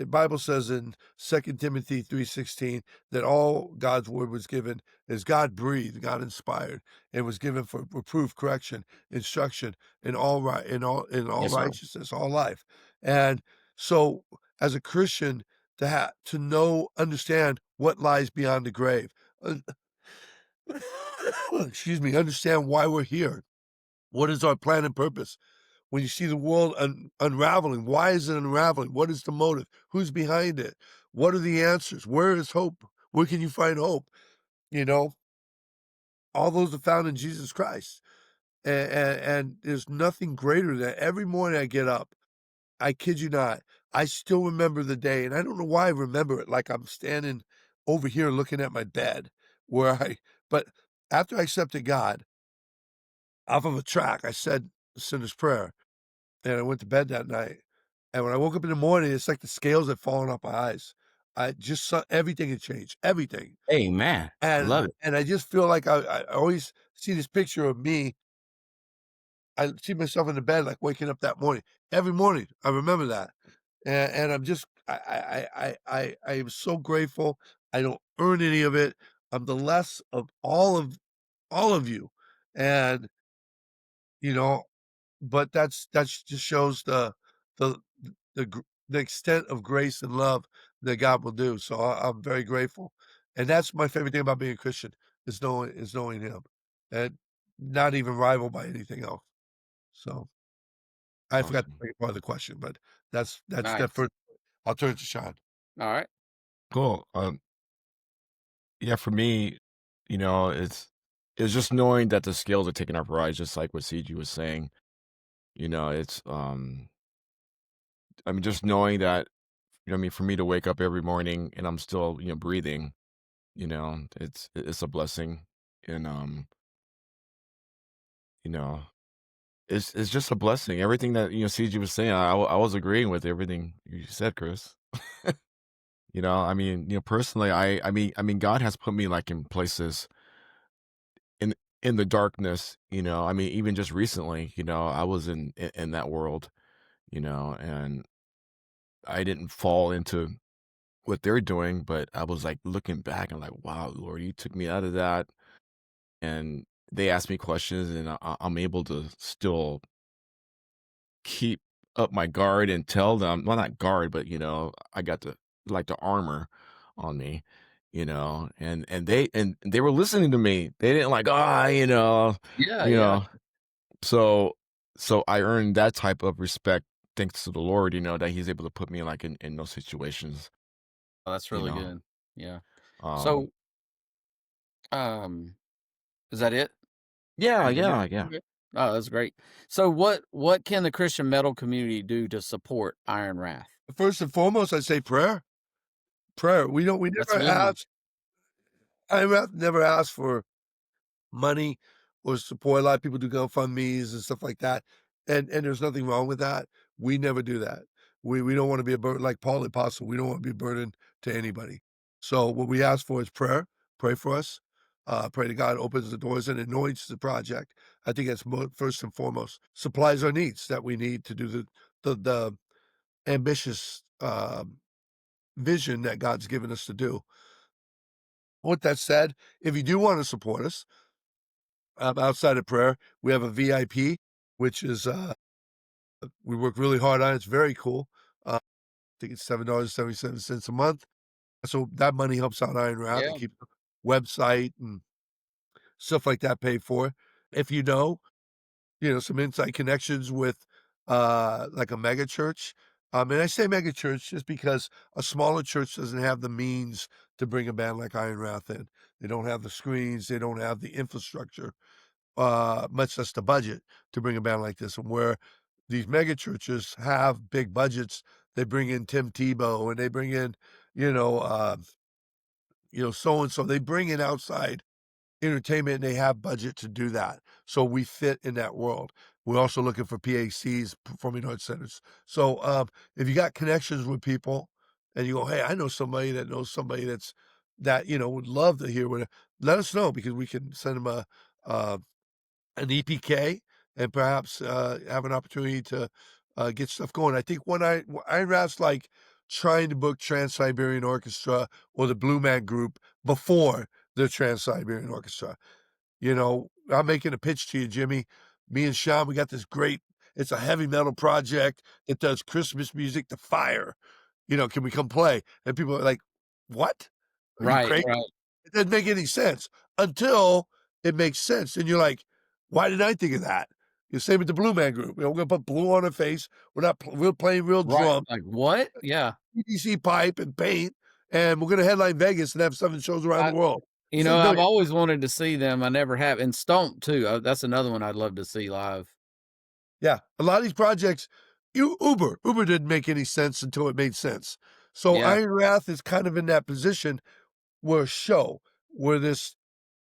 Bible says in 2 Timothy 3:16 that all God's word was given is God breathed, God inspired, and was given for reproof, correction, instruction in all Yes, sir. righteousness, all life. And so as a Christian, to know, understand what lies beyond the grave. Excuse me, understand why we're here. What is our plan and purpose? When you see the world unraveling, why is it unraveling? What is the motive? Who's behind it? What are the answers? Where is hope? Where can you find hope? You know, all those are found in Jesus Christ. And there's nothing greater than every morning I get up. I kid you not. I still remember the day, and I don't know why I remember it. Like I'm standing over here looking at my bed but after I accepted God off of a track, I said the sinner's prayer, and I went to bed that night. And when I woke up in the morning, it's like the scales had fallen off my eyes. I just saw everything had changed, everything. Amen. Love it. And I just feel like I always see this picture of me. I see myself in the bed, like waking up that morning. Every morning, I remember that, and I'm just I am so grateful. I don't earn any of it. I'm the less of all of you, and you know, but that's just shows the the extent of grace and love that God will do. So I'm very grateful, and that's my favorite thing about being a Christian is knowing Him, and not even rivaled by anything else. So I forgot the Awesome. second part of the question, but that's that Nice. first. I'll turn it to Sean. All right. Cool. Yeah, for me, it's just knowing that the scales are taking up rise, just like what CG was saying. It's I mean, just knowing that, I mean, for me to wake up every morning and I'm still, breathing, it's a blessing. And you know, it's just a blessing. Everything that, CG was saying, I was agreeing with everything you said, Chris. I mean, personally, I mean, God has put me like in places in in the darkness, I mean, even just recently, I was in that world, and I didn't fall into what they're doing, but I was like looking back and like, wow, Lord, you took me out of that. And they asked me questions, and I'm able to still keep up my guard and tell them, well, not guard, but I got the armor on me, and they were listening to me. They didn't like, Yeah, you yeah. know. So I earned that type of respect thanks to the Lord, that He's able to put me like in those situations, Oh, that's you really know. good. Yeah. Um So, um, is that it? yeah, Did you have yeah, yeah. okay. Oh, that's great. So what can the Christian metal community do to support Iron Wrath? First and foremost, I'd say prayer. Prayer. We That's a never good one. ask. I never asked for money or support. A lot of people do GoFundMe's and stuff like that, and there's nothing wrong with that. We never do that. We don't want to be a burden like Paul the Apostle. We don't want to be a burden to anybody. So what we ask for is prayer. Pray for us. Pray that God opens the doors and anoints the project. I think that's first and foremost. Supplies our needs that we need to do the ambitious vision that God's given us to do. With that said, if you do want to support us, outside of prayer, we have a VIP, which is we work really hard on. It's very cool. I think it's $7.77 a month. So that money helps out IronWrath Yeah. and keep the website and stuff like that paid for. If some inside connections with like a mega church. And I say mega church just because a smaller church doesn't have the means to bring a band like IronWrath in. They don't have the screens, they don't have the infrastructure, much less the budget to bring a band like this. And where these mega churches have big budgets, they bring in Tim Tebow and they bring in, you know, uh, so and so. They bring in outside entertainment and they have budget to do that. So we fit in that world. We're also looking for PACs, performing arts centers. So if you got connections with people and you go, hey, I know somebody that knows somebody would love to hear what, let us know because we can send them uh, an EPK and perhaps have an opportunity to get stuff going. I think Ironrath's like trying to book Trans-Siberian Orchestra or the Blue Man Group before the Trans-Siberian Orchestra. I'm making a pitch to you, Jimmy. Me and Sean, we got this great, it's a heavy metal project. It does Christmas music to fire. Can we come play? And people are like, what? Are you Right, crazy? right. It doesn't make any sense until it makes sense. And you're like, why didn't I think of that? You same with the Blue Man Group. We're going to put blue on our face. We're playing real Right. drum, Like, what? Yeah. PVC pipe and paint, and we're going to headline Vegas and have 7 shows around I the world. You It's know, like, no, I've always wanted to see them. I never have. And Stomp too. That's another one I'd love to see live. yeah, a lot of these projects, Uber didn't make any sense until it made sense. So Yeah. IronWrath is kind of in that position where a show, where this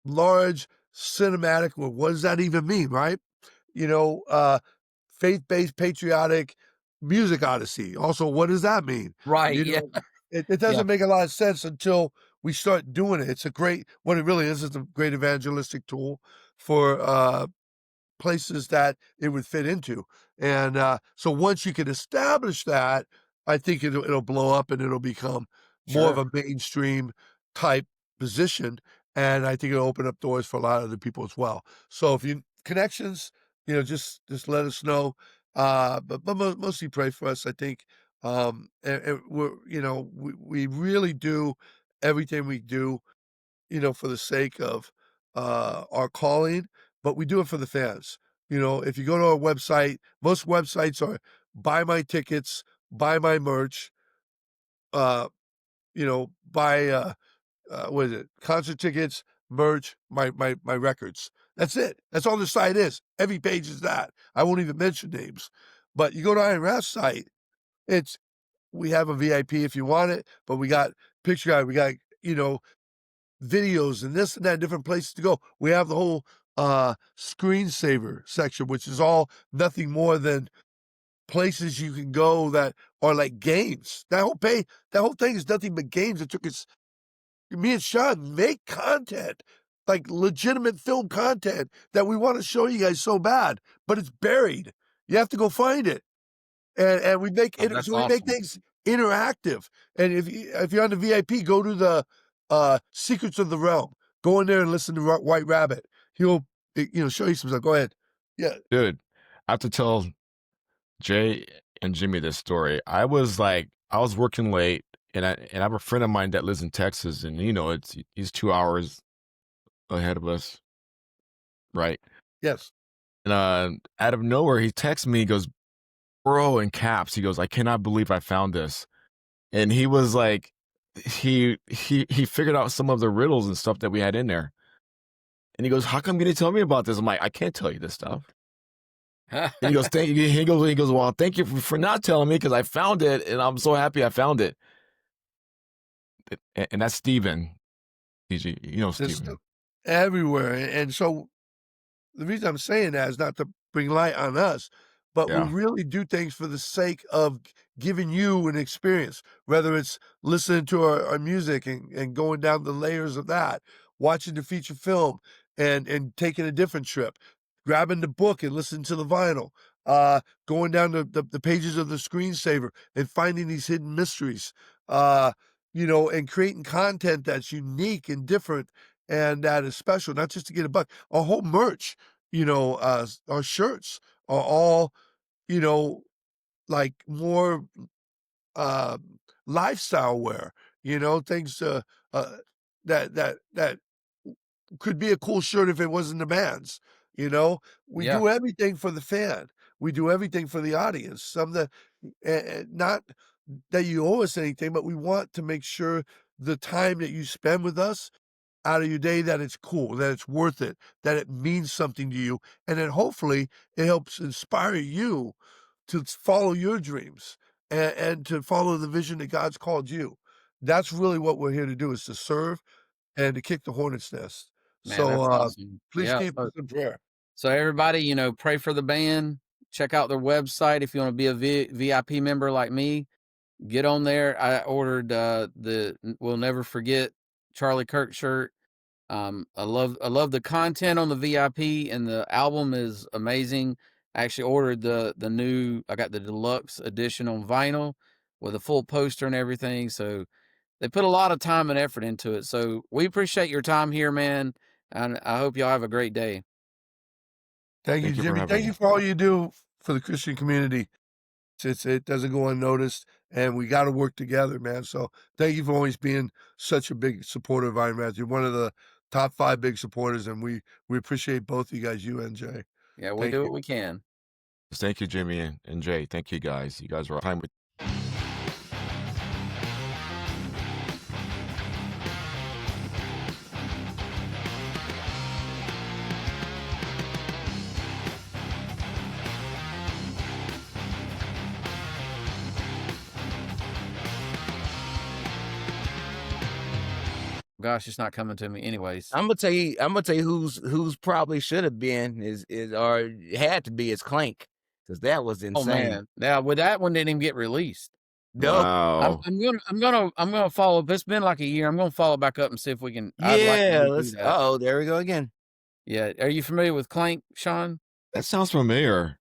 large cinematic, well, what does that even mean, right? Faith-based, patriotic music odyssey. Also, what does that mean? Right. Yeah. It Yeah. doesn't make a lot of sense until we start doing it. What it really is a great evangelistic tool for places that it would fit into. And so once you can establish that, I think it'll blow up and it'll become more of Sure. a mainstream type position. And I think it'll open up doors for a lot of other people as well. So if you connections, just let us know. But mostly pray for us. I think, and we really do everything we do, for the sake of our calling, but we do it for the fans. If you go to our website, most websites are buy my tickets, buy my merch, buy what is it? Concert tickets, merch, my records. That's it. That's all the site is. Every page is that. I won't even mention names. But you go to IronWrath's site, we have a VIP if you want it, but we got picture guide, we got, videos and this and that, different places to go. We have the whole screensaver section, which is all nothing more than places you can go that are like games. That whole thing is nothing but games. It took us, me and Sean make content, like legitimate film content that we want to show you guys so bad, but it's buried. You have to go find it. And we make Oh, it, that's so we make awesome. things interactive. And if you're on the VIP, go to the Secrets of the Realm. Go in there and listen to White Rabbit. He'll show you some stuff. Go ahead. Yeah. Dude, I have to tell Jay and Jimmy this story. I was working late, and I have a friend of mine that lives in Texas, and he's 2 hours ahead of us, right? Yes. And out of nowhere, he texts me. He goes, "Bro," in caps. He goes, "I cannot believe I found this." And he was like, he figured out some of the riddles and stuff that we had in there. And he goes, "How come you didn't tell me about this?" I'm like, "I can't tell you this stuff." And he goes, "Thank you." He goes, "Well, thank you for not telling me because I found it, and I'm so happy I found it." And that's Steven. DG, There's Steven. everywhere. And so the reason I'm saying that is not to bring light on us, but we Yeah. really do things for the sake of giving you an experience, whether it's listening to our music and going down the layers of that, watching the feature film and taking a different trip, grabbing the book and listening to the vinyl, going down the pages of the screensaver and finding these hidden mysteries, and creating content that's unique and different and that is special, not just to get a buck. Our whole merch, our shirts are all, like more lifestyle wear, things that could be a cool shirt if it wasn't a man's. We Yeah. do everything for the fan. We do everything for the audience. Not that you owe us anything, but we want to make sure the time that you spend with us out of your day, that it's cool, that it's worth it, that it means something to you, and then hopefully it helps inspire you to follow your dreams and to follow the vision that God's called you. That's really what we're here to do, is to serve and to kick the hornet's nest. Man, So that's awesome. please Yeah. keep us in prayer. So everybody, pray for the band. Check out their website if you want to be a VIP member like me. Get on there. I ordered the We'll Never Forget Charlie Kirk shirt. I love the content on the VIP, and the album is amazing. I actually ordered the new. I got the deluxe edition on vinyl with a full poster and everything. So they put a lot of time and effort into it. So we appreciate your time here, man, and I hope y'all have a great day. Thank you, Thank you for Jimmy. having Thank me. you for all you do for the Christian community. it doesn't go unnoticed, and we gotta work together, man, so thank you for always being such a big supporter of IronWrath. You're one of the top 5 big supporters, and we appreciate both of you guys, you and Jay. Yeah, we Thank do you. what we can. Thank you, Jimmy and Jay. Thank you guys. You guys were time with. Gosh, it's not coming to me anyways. I'm gonna tell you who's probably should have been is or had to be is Clank, because that was Oh, insane. man. Now, well, that one didn't even get released. No, Wow. I'm gonna follow. If it's been like a year, I'm gonna follow back up and see if we can. I'd like to yeah, do that. oh, there we go again. Yeah, are you familiar with Clank, Sean? That sounds familiar.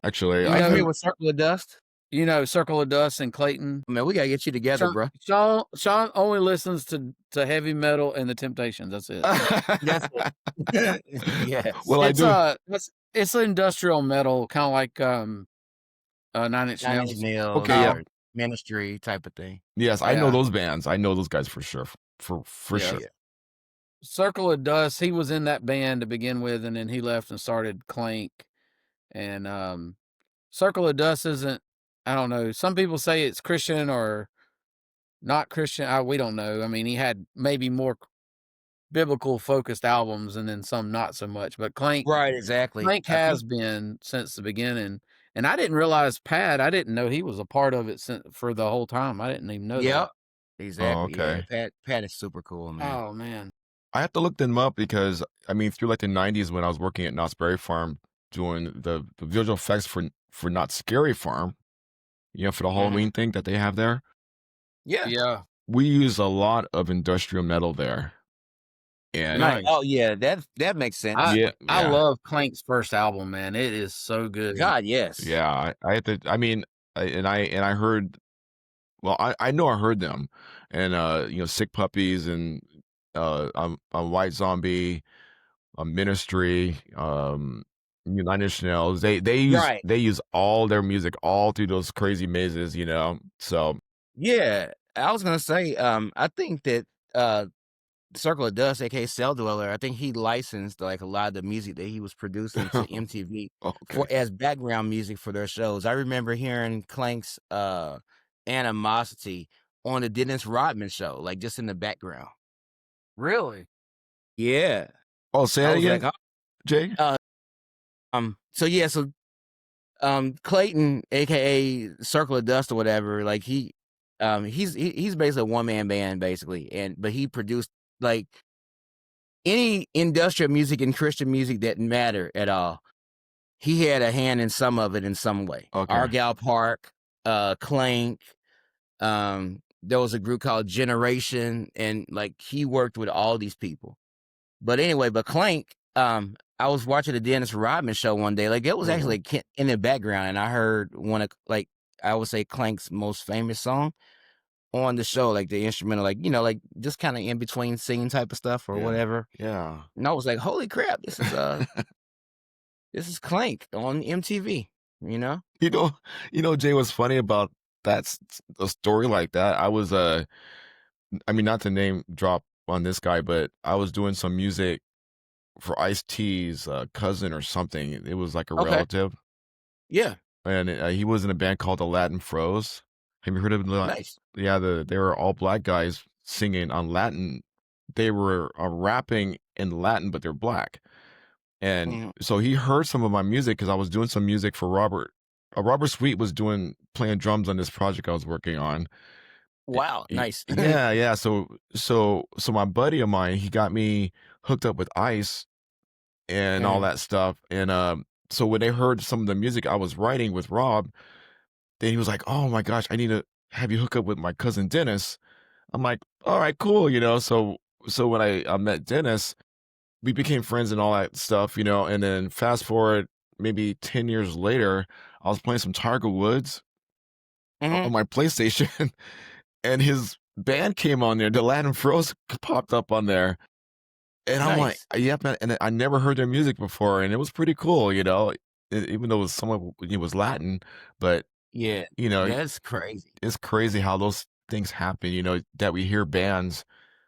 Actually, You Are you know- familiar with Circle of Dust? You know, Circle of Dust and Clayton. Man, we gotta get you together, bro. Sean only listens to heavy metal and the Temptations. That's it. That's it. Yes. Well, I it's do. it's industrial metal, kind of like 9 Inch Nine Nails. Inch Nails, Okay, yeah. or Ministry type of thing. Yes, I know Yeah. those bands. I know those guys for sure. For Yeah. sure. Yeah. Circle of Dust. He was in that band to begin with, and then he left and started Clank. And Circle of Dust isn't. I don't know. Some people say it's Christian or not Christian. We don't know. I mean, he had maybe more biblical focused albums, and then some not so much. But Clank, Right, exactly. Clank has been since the beginning. And I didn't realize Pat. I didn't know he was a part of it for the whole time. I didn't even know Yep. that. Exactly. okay. Yeah, Pat is super cool, man. Oh man. I have to look them up because I mean, through like the '90s when I was working at Knott's Berry Farm doing the visual effects for Not Scary Farm, for the Halloween thing that they have there, Yeah. Yeah. we use a lot of industrial metal there. And Nice. Oh yeah, that makes sense. I love Clank's first album, man. It is so good. God, yes. yeah, I had to. I mean, I heard. Well, I know I heard them, and Sick Puppies and on White Zombie, Ministry, Nine Inch Nails. They use all their music all through those crazy mazes, So Yeah. I was gonna say, I think that Circle of Dust, aka Cell Dweller, I think he licensed like a lot of the music that he was producing to MTV as background music for their shows. I remember hearing Clank's Animosity on the Dennis Rodman show, like just in the background. Really? Yeah. Oh, say I that was again, like, Jay. So Clayton, aka Circle of Dust or whatever, like he's basically a one-man band basically, but he produced like any industrial music and Christian music that matter at all. He had a hand in some of it in some way. Okay. Argyle Park, Clank, there was a group called Generation, and like he worked with all these people. But anyway, Clank, I was watching the Dennis Rodman show one day. Like it was actually in the background, and I heard one of like I would say Clank's most famous song on the show, like the instrumental, like just kind of in between singing type of stuff or whatever. Yeah. And I was like, holy crap, this is this is Clank on MTV. Jay, what's funny about that a story like that? I was I mean, not to name drop on this guy, but I was doing some music for Ice-T's cousin or something. It was like a relative. Yeah. And he was in a band called the Latin Froze. Have you heard of them? Nice. Yeah, they were all black guys singing on Latin. They were rapping in Latin, but they're black. And so he heard some of my music because I was doing some music for Robert. Robert Sweet was playing drums on this project I was working on. Wow, nice. Yeah. So my buddy of mine, he got me hooked up with Ice and all that stuff. And so when they heard some of the music I was writing with Rob, then he was like, "Oh my gosh, I need to have you hook up with my cousin Dennis." I'm like, "All right, cool." So when I met Dennis, we became friends and all that stuff, and then fast forward maybe 10 years later, I was playing some Tiger Woods on my PlayStation and his band came on there. The Latin Froze popped up on there. And I'm like, yep, and I never heard their music before, and it was pretty cool, even though it was Latin, but Yeah, You know, that's crazy. it's crazy how those things happen, that we hear bands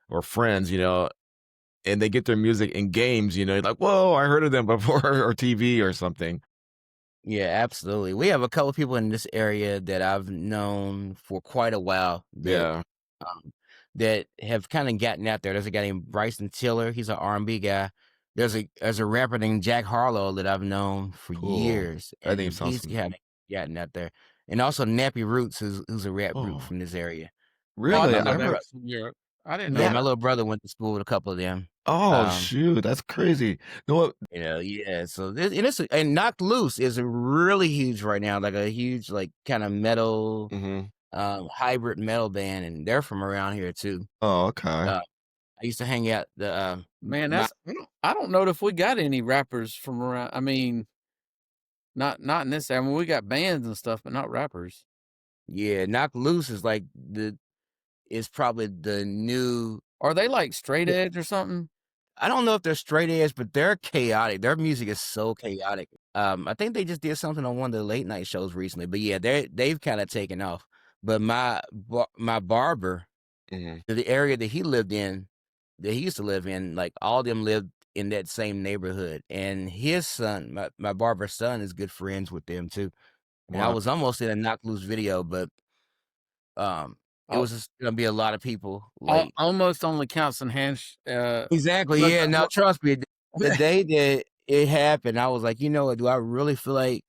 or friends, and they get their music in games, like, whoa, I heard of them before or TV or something. Yeah, absolutely. We have a couple people in this area that I've known for quite a while Yeah, um, that have kind of gotten out there. There's a guy named Bryson Tiller. He's an R&B guy. There's a rapper named Jack Harlow that I've known for cool. years, That name and sounds he's gotten out there. And also Nappy Roots, who's a rap group oh, from this area. Oh, I really? didn't My know I they bro- was from Europe. I didn't know yeah, no. my that. little brother went to school with a couple of them. Oh, shoot, that's crazy. You know what? Yeah. So and Knocked Loose is really huge right now, like a huge like kind of metal Mhm. hybrid metal band, and they're from around here too. Oh, okay. I used to hang out Man, my I don't know if we got any rappers from around. I mean, not in this area. I mean, we got bands and stuff, but not rappers. yeah, Knocked Loose is probably the new. Are they like straight edge or something? I don't know if they're straight edge, but they're chaotic. Their music is so chaotic. I think they just did something on one of the late night shows recently. But yeah, they've kind of taken off. But my barber, Mhm. the area that he lived in, that he used to live in, like all of them lived in that same neighborhood. And his son, my barber's son, is good friends with them too. And I Wow. was almost in a Knocked Loose video, but it Oh, was just gonna be a lot of people. Like almost only counts in hands. exactly, Look, yeah. Now trust me, the day that it happened, I was like, you know what? Do I really feel like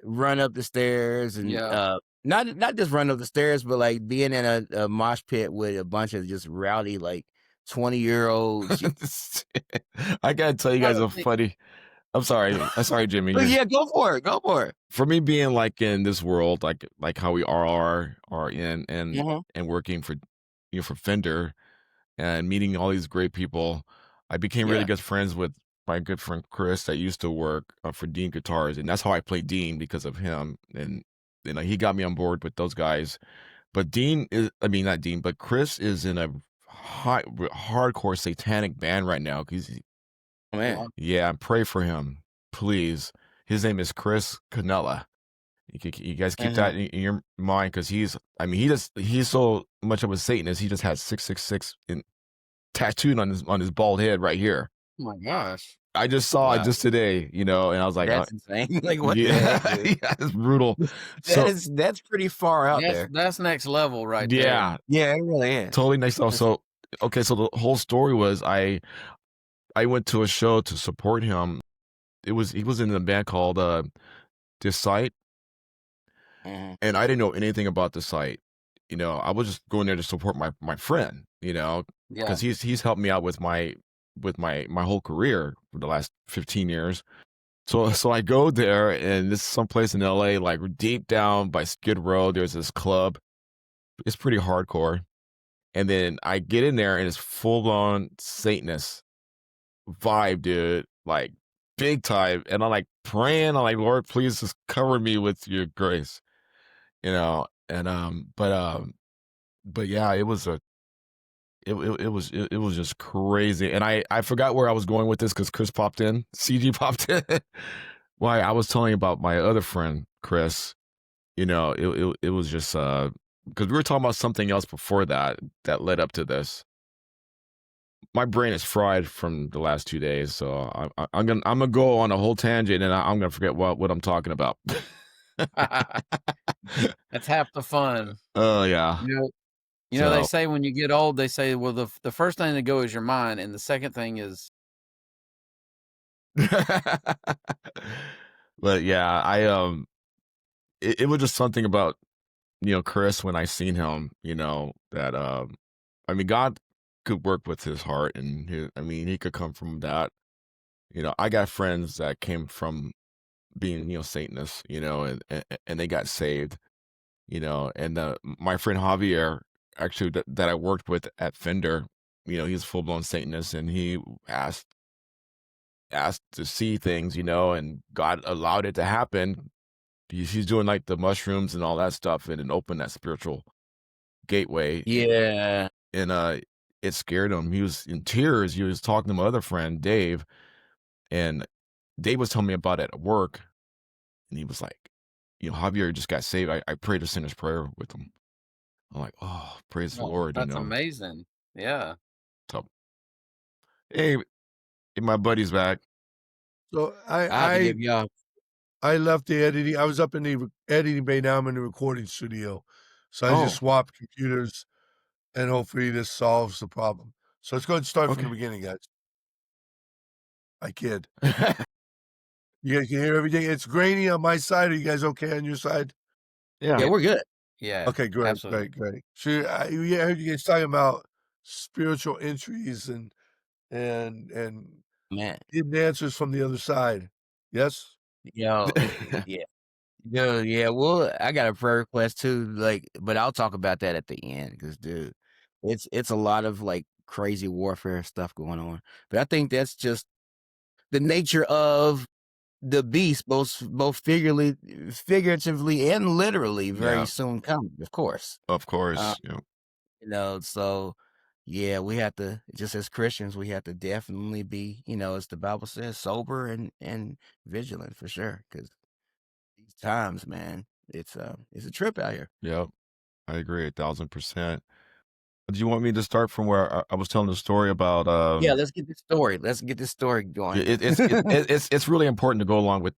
run up the stairs and yeah. not just run up the stairs, but like being in a mosh pit with a bunch of just rowdy like 20-year-olds. I gotta tell you guys a funny. I'm sorry, Jimmy. But yeah, go for it. Go for it. For me being like in this world, like how we are in Mhm. and working for for Fender and meeting all these great people, I became really Yeah. good friends with my good friend Chris that used to work for Dean Guitars, and that's how I played Dean because of him, and he got me on board with those guys. But Dean is, I mean, not Dean, but Chris is in a hardcore satanic band right now. Oh, man. Yeah, pray for him, please. His name is Chris Canella. You guys keep Uh-huh. that in your mind because I mean, he's so much of a Satanist. He just has 666 tattooed on his bald head right here. Oh my gosh. I just saw it Wow. just today, and I was like, That's insane. Like what the yeah, heck, dude? yeah, it's brutal. So That's pretty far out there. That's next level right there. yeah, Yeah, it really is. totally next level. So okay, so the whole story was I went to a show to support him. He was in a band called This Site, Mhm. and I didn't know anything about the site. I was just going there to support my friend, Yeah. because he's helped me out with my whole career for the last 15 years. So I go there, and this is someplace in LA, like deep down by Skid Row. There's this club. It's pretty hardcore. And then I get in there, and it's full blown Satanist vibe, dude. Like big time. And I'm like praying. I'm like, Lord, please just cover me with your grace. And but yeah, it was just crazy. And I forgot where I was going with this because Chris popped in. CG popped in. Why I was telling you about my other friend Chris. It was just because we were talking about something else before that led up to this. My brain is fried from the last 2 days, so I'm gonna go on a whole tangent, and I'm gonna forget what I'm talking about. That's half the fun. Oh yeah. They So say when you get old, they say, well, the first thing to go is your mind, and the second thing is but yeah, it was just something about Chris when I seen him, that I mean God could work with his heart, and I mean he could come from that. I got friends that came from being Satanists, and they got saved, and my friend Javier actually that I worked with at Fender, he's full blown Satanist, and he asked to see things, and God allowed it to happen. He's doing like the mushrooms and all that stuff, and opened that spiritual gateway. Yeah. And it scared him. He was in tears. He was talking to my other friend Dave, and Dave was telling me about it at work, and he was like, Javier just got saved. I prayed a sinner's prayer with him. I'm like, oh, praise the Oh, Lord, that's amazing. Yeah. So, hey, my buddy's back. So I have to give y'all. I left the editing. I was up in the editing bay. Now I'm in the recording studio. So I just Oh, swapped computers, and hopefully this solves the problem. So let's go ahead and start from the okay. beginning, guys. I kid. You guys can hear everything. It's grainy on my side. Are you guys okay on your side? Yeah, Yeah. we're good. Yeah. Okay, great, Absolutely. great. So I heard you guys talking about spiritual entries and Man, hidden answers from the other side. Yes? yo, yeah. Dude, yeah, well, I got a prayer request too, like, but I'll talk about that at the end because, dude, it's a lot of like crazy warfare stuff going on. But I think that's just the nature of the beast, both figuratively and literally, very Yeah, soon coming, of course. of course. So yeah, we have to, just as Christians, we have to definitely be, as the Bible says, sober and vigilant for sure, because these times, man, it's a trip out here. Yep. I agree 1,000%. Do you want me to start from where I was telling the story about? Yeah, let's get this story. Let's get this story going. It's really important to go along with